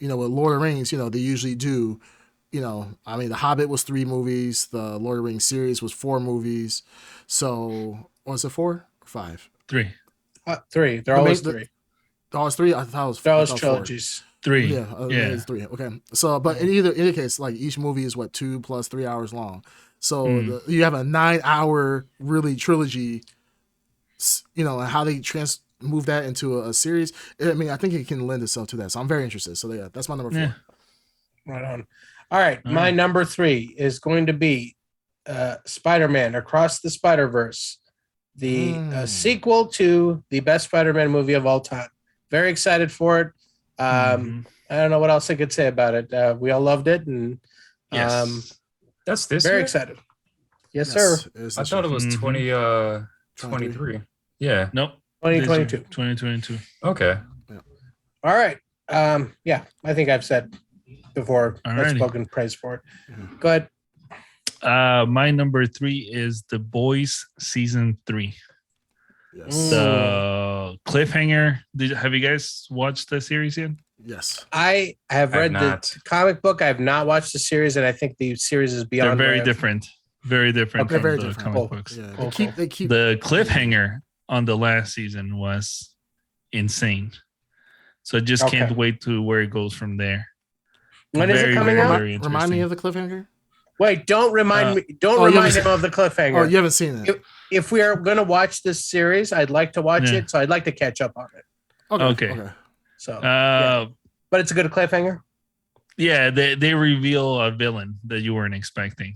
with Lord of the Rings, they usually do. I mean, The Hobbit was 3 movies. The Lord of the Rings series was 4 movies. So, was it 4 or 5? 3. 3. They're always 3. Oh, it's 3. I thought it was 4. They're always trilogies. 3. Yeah, it's 3. Okay. So, but in either case, like each movie is 2 plus 3 hours long. So you have a 9-hour really trilogy. And how they move that into a series. I mean, I think it can lend itself to that. So I'm very interested. So yeah, that's my number 4. Yeah. Right on. All right, my number 3 is going to be Spider-Man Across the Spider-Verse, the sequel to the best Spider-Man movie of all time. Very excited for it. I don't know what else I could say about it. We all loved it, and that's this very year? Excited. Yes, sir. I thought it was 2023. Yeah. Nope. 2022. 2022. Okay. Yeah. All right. I think I've said before. I've spoken praise for it. Go ahead. My number 3 is The Boys season 3. Yes. The cliffhanger. Have you guys watched the series yet? Yes. I have read the comic book. I have not watched the series, and I think the series is beyond. They're very different. Very different from very the different. comic books. Yeah. They keep the cliffhanger on the last season was insane. So I just can't wait to where it goes from there. When is it coming out? Remind me of the cliffhanger. Wait, don't remind me. Don't remind him of the cliffhanger. Oh, you haven't seen it. If we are going to watch this series, I'd like to watch it, so I'd like to catch up on it. Okay. So, but it's a good cliffhanger. Yeah, they reveal a villain that you weren't expecting.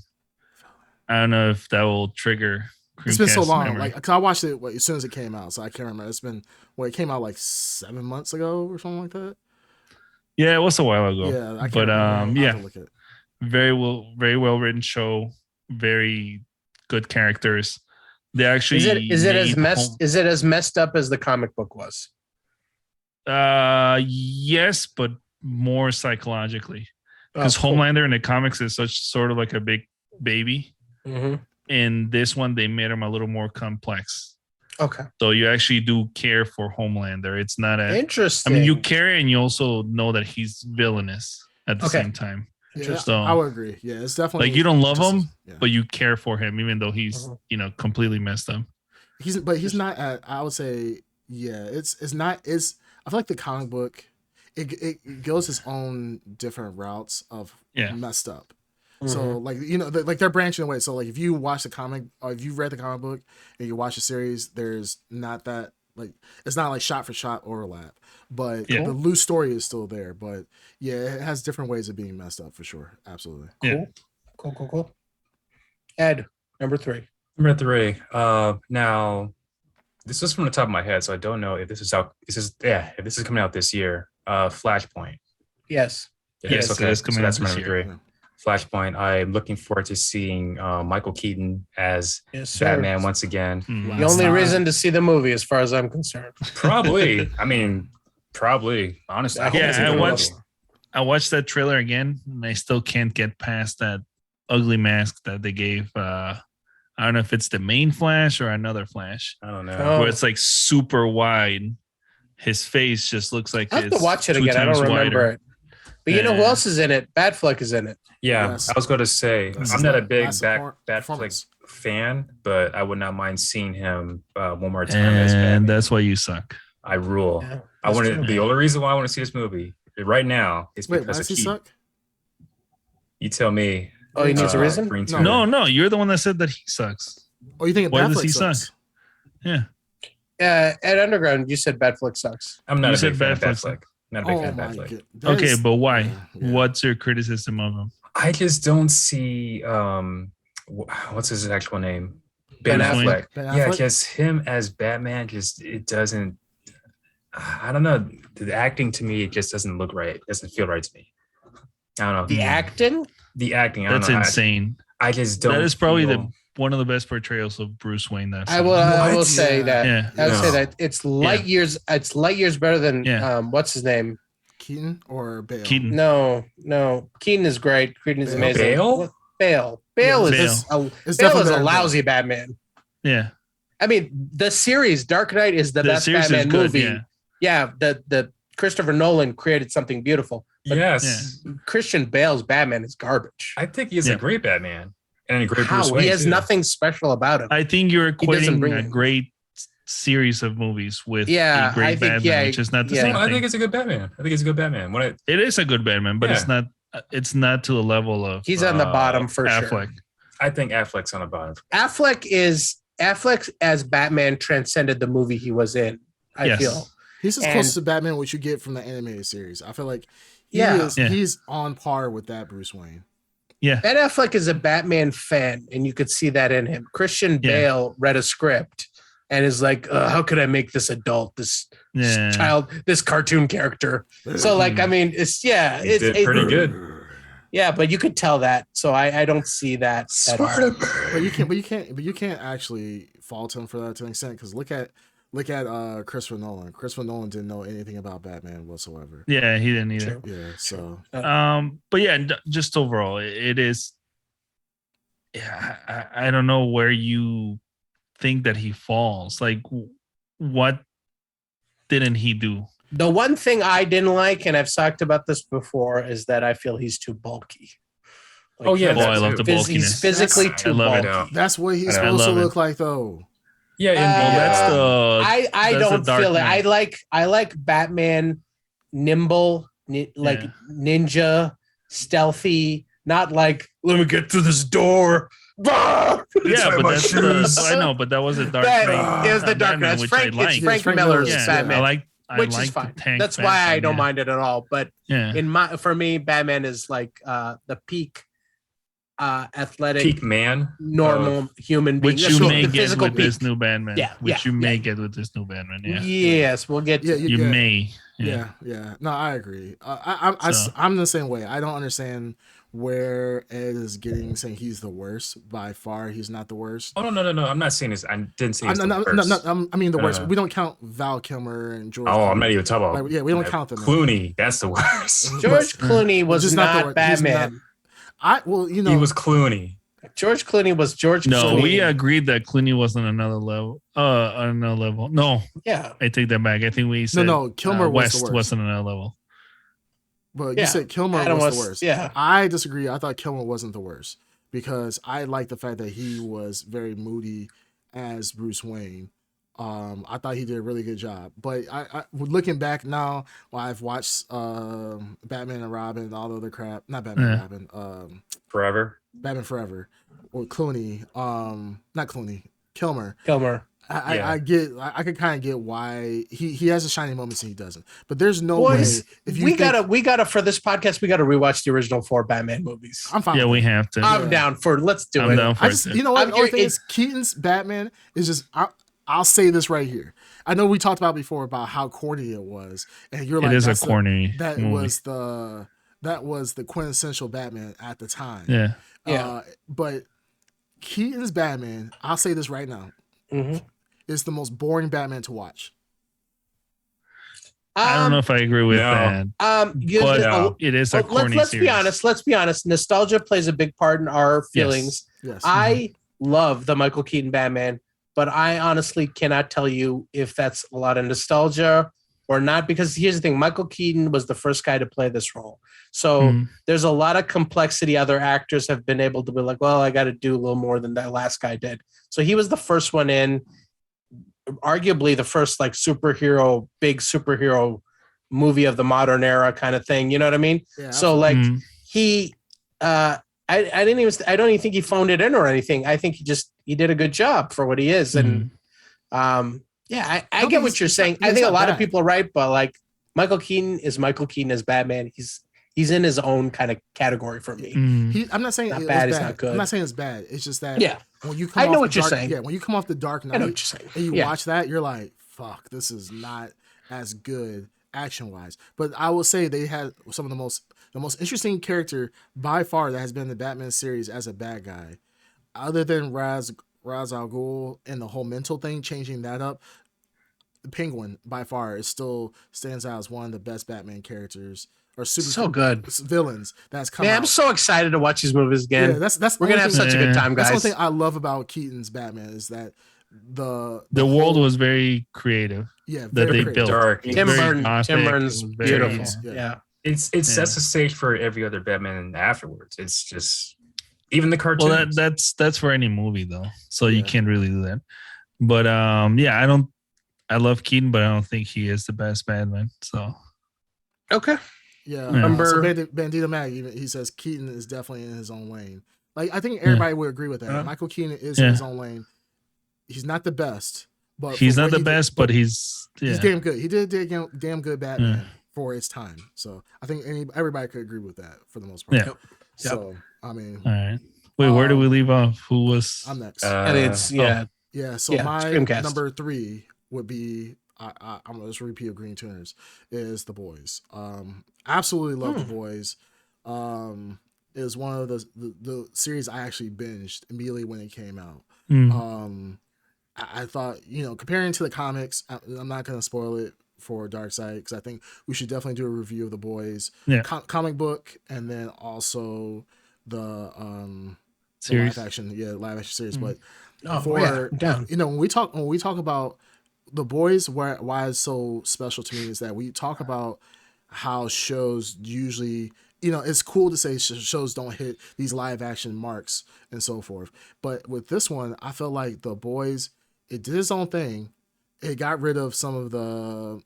I don't know if that will trigger. It's been so long. Memory. Cause I watched it as soon as it came out, so I can't remember. It's been it came out like 7 months ago or something like that. Yeah, it was a while ago. Yeah, I can't very well written show. Very good characters. They actually is it as messed up as the comic book was? Yes, but more psychologically, because Homelander in the comics is sort of like a big baby. Mm-hmm. In this one, they made him a little more complex. Okay. So you actually do care for Homelander. It's not interesting. I mean, you care and you also know that he's villainous at the same time. Yeah, so, I would agree. Yeah, it's definitely like you don't love him, but you care for him, even though he's completely messed up. He's not at. I would say, it's not. I feel like the comic book, it goes its own different routes of messed up. Mm-hmm. So like they're branching away. So like if you watch the comic or if you read the comic book and you watch the series, there's not that it's not like shot for shot overlap, but the loose story is still there. But it has different ways of being messed up for sure. Absolutely. Cool. Ed, number three. Now this is from the top of my head, so I don't know if this is if this is coming out this year. Flashpoint. Yes. Yes. Okay. It's coming out this number year. 3. Flashpoint. I'm looking forward to seeing Michael Keaton as Batman once again. The only reason to see the movie, as far as I'm concerned. Probably. Honestly. I watched that trailer again, and I still can't get past that ugly mask that they gave. I don't know if it's the main Flash or another Flash. I don't know. Where it's like super wide. His face just looks like I have to watch it again. I don't remember it. But you know who else is in it? Batfleck is in it. Yeah, yes. I was going to say, I'm not a big Batfleck fan, but I would not mind seeing him one more time. And that's why you suck. I rule. Yeah, the only reason why I want to see this movie right now is because of Keaton. You tell me. Oh, he needs a reason? No, you're the one that said that he sucks. Oh, you think Batfleck sucks? Yeah. At Underground, you said Batfleck sucks. I'm not a big fan of Batfleck. Not a big fan of Batfleck. Okay, but why? Yeah. What's your criticism of him? I just don't see what's his actual name? Ben Affleck. Yeah, because him as Batman it doesn't. I don't know. The acting to me, it just doesn't look right. It doesn't feel right to me. I don't know. The acting. That's insane. I just don't. That is probably one of the best portrayals of Bruce Wayne. I will say that. Yeah. I would say that it's light years. It's light years better than what's his name? Keaton or Bale? Keaton. No. Keaton is great. Keaton is amazing. Bale is a lousy Batman. Yeah. I mean, the series Dark Knight is the best Batman movie. Yeah. The Christopher Nolan created something beautiful. Yes. Christian Bale's Batman is garbage. I think he's a great Batman. And a great Bruce Wayne. He has nothing special about him. I think you're equating a great series of movies with a great Batman, which is not the same thing. I think it's a good Batman. It is a good Batman, but it's not to the level of he's on the bottom for Affleck. Sure. I think Affleck's on the bottom. Affleck as Batman transcended the movie he was in. I feel he's as close to Batman what you get from the animated series. I feel like he's on par with that Bruce Wayne. Yeah. Ben Affleck is a Batman fan, and you could see that in him. Christian Bale read a script and is like, how could I make this adult, this child, this cartoon character? So, like, I mean, it's pretty good. Yeah, but you could tell that. So I don't see that. But you can't actually fault him for that to an extent, because look at Christopher Nolan. Christopher Nolan didn't know anything about Batman whatsoever. Yeah, he didn't either. Yeah, so but yeah, just overall, it is. Yeah, I don't know where you think that he falls. Like, what didn't he do? The one thing I didn't like, and I've talked about this before, is that I feel he's too bulky. Like, I love the bulkiness. He's physically too bulky. That's what he's supposed to look like, though. Yeah, that's the. I don't feel it. I like Batman, nimble, like ninja, stealthy, not like let me get through this door. Yeah, but that's I know, but that was a Dark Knight. It was the Dark Knight. It's Frank Miller's Batman. Which is fine. That's why I don't mind it at all. But for me, Batman is like the peak athletic, peak man, normal human being. Which you may get with this new Batman. Yeah, which you may get with this new Batman. Yeah. Yes, we'll get. You may. Yeah. No, I agree. I'm the same way. I don't understand where Ed is saying he's the worst. By far, he's not the worst. Oh no! I'm not saying this. I didn't say he's the worst. I mean the worst. We don't count Val Kilmer and George. Oh, I'm not even talking about. We don't count them. Clooney, that's the worst. George Clooney was not Batman. He was Clooney. George Clooney was George Clooney. No, we agreed that Clooney was on another level. On another level. No. Yeah. I take that back. I think we said Kilmer West was on another level. But you said Kilmer was the worst. Yeah. I disagree. I thought Kilmer wasn't the worst because I like the fact that he was very moody as Bruce Wayne. I thought he did a really good job. But I looking back now, I've watched Batman and Robin and all the other crap. Not Batman and Robin. Forever. Batman Forever. Or Clooney. Not Clooney. Kilmer. I could kind of get why he has a shining moments and he doesn't. But there's no way we gotta for this podcast we gotta rewatch the original 4 Batman movies. I'm fine. Yeah, we have to. I'm down for. Let's do it. Down for it. You know what? The only thing is Keaton's Batman is just. I'll say this right here. I know we talked about before about how corny it was, and you're like, it is a corny. That movie. was the quintessential Batman at the time. Yeah. But Keaton's Batman, I'll say this right now. Mm-hmm. Is the most boring Batman to watch. I don't know if I agree with that. But it is a corny let's series. Let's be honest. Nostalgia plays a big part in our feelings. Yes. I love the Michael Keaton Batman, but I honestly cannot tell you if that's a lot of nostalgia or not, because here's the thing. Michael Keaton was the first guy to play this role. So there's a lot of complexity other actors have been able to be like, well, I got to do a little more than that last guy did. So he was the first one in. Arguably the first like big superhero movie of the modern era kind of thing. You know what I mean? Yeah, so like he, I don't even think he phoned it in or anything. I think he did a good job for what he is. And I get what you're saying. I think a lot of people are right, but like Michael Keaton is Michael Keaton as Batman. He's in his own kind of category for me. I'm not saying not it's bad. bad. It's not good. I'm not saying it's bad. It's just that when you come I know off what you're dark, saying. Yeah, when you come off the Dark Knight and you Yeah. watch that, you're like, fuck, this is not as good action wise. But I will say they had some of the most interesting character by far that has been in the Batman series as a bad guy, other than Ra's al Ghul and the whole mental thing, changing that up. The Penguin by far still stands out as one of the best Batman characters. Or good villains that's come out. I'm so excited to watch these movies again. Yeah, that's we're gonna have such a good time, guys. That's one thing I love about Keaton's Batman is that the world was very creative. Yeah, that they built. Dark. Tim Burton's beautiful. Yeah. It sets the stage for every other Batman afterwards. It's just even the cartoons. Well, that's for any movie though, so you can't really do that. But I love Keaton, but I don't think he is the best Batman. So okay. Yeah, so Bandito Mag, he says Keaton is definitely in his own lane. Like I think everybody would agree with that. Michael Keaton is in his own lane. He's not the best, but he's not the best, but he's damn good. He did damn good Batman for its time. So I think everybody could agree with that for the most part. Yeah. So I mean, all right. Wait, where do we leave off? Who was? I'm next. And it's So my number 3 would be. I'm gonna just repeat of Green Tuners is The Boys. Absolutely love The Boys. It was one of the series I actually binged immediately when it came out. I thought, comparing to the comics, I'm not gonna spoil it for Darkseid because I think we should definitely do a review of The Boys comic book and then also the series. live action series. But down. when we talk about The Boys, why it's so special to me is that we talk about how shows usually, it's cool to say shows don't hit these live action marks and so forth. But with this one, I felt like The Boys, it did its own thing. It got rid of some of the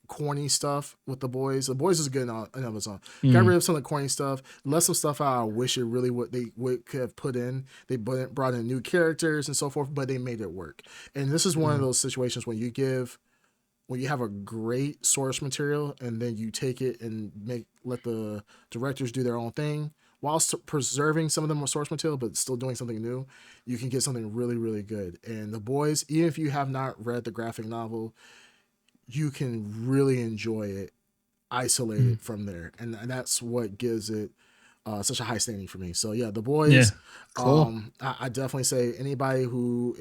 corny stuff with the boys. The boys is good on of its own. Got rid of some of the corny stuff. Left some stuff out I wish it really could have put in. They brought in new characters and so forth, but they made it work. And this is one of those situations when you have a great source material and then you take it and let the directors do their own thing whilst preserving some of the source material, but still doing something new, you can get something really, really good. And The Boys, even if you have not read the graphic novel, you can really enjoy it isolated from there. And that's what gives it such a high standing for me. So yeah, The Boys, cool. I definitely say anybody who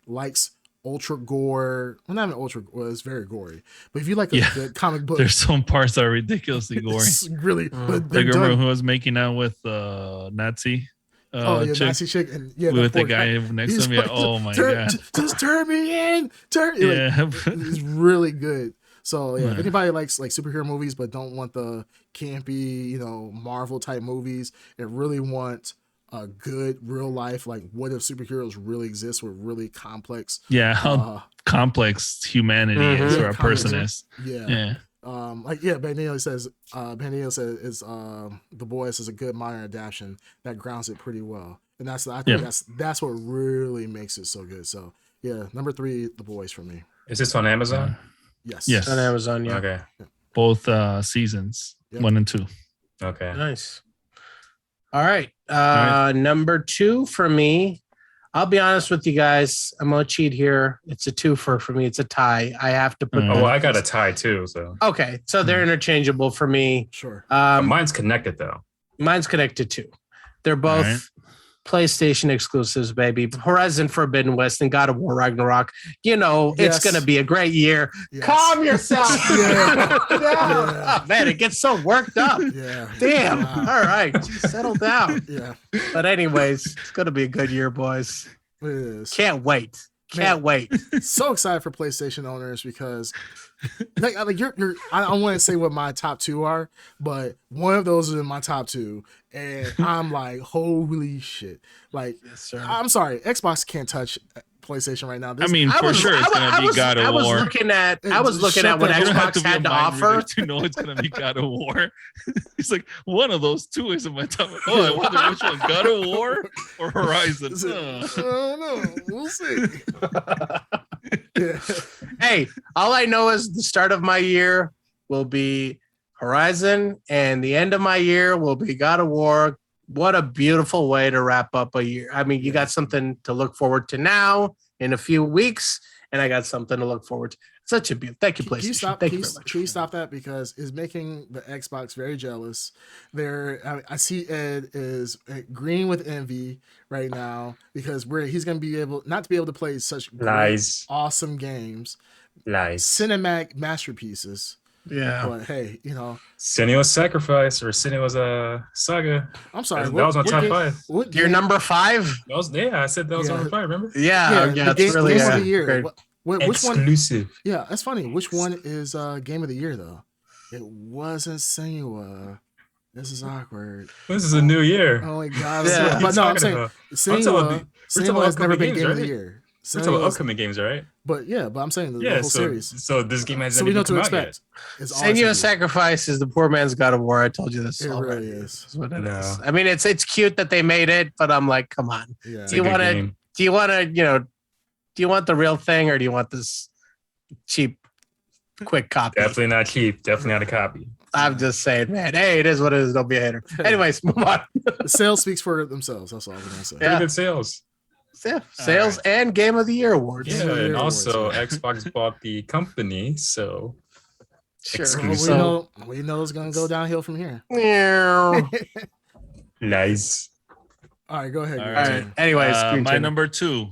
likes ultra gore, well, not even ultra, well, it's very gory, but if you like a good comic book, there's some parts that are ridiculously gory. It's really, but like remember who was making out with Nazi? Chick, Nazi chick, and with the guy next to me. Like, oh my god, just turn me in, it's really good. So yeah, if anybody likes like superhero movies but don't want the campy, Marvel type movies, and really want a good real life, like what if superheroes really exist with really complex how complex humanity is or a person is. Benio says The Boys is a good modern adaptation that grounds it pretty well, and I think that's what really makes it so good. So yeah, number 3, The Boys for me. Is this on Amazon? Yes, on Amazon. Yeah. Okay. Both seasons, 1 and 2. Okay. Nice. All right. Number 2 for me. I'll be honest with you guys. I'm gonna cheat here. It's a 2 for me. It's a tie. I have to put. I got a tie too. So okay, so they're interchangeable for me. Sure. Mine's connected though. Mine's connected too. They're both PlayStation exclusives, baby. Horizon Forbidden West and God of War Ragnarok. It's gonna be a great year. Yes. Calm yourself. Oh, man, it gets so worked up. Yeah. Damn. All right, settle down. Yeah. But anyways, it's gonna be a good year, boys. It is. Can't wait. Can't wait. So excited for PlayStation owners because like you're I don't want to say what my top 2 are, but one of those is in my top 2, and I'm like, holy shit. Like, yes, sir. I'm sorry, Xbox can't touch PlayStation right now. For sure it's gonna be God of War. I was looking at what Xbox had to offer. To know it's gonna be God of War. It's like one of those 2 is in my top. I wonder which one, God of War or Horizon. I don't know. We'll see. Yeah. Hey, all I know is the start of my year will be Horizon, and the end of my year will be God of War. What a beautiful way to wrap up a year. I mean, you got something to look forward to now in a few weeks, and I got something to look forward to. Such a beautiful. Thank you, PlayStation. Can you stop that? Because it's making the Xbox very jealous. I see Ed is green with envy right now because he's going to be able to play such great, awesome games, cinematic masterpieces. Yeah, but hey, Senua's Sacrifice or Senua's Saga. I'm sorry, that was my top 5. Your number 5? I said that was number 5. Remember? Yeah. It's really game of the year. Which exclusive? One? Yeah, that's funny. Which one is Game of the Year though? It wasn't Senua. This is awkward. This is a new year. Oh my god! Yeah. But no, I'm saying Senua has never been Game of the Year. We're talking about upcoming games, right? But I'm saying the whole series. So this game has we know to expect. Senua's Sacrifice is the poor man's God of War. I told you this. It really is. That's what it is. I mean, it's cute that they made it, but I'm like, come on. Yeah. Do you want the real thing or do you want this cheap, quick copy? Definitely not cheap. Definitely not a copy. I'm just saying, man. Hey, it is what it is. Don't be a hater. Anyways, move on. The sales speaks for themselves. That's all I'm gonna say. Pretty good sales. Yeah, sales and Game of the Year awards. Yeah, and also Xbox bought the company, so sure. Exclusive. We know it's gonna go downhill from here. Nice. All right, go ahead. All right. Anyways, my number 2,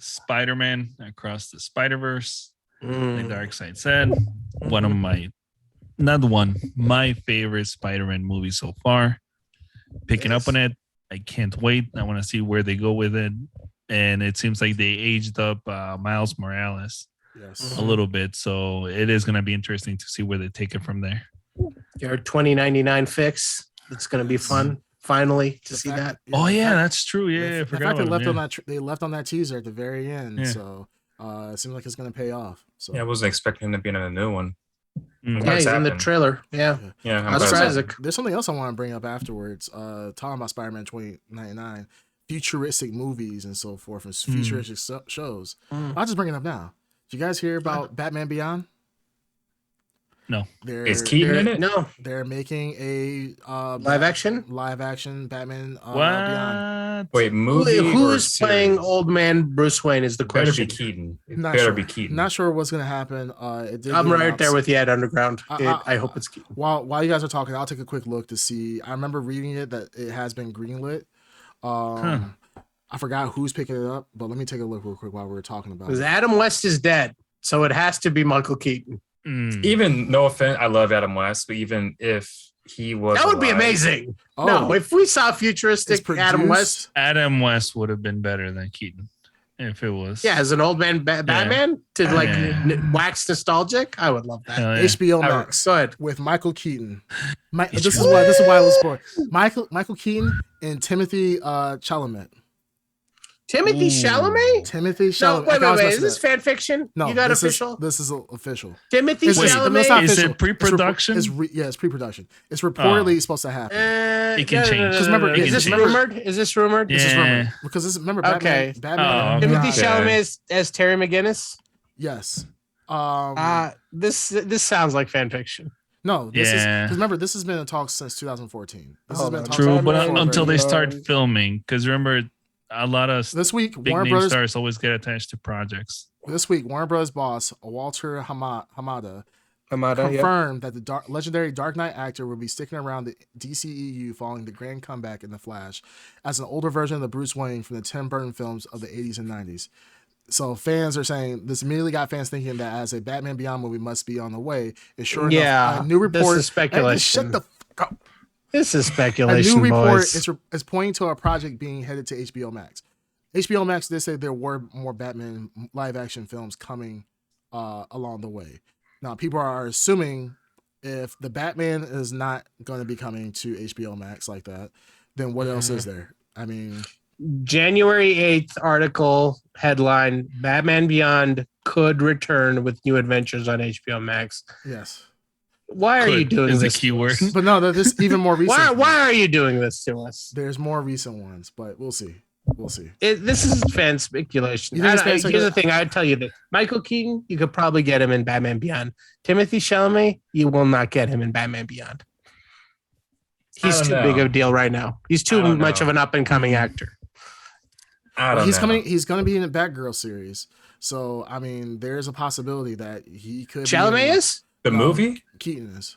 Spider-Man Across the Spider-Verse. Like Dark Side said, my favorite Spider-Man movie so far. Picking up on it. I can't wait. I want to see where they go with it. And it seems like they aged up Miles Morales a little bit. So it is going to be interesting to see where they take it from there. Your $20.99 fix. It's going to be fun. Finally to see that. Oh yeah, that's true. Yeah, I forgot. In fact, they left on that teaser at the very end. Yeah. So It seems like it's gonna pay off. So Yeah, I wasn't expecting him to be in a new one. Mm. glad Yeah, it's he's in the happened. trailer. Yeah. Yeah, I'm That's glad it's Isaac. happened. there's something else I want to bring up afterwards. Talking about Spider-Man 2099, futuristic movies and so forth, and futuristic shows. I'll just bring it up now. Did you guys hear about Batman Beyond? No. Is Keaton in it? No. They're making a Live action Batman What? Beyond. Wait, movie Who or is playing series? old man Bruce Wayne is the It better question. be Keaton. It Not better sure. be Keaton. Not sure what's gonna happen. I'm right there with you at Underground. I hope it's Keaton. While you guys are talking, I'll take a quick look to see. I remember reading it that it has been greenlit. I forgot who's picking it up, but let me take a look real quick while we're talking about Because it. Adam West is dead, so it has to be Michael Keaton. Even no offense, I love Adam West, but even if he was, That would be alive, amazing. Oh, No, if we saw it's futuristic produced. Adam West, Adam West would have been better than Keaton if it was. yeah, as an old man Batman to like Yeah. wax nostalgic, I would love that. Hell yeah. HBO I- Max Go ahead. with Michael Keaton. This is why I was born. Michael Keaton and Timothy Chalamet. Timothy Ooh. Chalamet? Timothy No, Chalamet. wait. Is this fan fiction? No, You got this official? This is official. Timothy It's just- Chalamet? it's not Is official. it pre-production? It's pre-production. It's reportedly supposed to happen. It can change. Because remember, is it this can rumored? Is this rumored? This is Yeah. rumored. Because remember, Batman. Okay. Batman. Oh, Timothy Okay. Chalamet as Terry McGinnis? Yes. This sounds like fan fiction. No, this is Yeah. because remember, this has been in talks since 2014. This has Hold been on. in talks True, since but 2014. until they start Lord. filming, because remember, a lot of this week, big Warner name Brothers. stars always get attached to projects. This week, Warner Brothers boss Walter Hamada Hamada, confirmed that the legendary Dark Knight actor will be sticking around the DCEU following the grand comeback in The Flash as an older version of the Bruce Wayne from the Tim Burton films of the 80s and 90s. So fans are saying this immediately got fans thinking that as a Batman Beyond movie must be on the way. And sure enough, a new report. This is speculation. Hey, just shut the fuck up. This is A speculation, new report boys. is pointing to a project being headed to HBO Max. HBO Max did say there were more Batman live action films coming along the way. Now, people are assuming if the Batman is not going to be coming to HBO Max like that, then what else is there? I mean, January 8th article headline: Batman Beyond could return with new adventures on HBO Max. yes. Why are you Could doing is this? the key word. But no, there's even more recent. Why are you doing this to us? There's more recent ones, but we'll see. We'll see. This is fan speculation. You think it's fan Here's speculation? the thing: I'd tell you that Michael Keaton, you could probably get him in Batman Beyond. Timothy Chalamet, you will not get him in Batman Beyond. He's don't too know. big of a deal right now. He's I too don't much know. of an up and coming actor. I don't He's know. coming. He's going to be in the Batgirl series. So I mean, there's a possibility that he could. Chalamet is? The No, movie? Keaton is.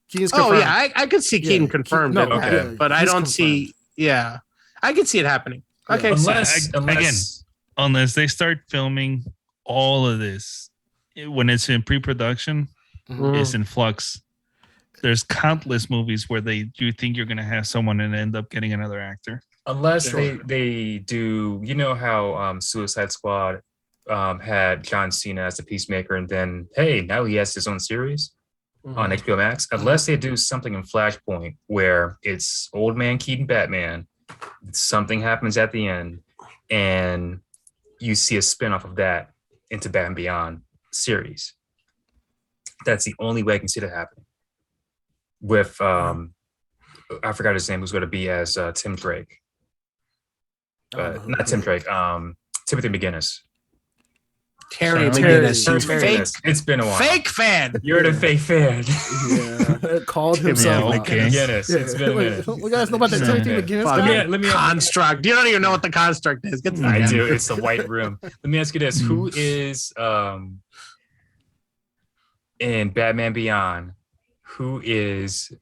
Keaton's Oh confirmed. yeah, I could see Keaton Yeah, confirmed no, it, okay. but I He's don't see. Yeah, I could see it happening. Yeah. Okay, Unless Unless they start filming all of this when it's in pre-production, Mhm. it's in flux. There's countless movies where you think you're gonna have someone and end up getting another actor. unless Sure. they do, you know how Suicide Squad had John Cena as the Peacemaker, and then hey, now he has his own series on HBO Max. Unless they do something in Flashpoint where it's old man Keaton Batman, something happens at the end, and you see a spinoff of that into Batman Beyond series. That's the only way I can see that happening. With I forgot his name, who's going to be as Tim Drake. I don't know who- Not Tim Drake. Timothy McGinnis. Terry Terry- McGinnis, Terry you fake McGinnis. It's been a while. fake fan. You're the fake fan. Yeah, called himself. Yeah, out. okay. McGinnis. Yeah. It's been a minute. You guys know about that Yeah. Timothy Yeah. McGinnis Fuck guy? yeah. Let me Construct. You don't even know what the construct is. Get the fuck I out. do. It's the white room. Let me ask you this: Who is in Batman Beyond? Who is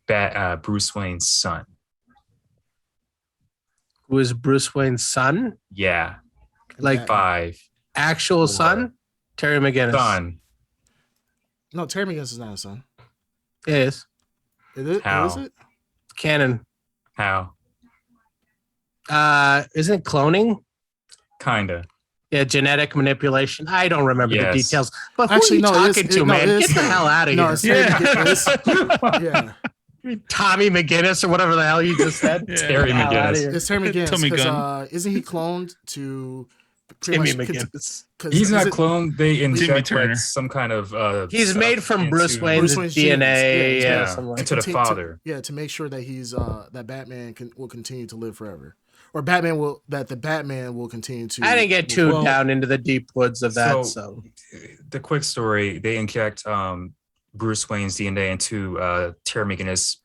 Bruce Wayne's son? Who is Bruce Wayne's son? Yeah, Like 5 actual son? Terry McGinnis. son. No, Terry McGinnis is not a son. It is. How? Is it? Canon. How? Isn't it cloning? Kinda. Yeah, genetic manipulation. I don't remember the Yes. details. But who Actually, are you no, it is- talking to, no, man? it is- Get the hell out of No, here. it's Terry McGinnis. Yeah, Tommy McGinnis or whatever the hell you just said. Yeah. Terry Get the hell outta McGinnis. here. it's Terry McGinnis. Tommy 'cause, Gunn. isn't he cloned to Timmy much McGinnis. He's not cloned. They inject Turner. like some kind of. He's stuff made from Bruce into- Wayne's Bruce Wayne's DNA. genes. Yeah, Yeah, something like into the father. to make sure that he's that Batman will continue to live forever, or the Batman will continue to. I didn't get too Well, down into the deep woods of that. So the quick story: they inject Bruce Wayne's DNA into Terry McGinnis'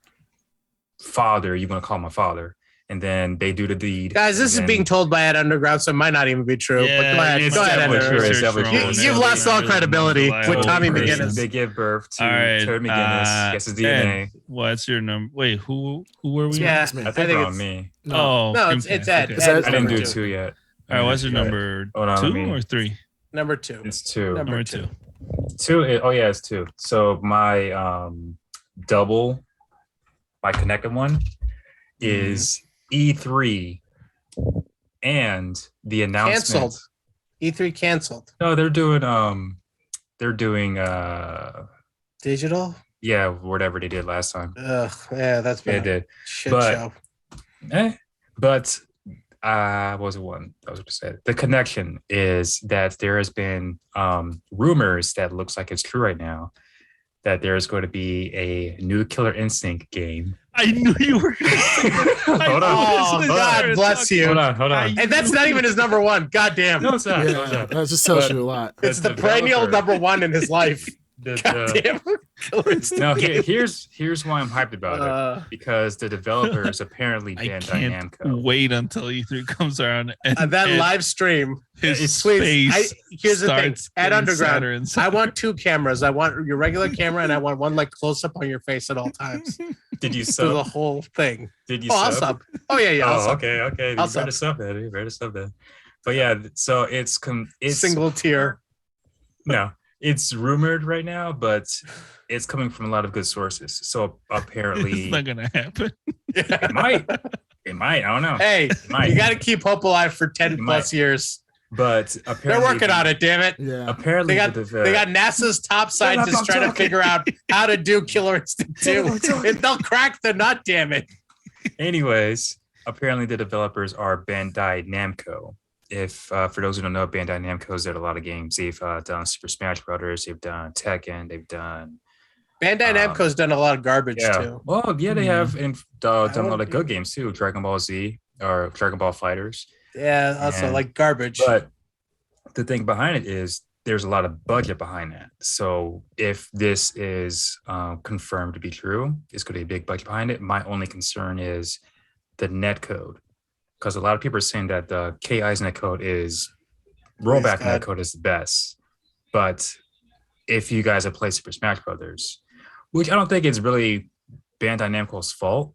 father. You want to call him a father? And then they do the deed. guys, this is being told by Ed Underground, so it might not even be true. Yeah, but go ahead, it's go ahead, definitely Ender. true. It's definitely true. You've lost all credibility with Tommy They- McGinnis. They give birth to All right, Terry McGinnis. Gets his DNA. Ed, what's your number? Wait, who were we? Yeah, Smith. I think they're on me. Oh, No, Dream it's Cast, Ed. okay. Ed is I didn't number do two. 2 yet. All right, what's your Got it. number? Hold on, let 2 me- or 3? Number 2. It's 2. Number 2. 2. Oh yeah, it's 2. So my double, my connected one, is E3, and the announcement. Canceled. E3 canceled. No, they're doing Digital. yeah, whatever they did last time. Ugh, yeah, that's They been a did. shit But- show. But what was the one I was going to say? The connection is that there has been rumors that looks like it's true right now that there's going to be a new Killer Instinct game. I knew you were going to say that. Hold on. Oh, God bless you. Hold on. And that's not even his number 1. God damn. No, it's not. No, it's Yeah, not. that just tells But- you a lot. It's the perennial developer- number 1 in his life. The- God the- damn. Killer Instinct No, game. here's why I'm hyped about it. Because the developers apparently I Bandai can't Namco. wait until E3 comes around and That and live stream. his Please, face here's the thing. starts At getting Underground, sadder and I sadder. want 2 cameras. I want your regular camera, and I want one like close up on your face at all times. Did you So the sub? whole thing. Did you Oh, I'll sub? sub. Oh yeah, I'll Oh, sub. okay. You I'll better sub that. You better sub that. But yeah, so it's Single tier. No, it's rumored right now, but it's coming from a lot of good sources. So apparently, It's not gonna happen. it might. It might. I don't know. Hey, might. you got to keep hope alive for 10 It plus might. years. But apparently, They're working on it. Damn it. Yeah. Apparently, They got the They got NASA's top scientists I'm trying to talking. figure out how to do Killer Instinct 2. If they'll crack the nut, damn it. Anyways, apparently the developers are Bandai Namco. If for those who don't know, Bandai Namco's did a lot of games. They've done Super Smash Brothers. They've done Tekken. They've done Bandai Namco's done a lot of garbage too. Well, yeah, they have done a lot would of good games too. Dragon Ball Z or Dragon Ball Fighters. Yeah, also And- like garbage. But the thing behind it is there's a lot of budget behind that. So if this is confirmed to be true, it's going to be a big budget behind it. My only concern is the net code, because a lot of people are saying that the KI's net code is rollback God. net code is the best. But if you guys have played Super Smash Brothers, which I don't think it's really Bandai Namco's fault,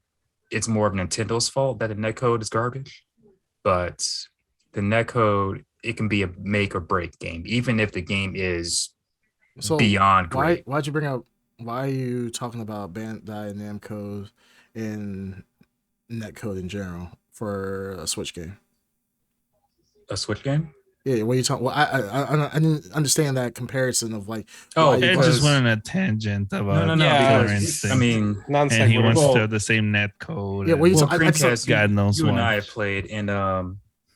it's more of Nintendo's fault that the net code is garbage. But the net code, it can be a make or break game, even if the game is So beyond great. why'd you bring up? Why are you talking about Bandai Namco and netcode in general for a Switch game? A Switch game? Yeah, what are you talking? Well, I didn't understand that comparison of like. Oh, why Ed you- just went on a tangent about no. Yeah, Killer because, Instinct. I mean, non and he wants Well- to have the same net code. Yeah, what and you well, I just- Dreamcast, God knows you what. and I have played, and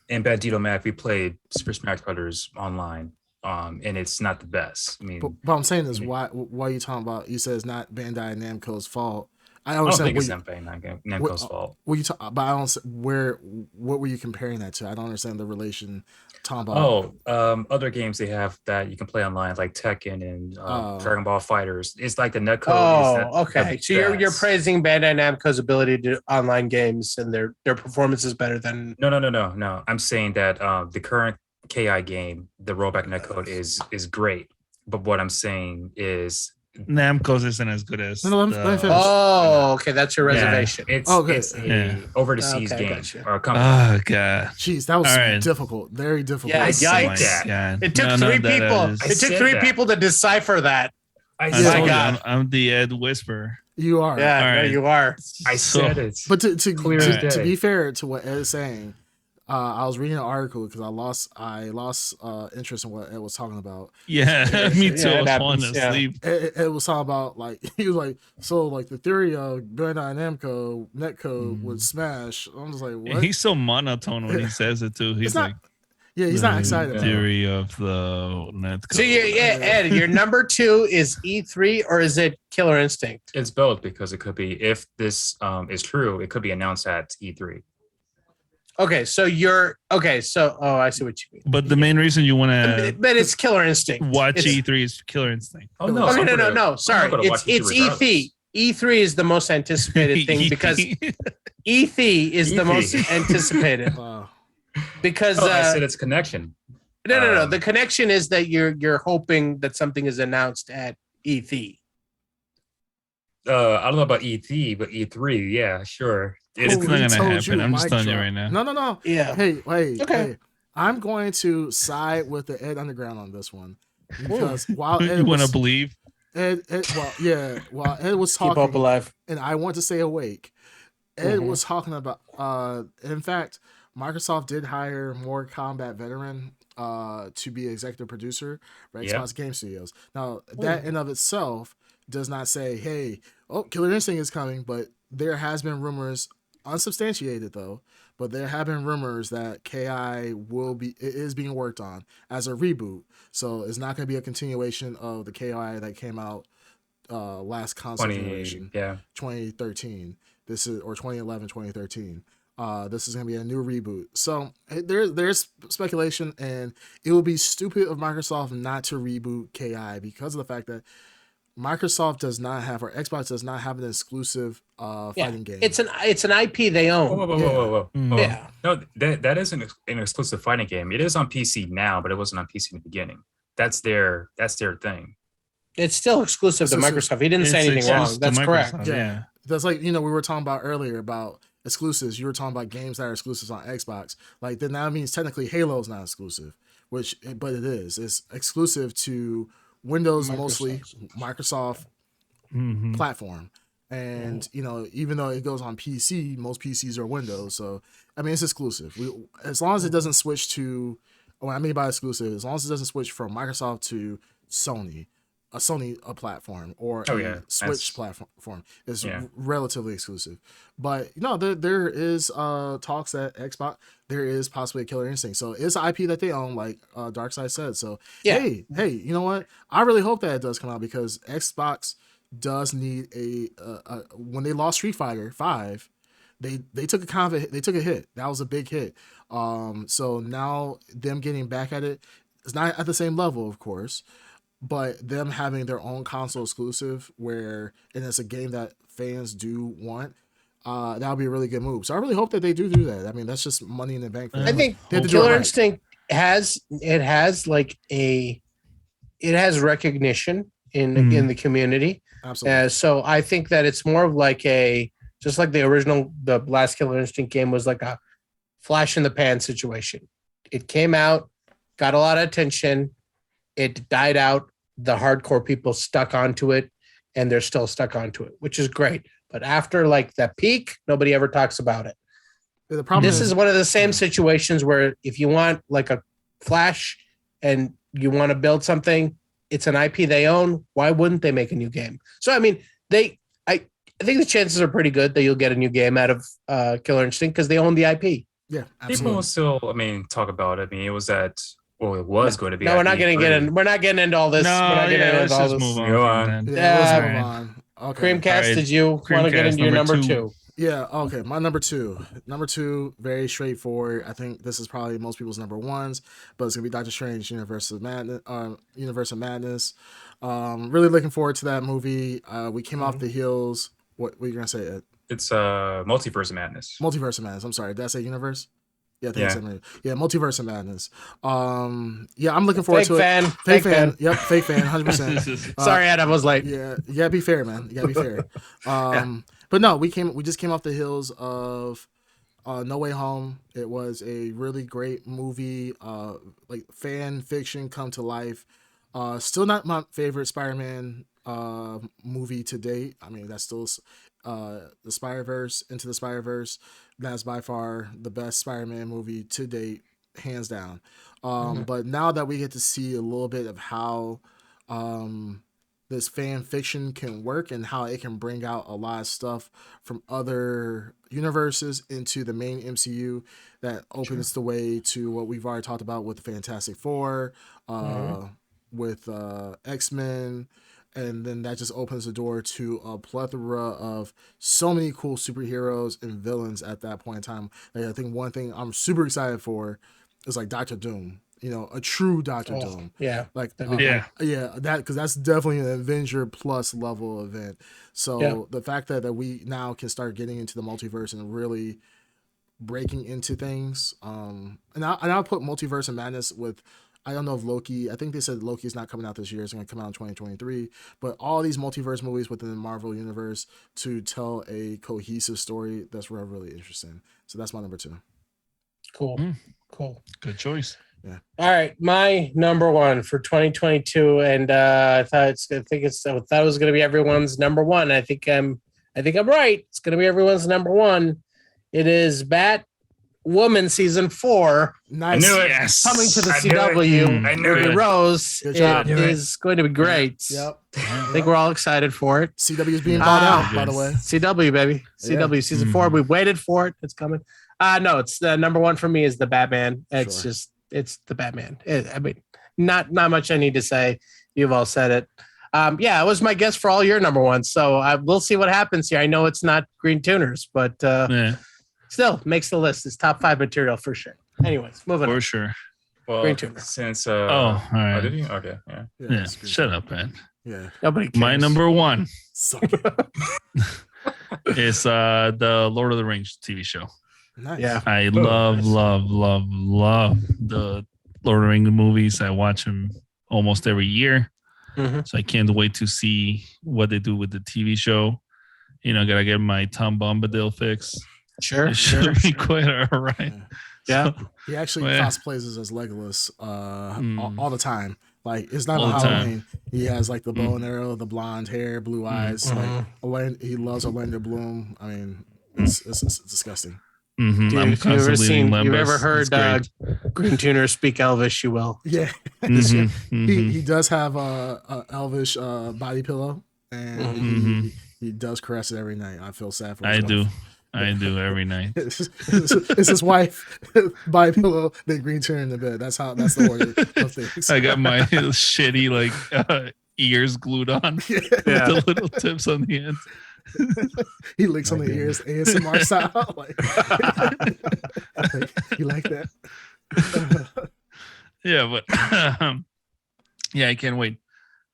Bandito Mac, we played Super Smash Brothers online, and it's not the best. I mean, But I'm saying is why are you talking about? You said it's not Bandai Namco's fault. I I don't understand think it's what Namco's what- fault. you talk, but I don't. What were you comparing that to? I don't understand the relation. Talking about. Other games they have that you can play online, like Tekken and Oh. Dragon Ball Fighters. It's like the netcode. Oh, okay. the So you're best. praising Bandai Namco's ability to do online games and their performance is better than No. I'm saying that the current KI game, the rollback netcode is great. But what I'm saying is, Namco's isn't as good as. No, let me the- finish. Oh, okay. That's your reservation. it's Okay. it's a Yeah. over the seas Okay, game gotcha. or a company. Oh god. Jeez, that was All right. difficult. Very difficult. Yeah, I said yikes. that. God. It took None three of that people. is- I It took said three that. people to decipher that. I I said told you, God. I'm the Ed Whisperer. You are. Yeah, All no, right. you are. I said it. But to Clear as to day. be fair to what Ed is saying, I was reading an article because I lost interest in what Ed was talking about. Yeah, me too. Yeah, I it was falling happens, yeah. asleep. Ed was talking about like he was like so like the theory of Bandai Namco netcode would smash. I'm just like what? He's so monotone when he says it too. He's It's not- like, Yeah, he's not excited about it. Theory of the net. So Ed, your number 2 is E3 or is it Killer Instinct? It's both because it could be, if this is true, it could be announced at E3. Okay, so I see what you mean. But the main reason you want to, but it's Killer Instinct. Watch it's, E3 is Killer Instinct. Oh no! No. Sorry, it's E3. E3 is the most anticipated thing because E3 is the most anticipated. Wow. Because I said it's connection. No. The connection is that you're hoping that something is announced at E3. I don't know about E3, but E3, yeah, sure. It's not gonna happen. I'm just telling you right now. No. Yeah. Hey. Okay. Hey. I'm going to side with the Ed Underground on this one because while Ed you want to believe Ed while Ed was talking, keep hope alive, and I want to stay awake. Ed was talking about. In fact, Microsoft did hire Mortal Kombat veteran to be executive producer for Xbox Game Studios. Now that in of itself does not say, hey, Killer Instinct is coming, but there has been rumors, unsubstantiated though, but there have been rumors that KI is being worked on as a reboot. So it's not going to be a continuation of the KI that came out last console generation, 2013. This is, or 2011, 2013. This is going to be a new reboot. So there's speculation, and it would be stupid of Microsoft not to reboot KI because of the fact that Microsoft does not have, or Xbox does not have, an exclusive fighting game. It's an IP they own. Whoa. Yeah. No, that isn't an exclusive fighting game. It is on PC now, but it wasn't on PC in the beginning. That's their thing. It's still exclusive to Microsoft. He didn't say anything wrong. That's correct. Yeah. That's like, we were talking about earlier about exclusives. You were talking about games that are exclusives on Xbox. Like, then that means technically Halo's not exclusive, but it is. It's exclusive to Windows, mostly Microsoft platform. And, even though it goes on PC, most PCs are Windows. So, I mean, it's exclusive. As long as it doesn't switch to, what I mean by exclusive, as long as it doesn't switch from Microsoft to Sony, a Sony platform or Switch platform is relatively exclusive. But there is talks that Xbox, there is possibly a Killer Instinct. So it's an IP that they own, like Darkseid said. So hey, you know what? I really hope that it does come out because Xbox does need a when they lost Street Fighter 5, they took a hit. That was a big hit. So now them getting back at it, it's not at the same level, of course. But them having their own console exclusive and it's a game that fans do want, that would be a really good move. So I really hope that they do that. I mean, that's just money in the bank for them. I think Killer Instinct has recognition in the community. Absolutely. So I think that it's more of like just like the last Killer Instinct game was like a flash in the pan situation. It came out, got a lot of attention, it died out. The hardcore people stuck onto it, and they're still stuck onto it, which is great. But after like that peak, nobody ever talks about it. The problem is one of the same situations where if you want like a flash and you want to build something, it's an IP they own. Why wouldn't they make a new game? So I mean, I think the chances are pretty good that you'll get a new game out of Killer Instinct because they own the IP. Yeah, absolutely. People will still, talk about it. I mean, it was going to be. No, we're not getting into all this. Let's just move on. Let's move on. Okay. Creamcast, did you want to get into your number two? Yeah, okay. My number two. Number two, very straightforward. I think this is probably most people's number ones, but it's gonna be Doctor Strange, Universe of Madness. Really looking forward to that movie. We came off the heels. What were you gonna say, Ed? It's Multiverse of Madness. Multiverse of Madness. I'm sorry. Did I say universe? Yeah, Multiverse of Madness. I'm looking forward to it. Fake fan. Yep, fake fan, 100%. Sorry, Ed, I was late. Yeah, you gotta be fair, man. You gotta be fair. But no, we just came off the heels of No Way Home. It was a really great movie, like fan fiction come to life. Still not my favorite Spider-Man movie to date. I mean, that's still the Spider-Verse, Into the Spider-Verse. That's by far the best Spider-Man movie to date, hands down. But now that we get to see a little bit of how this fan fiction can work and how it can bring out a lot of stuff from other universes into the main MCU that opens the way to what we've already talked about with the Fantastic Four, with X-Men, and then that just opens the door to a plethora of so many cool superheroes and villains at that point in time. Like, I think one thing I'm super excited for is like Doctor Doom. You know, a true Doctor Doom. Yeah. Like, Yeah. that, because that's definitely an Avenger plus level event. So the fact that we now can start getting into the multiverse and really breaking into things. And I'll put Multiverse and Madness with, I don't know if Loki, I think they said Loki's not coming out this year. It's going to come out in 2023. But all these multiverse movies within the Marvel universe to tell a cohesive story, that's really interesting. So that's my number 2. Cool. Cool. Good choice. Yeah. All right, my number 1 for 2022, and I thought it was going to be everyone's number 1. I think I'm right. It's going to be everyone's number 1. It is Batwoman season 4. Nice. I knew it. Yes. Coming to the I knew CW. I knew it. Rose. Good job. It is going to be great. Yep. I think we're all excited for it. CW is being bought out, by the way. CW, baby. CW season 4. We waited for it. It's coming. No, it's the number 1 for me is the Batman. It's just, it's the Batman. I mean, not much I need to say. You've all said it. It was my guess for all your number 1. So we'll see what happens here. I know it's not Green Tuners, but still makes the list. It's top 5 material for sure. Anyways, moving on. For sure. Well, Green Tuner. since all right. did you? Okay, yeah. Yeah. Shut up, man. Yeah. Nobody cares. My number 1 Suck it. is the Lord of the Rings TV show. Nice. Yeah. I love the Lord of the Rings movies. I watch them almost every year. So I can't wait to see what they do with the TV show. You know, gotta get my Tom Bombadil fix. Sure. It should be quite all right. Yeah. He actually cosplays as Legolas all the time. Like, it's not All on the time. Halloween. He has like the bow and arrow, the blonde hair, blue eyes. Like, he loves Orlando Bloom. I mean, it's disgusting. Dude, I'm if you've Lembas. ever heard Green Tuner speak Elvish, you will. Yeah. He does have a Elvish body pillow, and he does caress it every night. I feel sad for his wife. I do every night. It's his wife body pillow, then Green Tuner in the bed. That's the order of things. I got my shitty ears glued on with the little tips on the end. He licks on the ears, ASMR style. Like, you like that? Yeah, but I can't wait.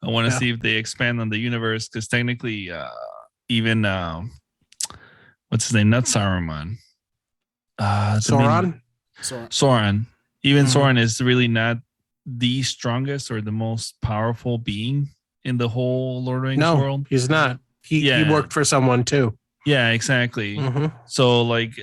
I want to see if they expand on the universe, because technically, even what's his name? Not Saruman. Sauron. Sauron. Even Sauron is really not the strongest or the most powerful being in the whole Lord of the Rings world. He's not. He worked for someone too. Yeah, exactly. So like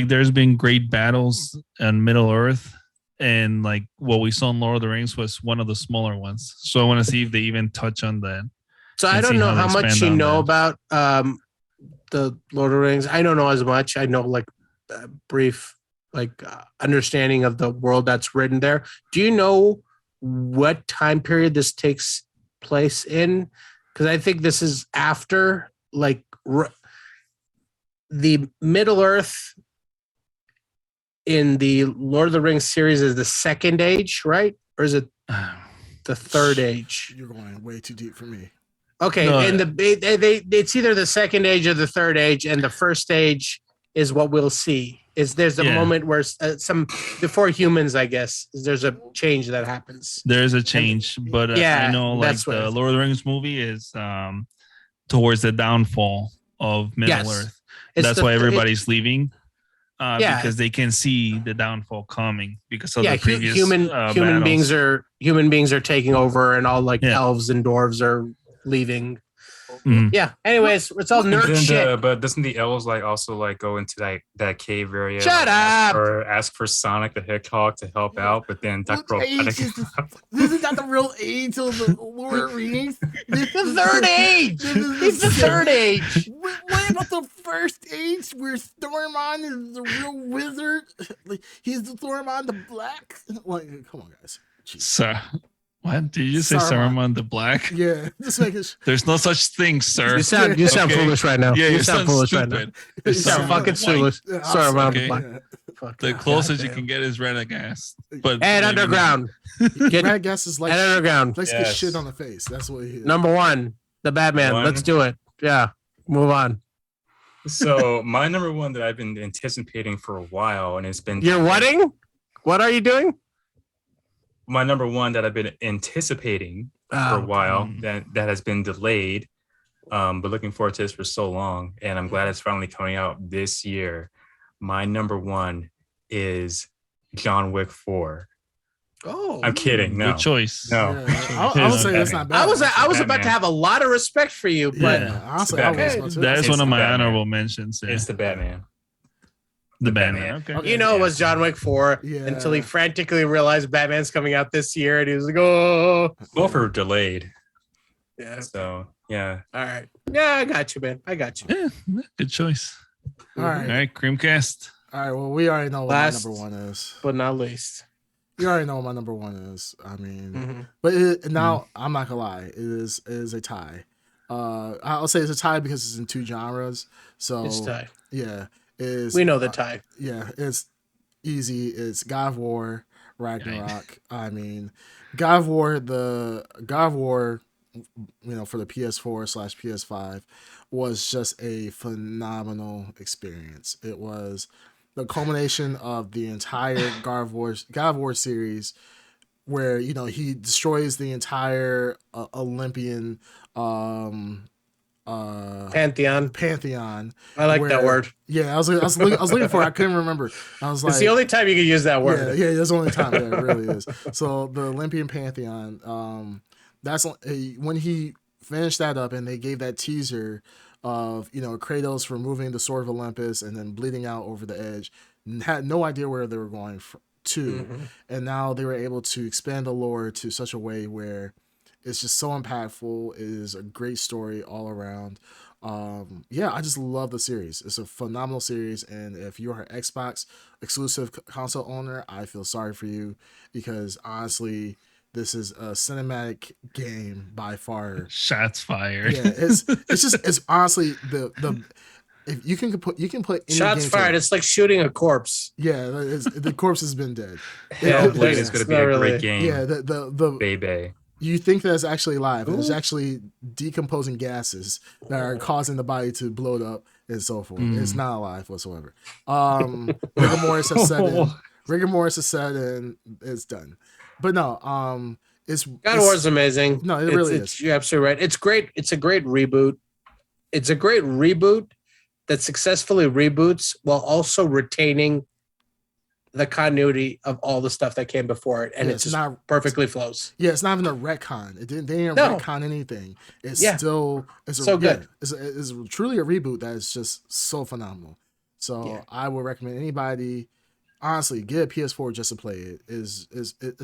there's been great battles on Middle Earth, and like what we saw in Lord of the Rings was one of the smaller ones. So I want to see if they even touch on that. So I don't know how much you know about the Lord of the Rings. I don't know as much. I know like a brief understanding of the world that's written there. Do you know what time period this takes place in? Because I think this is after the Middle Earth in the Lord of the Rings series is the second age, right? Or is it the third age? You're going way too deep for me. Okay, No, and it's either the second age or the third age, and the first age is what we'll see. There's a moment where before humans, I guess, there's a change that happens. There's a change, but I know the Lord of the Rings movie is towards the downfall of Middle Earth. That's why everybody's leaving, because they can see the downfall coming because of the previous human battles. beings are taking over, and all elves and dwarves are leaving. Yeah. Anyways, it's all nerd shit. But doesn't the elves also go into that cave area? Shut up! Or ask for Sonic the Hedgehog to help out, but then Dr. This is not the real age of the Lord of the Rings. The third age. It's the third age. What about the first age where Stormon is the real wizard? He's the Stormon the Black. Come on, guys. So, What did you say, Saruman. Saruman the Black? Yeah, just making sure. There's no such thing, sir. You sound Okay. foolish right now. Yeah, you sound foolish stupid. right now. You You sound sound fucking white. foolish. Yeah, Saruman okay. the Black. Yeah. Fuck The yeah. closest you Goddamn. can get is Renegast. But Ed maybe Underground. Get Red gas is like Ed Underground. let's get Yes. shit on the face. That's what he is. Number 1, the Batman. One. Let's do it. Yeah. Move on. So my number one that I've been anticipating for a while, and it's been You're wedding? What are you doing? my number one that I've been anticipating for a while that has been delayed, but looking forward to this for so long, and I'm glad it's finally coming out this year. My number one is John Wick 4. Oh, I'm kidding. No, Good choice. no. Yeah, I would say that's not bad. I was about Batman. to have a lot of respect for you, but Yeah, honestly, I was Batman. about to. That is It's one of the my Batman. honorable mentions. Yeah. It's the Batman. the Batman. Batman. Okay. Okay. you know it was John Wick 4 Yeah. until he frantically realized Batman's coming out this year, and he was like, "Oh, Both are delayed. yeah, So yeah. all right, yeah, I got you, man, I got you." Yeah, good choice. All All right. right, Creamcast. All right. Well, we already know what Last- my number one is. But not least, You already know what my number one is. I mean, Mhm. but now I'm not gonna lie. It is a tie. I'll say it's a tie because it's in two genres. So it's time. yeah, is We know the tie. yeah, it's easy. It's God of War, Ragnarok. I mean, God of War, for the PS4/PS5 was just a phenomenal experience. It was the culmination of the entire God of War series, where he destroys the entire Olympian pantheon. I like that where- word. Yeah, I was looking for it. I couldn't remember. I was like, It's the only time you can use that word. yeah, that's the only time. Yeah, it really is. So the Olympian pantheon. That's when he finished that up, and they gave that teaser of Kratos removing the sword of Olympus and then bleeding out over the edge. Had no idea where they were going to, and now they were able to expand the lore to such a way where it's just so impactful. It is a great story all around. Yeah, I just love the series. It's a phenomenal series, and if you're an Xbox exclusive console owner, I feel sorry for you, because honestly, this is a cinematic game by far. Shots fired. Yeah, it's honestly the if you can put any Shots game fired. to it. It's like shooting a corpse. Yeah, the corpse has been dead. Hellblade is it's going to be not a really- great game. Yeah, the Baby. you think that it's actually alive, and it's Ooh. actually decomposing gases that are causing the body to bloat up and so forth. It's not alive whatsoever. Rigor mortis has set in. Rigor mortis has set in. It's done. But no, God of War is amazing. No, it really is. You're absolutely right. It's great. It's a great reboot. It's a great reboot that successfully reboots while also retaining the continuity of all the stuff that came before it, and Yeah, it just perfectly flows. Yeah, it's not even a retcon. They didn't No. retcon anything. It's Yeah. still So good. It's truly a reboot that is just so phenomenal. So Yeah. I would recommend anybody, honestly, get a PS4 just to play it. It's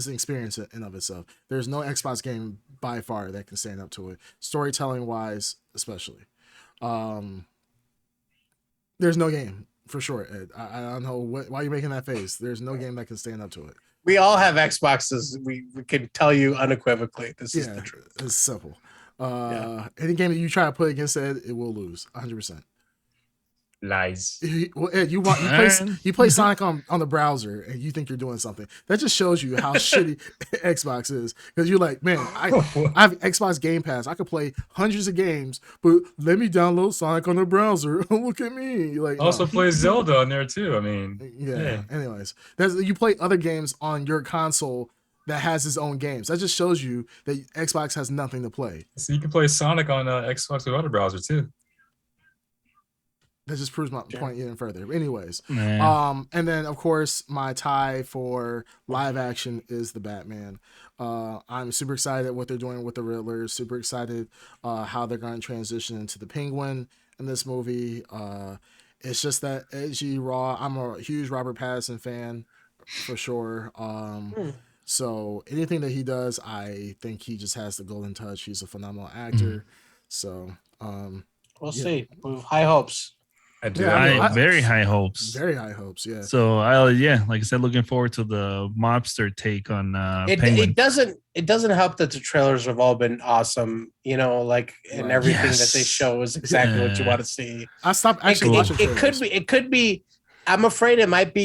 an experience in and of itself. There's no Xbox game by far that can stand up to it, storytelling wise, especially. There's no game for sure, Ed. I don't know why you're making that face. There's no game that can stand up to it. We all have Xboxes. We can tell you unequivocally. This is Yeah, the truth. it's simple. Any game that you try to play against it will lose 100%. Lies. Well, Ed, you play Sonic on the browser and you think you're doing something. That just shows you how shitty Xbox is, because you're like, man, I have Xbox Game Pass. I could play hundreds of games, but let me download Sonic on the browser. Look at me. Like, Also no. plays Zelda on there too. I mean, Yeah. yeah. Anyways, you play other games on your console that has its own games. That just shows you that Xbox has nothing to play. So you can play Sonic on Xbox without a browser too. That just proves my point even further. Anyways, Nah. and then of course my tie for live action is the Batman. I'm super excited what they're doing with the Riddler. Super excited how they're going to transition into the Penguin in this movie. It's just that edgy, raw. I'm a huge Robert Pattinson fan for sure. So anything that he does, I think he just has the golden touch. He's a phenomenal actor. So We'll see. We have high hopes. I do. Yeah, I mean, have Very high hopes. Very high hopes. Yeah. So like I said, looking forward to the mobster take on Penguin. It doesn't help that the trailers have all been awesome, and Right. everything that they Yes. show is exactly what you want to see. I stopped actually watching It could be. I'm afraid it might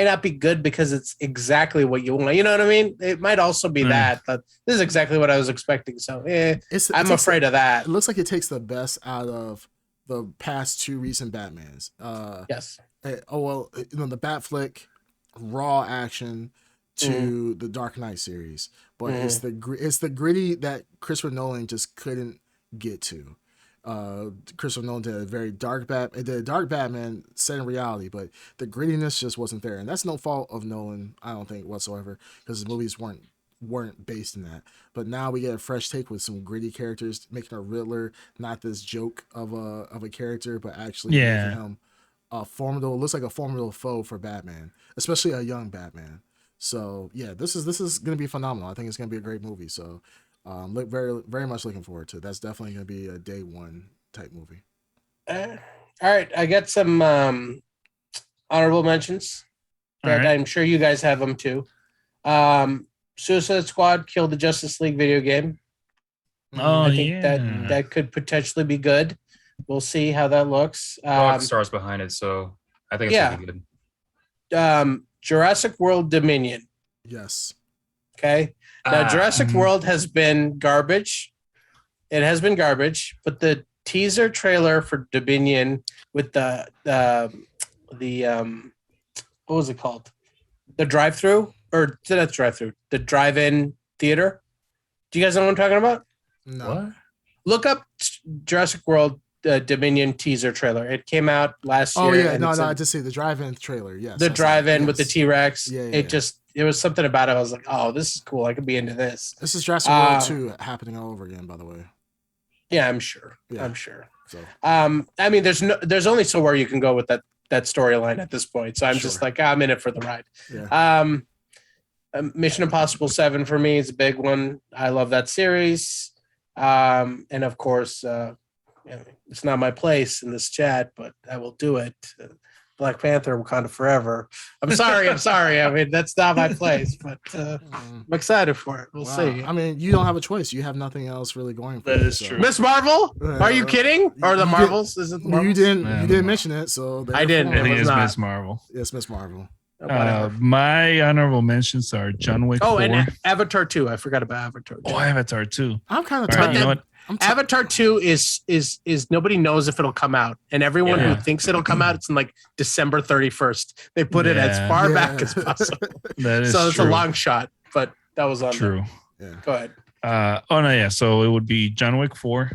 not be good because it's exactly what you want. You know what I mean? It might also be that, but this is exactly what I was expecting. So I'm afraid of that. It looks like it takes the best out of the past 2 recent Batmans. Yes. The Bat flick, raw action to the Dark Knight series, but it's the gritty that Christopher Nolan just couldn't get to. Christopher Nolan did a very dark Batman set in reality, but the grittiness just wasn't there, and that's no fault of Nolan, I don't think whatsoever, because his movies weren't based in that. But now we get a fresh take with some gritty characters, making a Riddler not this joke of a character, but actually making him looks like a formidable foe for Batman, especially a young Batman. So yeah, this is gonna be phenomenal. I think it's gonna be a great movie. So look very, very much looking forward to it. That's definitely going to be a day one type movie. All right. I got some honorable mentions that I'm sure you guys have them too. Suicide Squad killed the Justice League video game. Oh, I think that could potentially be good. We'll see how that looks. Rockstar's behind it, so I think it's gonna be good. Jurassic World Dominion. Yes. Okay. Now, Jurassic World has been garbage. It has been garbage, but the teaser trailer for Dominion with the what was it called? The drive-through, or not drive-through, the drive-in theater. Do you guys know what I'm talking about? No. What? Look up Jurassic World Dominion teaser trailer. It came out last year. Oh yeah, no, I just see the drive-in trailer. Yes. The drive-in with the T-Rex. Yeah. It was something about it. I was like, oh, this is cool. I could be into this. This is Jurassic World 2 happening all over again, by the way. Yeah, I'm sure. Yeah. I'm sure. So I mean, there's only so where you can go with that storyline at this point. So I'm just like, I'm in it for the ride. Yeah. Mission Impossible 7 for me is a big one. I love that series. And of course, it's not my place in this chat, but I will do it. Black Panther, Wakanda Forever. I'm sorry. I mean, that's not my place, but I'm excited for it. We'll see. I mean, you don't have a choice. You have nothing else really going for That you. is true. Miss Marvel? Are you kidding? Or the Marvels? Is it the Marvels? You didn't mention it, so I didn't. I think it's not. Miss Marvel. Yes, Miss Marvel. My honorable mentions are John Wick 4. And Avatar 2. I forgot about Avatar 2. Oh, Avatar 2. I'm kind of All tired. right, you know what? Avatar 2 is nobody knows if it'll come out, and everyone who thinks it'll come out, it's in like December 31st. They put it as far back as possible. That is so it's true. a long shot, but that was on True. Yeah. Go ahead. So it would be John Wick 4.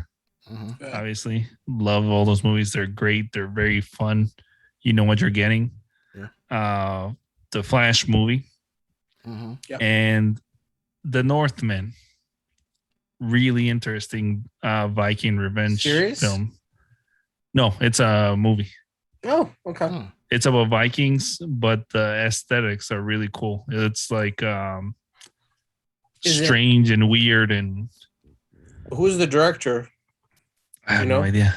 Mm-hmm. Obviously, love all those movies. They're great. They're very fun. You know what you're getting. Yeah. The Flash movie. Mm-hmm. Yep. And The Northman. Really interesting Viking revenge film. No, it's a movie. Oh, okay. It's about Vikings, but the aesthetics are really cool. It's like strange and weird. And who's the director? I have no idea.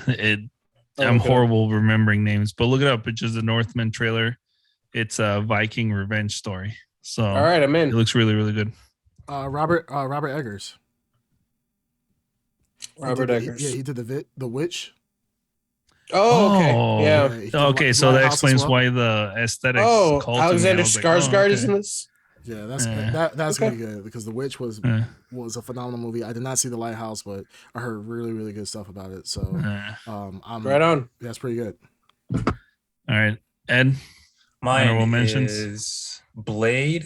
I'm horrible remembering names, but look it up. It's just a Northman trailer. It's a Viking revenge story. So all right, I'm in. It looks really, really good. Robert Eggers. Robert Eggers. He did the Witch. Oh, okay. Yeah. Okay, so that explains why the aesthetics. Alexander Skarsgård is in this. Yeah, that's gonna be good because The Witch was a phenomenal movie. I did not see The Lighthouse, but I heard really, really good stuff about it. So, I'm right on. That's pretty good. All right, Ed. Mine is Blade.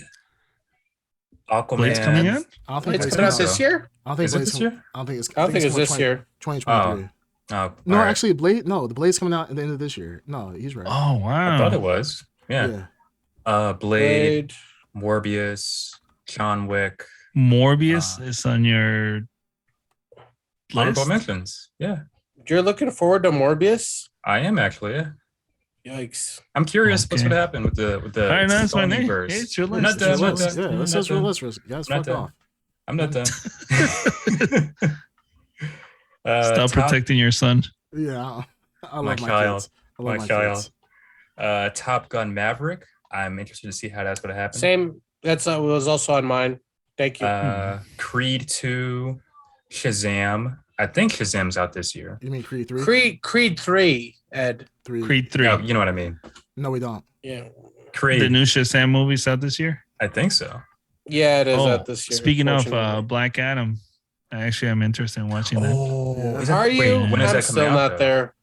Aquaman. Blade's coming out? I don't think it's coming out this year. I don't think Is it this year? I don't think it's. I think it's this year. 2023. Oh, no, right. actually, Blade. No, the Blade's coming out at the end of this year. No, he's right. Oh wow! I thought it was. Yeah. Blade, Morbius, John Wick. Morbius is on your Honorable list. mentions. Yeah, You're looking forward to Morbius? I am actually. Yeah. Yikes! I'm curious what's gonna happen with the All right, that's fine. Hey, Sonyverse. it's your I'm not list. done. I'm not Yeah, done. this is real list. Guys, fuck off. I'm not done. Stop protecting your son. Yeah, I love my my child. kids. I love Like my kids. Top Gun Maverick. I'm interested to see how that's going to happen. Same. That's was also on mine. Thank you. Creed 2, Shazam. I think Shazam's out this year. You mean Creed 3? Creed 3, Ed. 3. Creed 3. No, you know what I mean. No, we don't. Yeah. Creed. The new Shazam movie's out this year? I think so. Yeah, it is out this year. Speaking of Black Adam, I am interested in watching that. Yeah. Is that, Are you? When is I'm that coming still out, not though? there.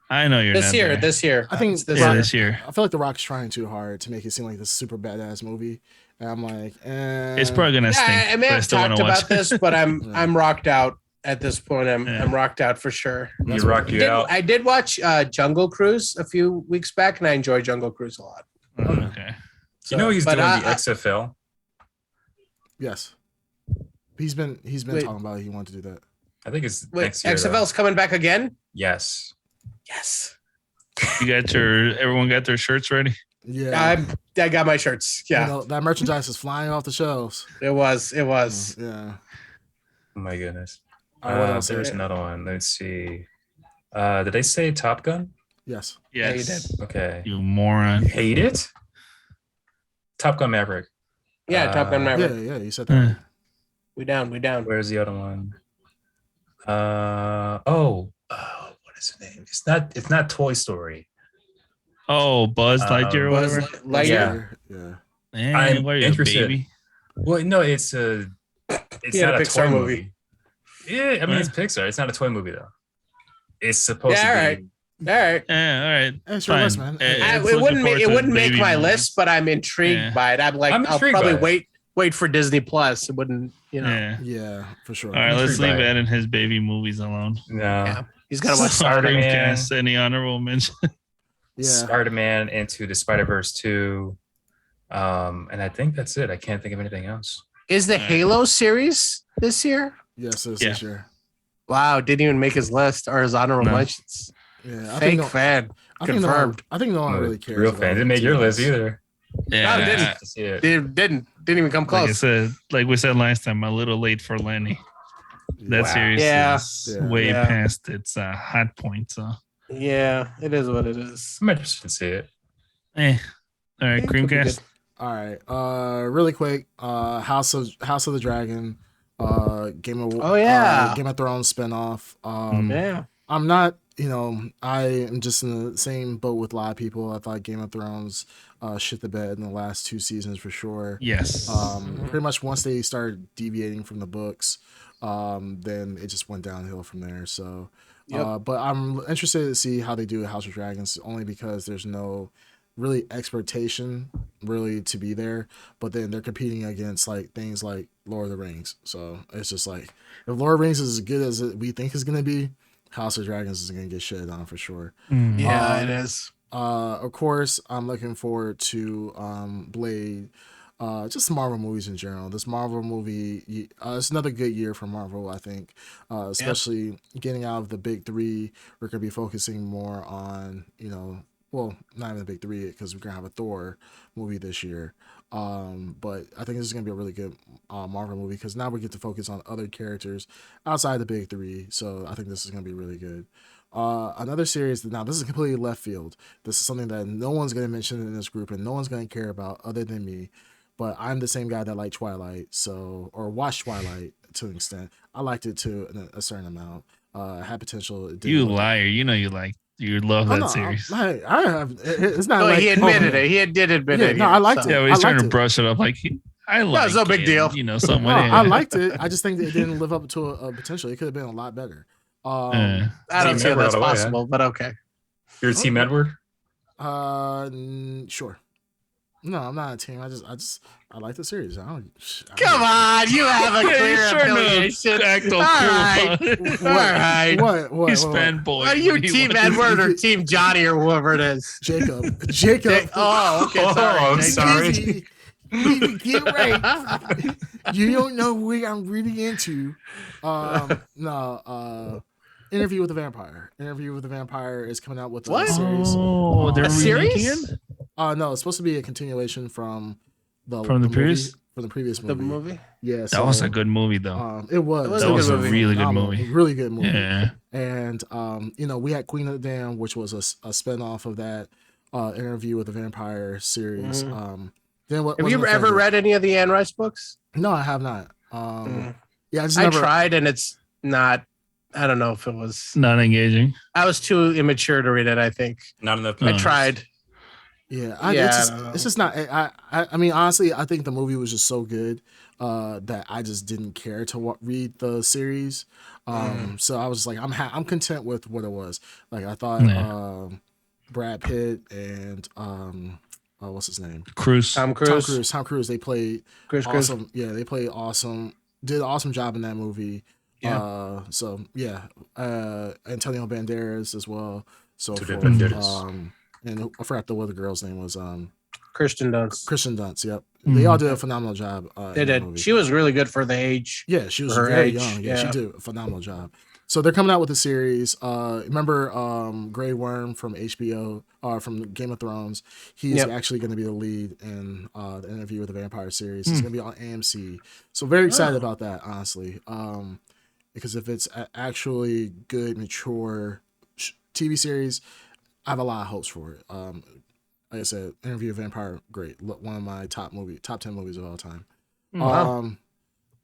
I know you're This not year. there. This year. I think this year. I feel like The Rock's trying too hard to make it seem like this super badass movie. And I'm like, It's probably gonna stink. I may but have still wanna talked about watch. this, but I'm rocked out at this point. I'm Yeah. I'm rocked out for sure. You rock you out. I did watch Jungle Cruise a few weeks back, and I enjoyed Jungle Cruise a lot. Okay. You know he's but doing the XFL. Yes. He's been Wait. talking about it. He wanted to do that. I think it's Wait, next year. XFL's coming back again? Yes. Yes. You got everyone got their shirts ready? Yeah. I got my shirts. Yeah, You know, that merchandise is flying off the shelves. it was. Yeah. Oh my goodness. All right, what else? There's another one. Let's see. Did they say Top Gun? Yes. Yeah, Yes. you did. Okay. You moron. You hate it? Top Gun Maverick. Yeah, Top Gun Maverick. Yeah, you said that. We down. Where's the other one? What is the name? It's not Toy Story. Oh, Buzz Lightyear or Buzz whatever. Lightyear. Yeah. Man, I'm what are you, interested. baby? Well, no, it's Yeah, not a Pixar toy movie. movie. Yeah, I mean it's Pixar. It's not a toy movie though. It's supposed to be. All right. Yeah, all right. It's your Fine. list, man. It's It looking forward to wouldn't make baby my movies. list, but I'm intrigued Yeah. by it. I'm I'll intrigued probably by it. wait for Disney Plus. It wouldn't, Yeah. Yeah, for sure. All right, let's intrigued leave by it. Ed and his baby movies alone. No. Yeah. He's gonna watch Spider-Man. Cast any honorable mention? Yeah. Spider-Man into the Spider-Verse 2. And I think that's it. I can't think of anything else. Is the Halo series this year? Yes, it's Yeah. this year. Wow, didn't even make his list or his honorable No. mentions. Yeah. Fake fan. I think confirmed. I think no one really cares. Real about fan. it, Didn't make to your be list honest. either. Yeah, No, it didn't. To see it. Didn't even come Like I close. said, like we said last time, a little late for Lenny. That Wow. series Yeah. is Yeah. way Yeah. past its hot point. So, Yeah, it is what it is. I'm interested to see it. all right, It could be Creamcast. good. All right. Really quick. House of the Dragon. Game of Oh, yeah. Game of Thrones spinoff. Yeah. I'm not. I am just in the same boat with a lot of people. I thought Game of Thrones shit the bed in the last 2 seasons for sure. Yes. Pretty much once they started deviating from the books, then it just went downhill from there. So, Yep. but I'm interested to see how they do House of Dragons, only because there's no really expectation really to be there. But then they're competing against like things like Lord of the Rings. So it's just like if Lord of the Rings is as good as we think it's gonna be, House of Dragons is gonna get shit on for sure. Yeah, it is. Of course, I'm looking forward to Blade. Just Marvel movies in general. This Marvel movie, it's another good year for Marvel, I think. Especially getting out of the big 3, we're gonna be focusing more on, well, not even the big 3 because we're gonna have a Thor movie this year. But I think this is gonna be a really good Marvel movie because now we get to focus on other characters outside the big 3. So I think this is gonna be really good. Another series. Now this is completely left field. This is something that no one's gonna mention in this group and no one's gonna care about other than me. But I'm the same guy that liked Twilight, or watched Twilight to an extent. I liked it to a certain amount. Had potential. It didn't You look- liar! You know you love Oh, that no, series. I have. It's not No, like he admitted it. He did admit Yeah, it. no, I liked it. Yeah, I he's trying liked to it. brush it up like I like. it's no big it, deal. You know, No, someone. I liked it. I just think that it didn't live up to a potential. It could have been a lot better. I don't Team see how Edward that's all the way, possible, but okay. You're Team Edward? Sure. No, I'm not a team. I like the series. I don't. Come on, you have a clear affiliation. Act all All cool right. about it. All right. What? He's what? fanboy. Are you What do Team want? Edward or Team Johnny or whoever it is? Jacob. Oh, okay. Sorry. I'm Jake. sorry. Easy. Get right. You don't know what I'm really into. Interview with the Vampire. Interview with the Vampire is coming out with What? a series. Oh, they're A series? remaking it? No, it's supposed to be a continuation from the From the movie. previous? from the previous movie. The movie? Yeah, That was a good movie, though. It was. That was a movie. really good Phenomenal. movie. Really good movie. Yeah. And we had Queen of the Dam, which was a spinoff of that Interview with the Vampire series. Then have you ever read any of the Anne Rice books? No, I have not. Yeah, I tried, and it's not. I don't know if it was not engaging. I was too immature to read it. I think not enough. I tried. Yeah, it's just not. I mean, honestly, I think the movie was just so good that I just didn't care to read the series. So I was like, I'm content with what it was. Like I thought, Brad Pitt and what's his name? Tom Cruise. They played awesome. Yeah, they played awesome. Did an awesome job in that movie. Yeah. Antonio Banderas as well. So forth. And I forgot what the girl's name was. Kirsten Dunst. Kirsten Dunst. Yep. They all did a phenomenal job. They did. She was really good for the age. Yeah, she was very young. Yeah, she did a phenomenal job. So they're coming out with a series. Remember Grey Worm from HBO, from Game of Thrones? He's actually going to be the lead in the Interview with the Vampire series. It's going to be on AMC. So very excited about that, honestly. Because if it's actually good, mature TV series, I have a lot of hopes for it. Like I said, Interview with Vampire, great. One of my top 10 movies of all time. Wow.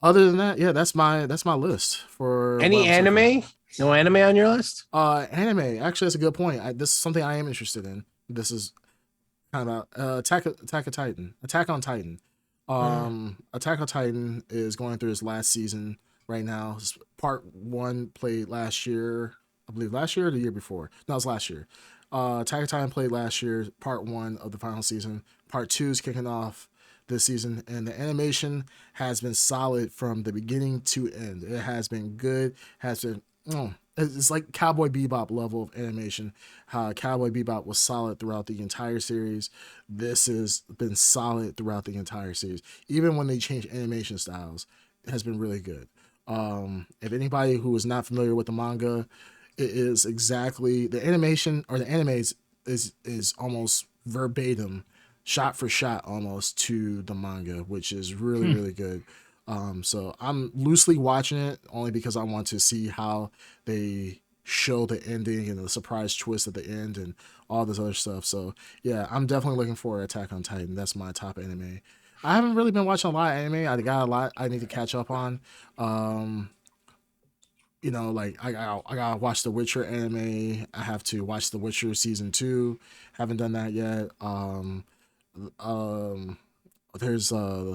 Other than that, yeah, that's my list for any anime. No anime on your list? Anime. Actually, that's a good point. This is something I am interested in. This is kind of Attack on Titan. Attack on Titan is going through its last season right now. Part 1 played last year. I believe last year or the year before. No, it was last year. Attack on Titan played last year, part 1 of the final season. Part 2 is kicking off this season, and the animation has been solid from the beginning to end. It has been good. It's like Cowboy Bebop level of animation. How Cowboy Bebop was solid throughout the entire series. This has been solid throughout the entire series. Even when they change animation styles, it has been really good. If anybody who is not familiar with the manga, it is exactly the animation, or the anime is almost verbatim, shot for shot almost to the manga, which is really really good. So I'm loosely watching it only because I want to see how they show the ending and the surprise twist at the end and all this other stuff. So yeah, I'm definitely looking for Attack on Titan. That's my top anime. I haven't really been watching a lot of anime. I got a lot I need to catch up on. Like I gotta watch the Witcher anime. I have to watch the Witcher season 2. Haven't done that yet. There's Love,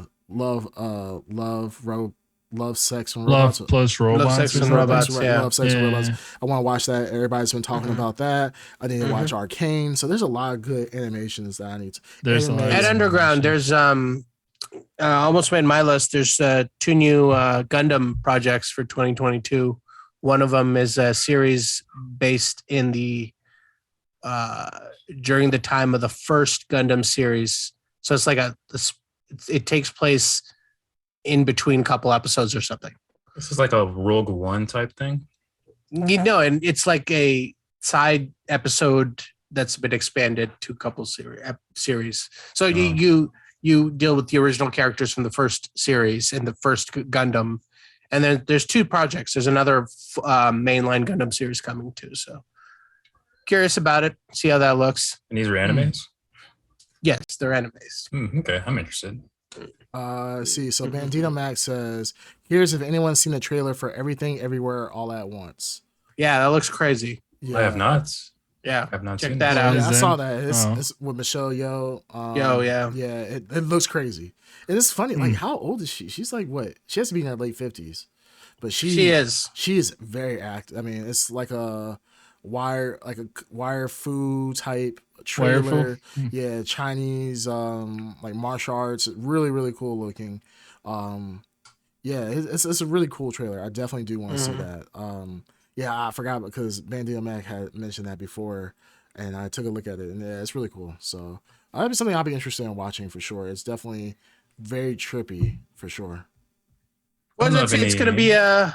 Sex and Robots. Love plus Robots. Love, Sex and Robots. Love, Sex and Robots. I want to watch that. Everybody's been talking about that. I need to watch Arcane. So there's a lot of good animations that I need to. There's at Underground. There's almost made my list. There's 2 new Gundam projects for 2022. One of them is a series based in the during the time of the first Gundam series. So it's like it takes place in between a couple episodes or something. This is like a Rogue One type thing. And it's like a side episode that's been expanded to a couple series. So you deal with the original characters from the first series and the first Gundam. And then there's 2 projects. There's another mainline Gundam series coming too. So curious about it. See how that looks. And these are animes? Yes, they're animes. Okay, I'm interested. So Bandito Max says, here's if anyone's seen a trailer for Everything Everywhere All at Once. Yeah, that looks crazy. Yeah. I have not. Yeah, I have not check seen that out. Yeah, I saw that. It's with Michelle Yeoh. Yeah. Yeah, it looks crazy. And it's funny, like, how old is she? She's like, what? She has to be in her late 50s. But she is very active. I mean, it's like a wire fu type trailer. Yeah, Chinese like martial arts. Really, really cool looking. Yeah, it's a really cool trailer. I definitely do want to see that. Yeah, I forgot because Bandito Mac had mentioned that before, and I took a look at it, and yeah, it's really cool. So that'd be something I'll be interested in watching for sure. It's definitely very trippy for sure. Well, it's gonna be a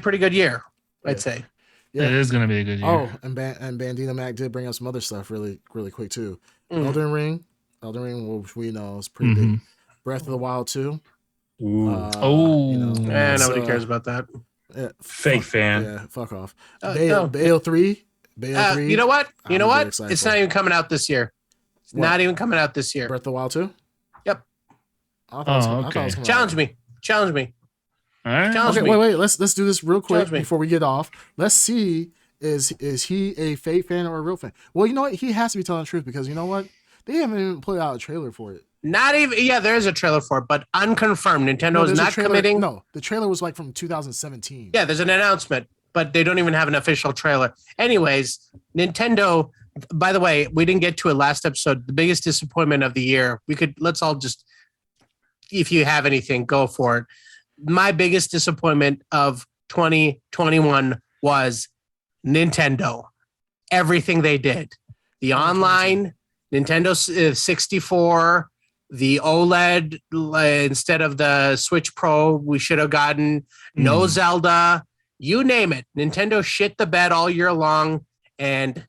pretty good year, I'd say. Yeah. It is gonna be a good year. Oh, and Bandito Mac did bring up some other stuff really, really quick too. Elden Ring, which we know is pretty Breath of the Wild 2. Nobody cares about that. Yeah, Fake fan. Yeah, fuck off. No. Bayo 3. Bayo 3. You know what? I'm very excited It's for not it. even coming out this year. It's What? not even coming out this year. Breath of the Wild 2? Yep. I thought it was coming Challenge out. me. Challenge me. All right. Challenge Okay, me. wait. Let's do this real quick Challenge me. before we get off. Let's see is he a fake fan or a real fan? Well, you know what? He has to be telling the truth because you know what? They haven't even put out a trailer for it. Not even. Yeah, there is a trailer for it, but unconfirmed. Nintendo is there's a not trailer- committing. No, the trailer was like from 2017. Yeah, there's an announcement, but they don't even have an official trailer. Anyways, Nintendo. By the way, we didn't get to it last episode. The biggest disappointment of the year. Let's all just, if you have anything, go for it. My biggest disappointment of 2021 was Nintendo. Everything they did. The online, Nintendo 64, the OLED instead of the Switch Pro, we should have gotten no Zelda, you name it. Nintendo shit the bed all year long, and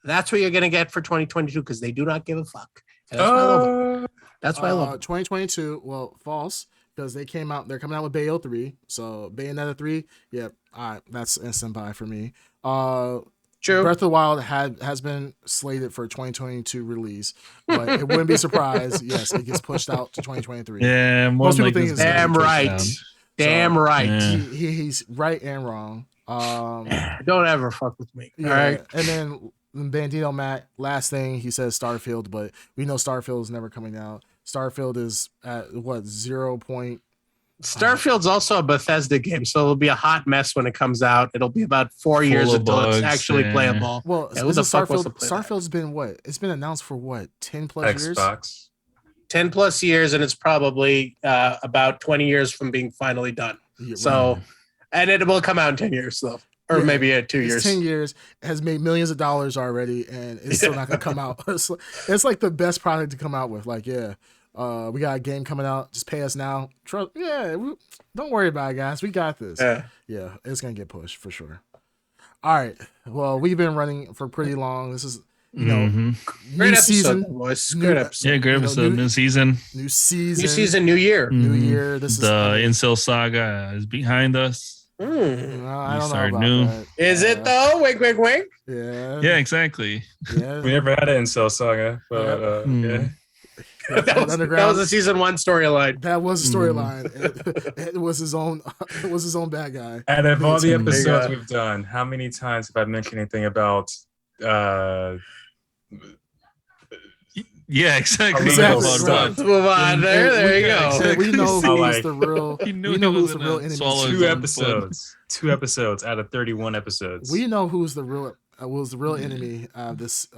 that's what you're going to get for 2022 because they do not give a fuck. And that's why I love them. That's why I love them. 2022, well, false, because they're coming out with Bayo 3. So Bayonetta 3, yep, all right, that's instant buy for me. True. Breath of the Wild has been slated for 2022 release, but it wouldn't be surprised. Yes, it gets pushed out to 2023. Yeah, Most people think it's damn right. Damn right. Yeah. He's right and wrong. Don't ever fuck with me. Yeah, All right. and then Bandito Matt, last thing he says Starfield, but we know Starfield is never coming out. Starfield is at what 0. Starfield's also a Bethesda game, so it'll be a hot mess when it comes out. It'll be about 4 years Full of until it's bugs, actually yeah. playable. Well, Yeah, who the fuck wants to Starfield? play that? Starfield's been what? It's been announced for what 10 plus years. Xbox. 10 plus years, and it's probably about 20 years from being finally done. Yeah, So, right. and it will come out in 10 years, though. Or Yeah, maybe 2 it's years. 10 years, has made millions of dollars already, and it's still not gonna come out. It's like the best product to come out with. Like, yeah, we got a game coming out. Just pay us now. Don't worry about it, guys. We got this. Yeah, it's gonna get pushed for sure. All right. Well, we've been running for pretty long. This is Great new episode, season, boys. new- Great episode. Yeah, great episode. New season. new season, New season, new year. new year. This The Incel saga is behind us. I Mm. don't We know started about new. that. Is it, though? Wink, wink, wink. Yeah. Yeah, exactly. Yeah. We never had an incel saga, but yeah. That was a season 1 storyline. That was the storyline. It was his own. It was his own bad guy. Out of all the Big, episodes we've done, how many times have I mentioned anything about Yeah, exactly. Exactly. About Right. what? Let's move on. There you go. So we know So, who's like, the real. He knew We he know was who's the gonna real enemy. swallow his two own episodes. 2 episodes out of 31 episodes. We know who's the real. Was the real enemy of this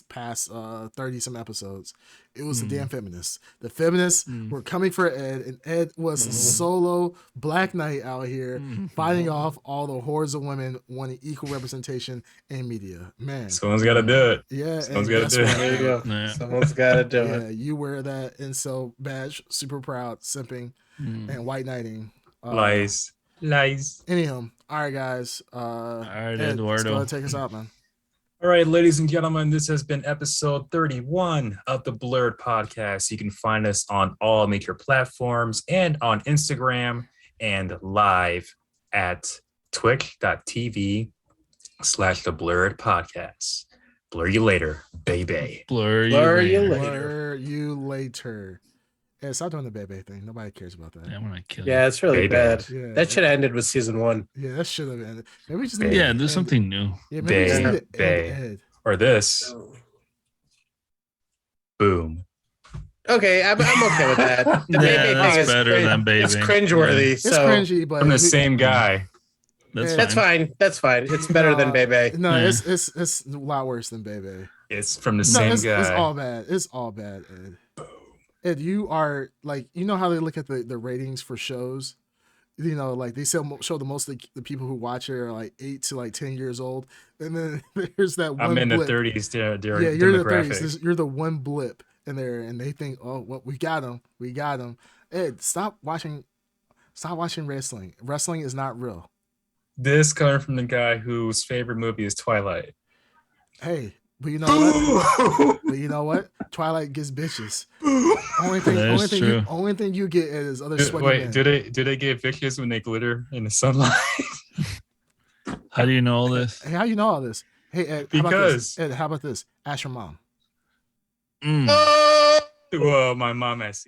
past 30 some episodes. It was the damn feminists. The feminists were coming for Ed, and Ed was a solo Black Knight out here fighting off all the hordes of women wanting equal representation in media. Man, Someone's got to do it. yeah, Someone's and gotta guess do it. what? There you go. Yeah. Someone's got to do Yeah, it. you wear that incel badge, super proud, simping, and white knighting. Lies. Anyhow, all right, guys. All right, Ed, let's go Eduardo. ahead and take us out, man. All right, ladies and gentlemen, this has been episode 31 of the Blurred Podcast. You can find us on all major platforms and on Instagram and live at twitch.tv/the Blurred Podcast. Blur you later, baby. Blur Blur you you later. later. Blur you later. Yeah, stop doing the baby thing. Nobody cares about that. Yeah, I'm gonna kill you. Yeah, it's really Baby. bad. Yeah, That should have ended with season 1. Yeah, that should have ended. Maybe we just Babe. need Yeah, to there's end- something new. Yeah, maybe we just Babe. need to Babe. end Ed. Or this. Boom. Okay, I'm okay with that. The Yeah, baby that's thing is better cringe- than baby. It's cringeworthy. It's So cringy, but From the we- same guy. That's fine. that's fine. It's better than baby. No, Yeah. it's a lot worse than baby. It's from the No, same it's guy. all bad. It's all bad, Ed. Ed, you are like, you know how they look at the ratings for shows? You know, like they show the most of the people who watch it are like 8 to like 10 years old. And then there's that one I'm in blip. the 30s during Yeah, you're in the demographic. 30s. You're the one blip in there, and they think, oh, well, we got him. Ed, stop watching wrestling. Wrestling is not real. This coming from the guy whose favorite movie is Twilight. Hey, But you know what? But you know what? Twilight gets bitches. Only thing you get is other sweaty men. Do they get bitches when they glitter in the sunlight? How do you know all this? Hey, how you know all this? Hey, Ed, how about this? Ask your mom. Well, my mom has